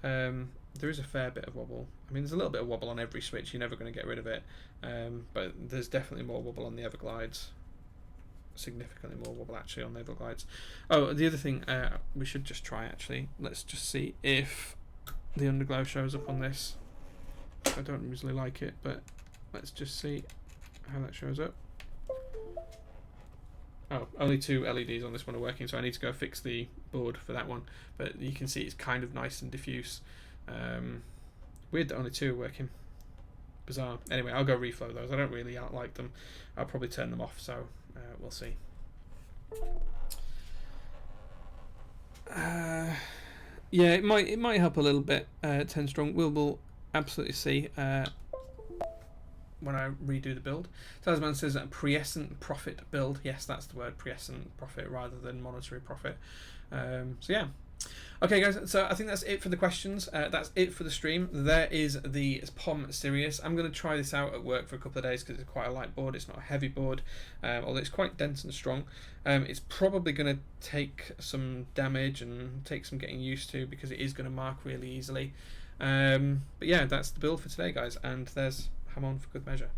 S1: There is a fair bit of wobble. I mean, there's a little bit of wobble on every switch. You're never going to get rid of it. But there's definitely more wobble on the Everglides. Significantly more wobble actually on the Everglides. Oh, the other thing we should just try actually. Let's just see if the underglow shows up on this. I don't usually like it, but let's just see how that shows up. Oh, only 2 LEDs on this one are working, so I need to go fix the board for that one. But you can see it's kind of nice and diffuse. Weird that only 2 are working. Bizarre. Anyway, I'll go reflow those. I don't really like them. I'll probably turn them off, so we'll see. Yeah, it might help a little bit. 10 strong. We'll absolutely see when I redo the build. Talisman says a prescient profit build. Yes, that's the word, prescient profit rather than monetary profit. So yeah. Okay, guys. So I think that's it for the questions. That's it for the stream. There is the POM Sirius. I'm going to try this out at work for a couple of days because it's quite a light board. It's not a heavy board, although it's quite dense and strong. It's probably going to take some damage and take some getting used to because it is going to mark really easily. But yeah, that's the build for today, guys. And there's Hamon for good measure.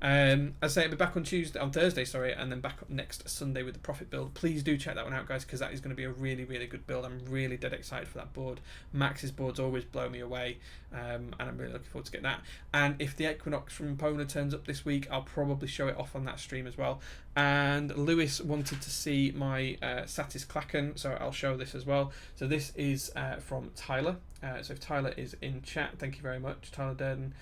S1: As I say, I'll be back on Thursday, and then back up next Sunday with the profit build. Please do check that one out, guys, because that is going to be a really, really good build. I'm really dead excited for that board. Max's boards always blow me away, and I'm really looking forward to get that. And if the Equinox from Pona turns up this week, I'll probably show it off on that stream as well. And Lewis wanted to see my Satis Clacken, so I'll show this as well. So this is from Tyler. So if Tyler is in chat, thank you very much, Tyler Durden.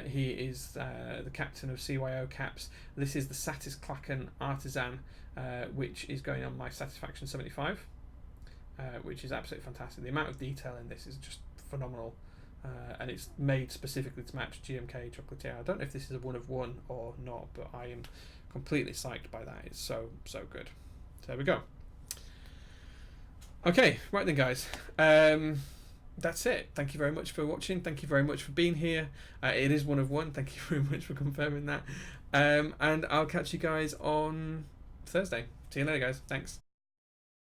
S1: He is the captain of CYO Caps. This is the Satis Clacken Artisan, which is going on my Satisfaction 75, which is absolutely fantastic. The amount of detail in this is just phenomenal, and it's made specifically to match GMK Chocolatier. I don't know if this is a 1 of 1 or not, but I am completely psyched by that. It's so good. So there we go. Okay, right then, guys. That's it. Thank you very much for watching. Thank you very much for being here. It is 1 of 1. Thank you very much for confirming that. And I'll catch you guys on Thursday. See you later, guys. Thanks.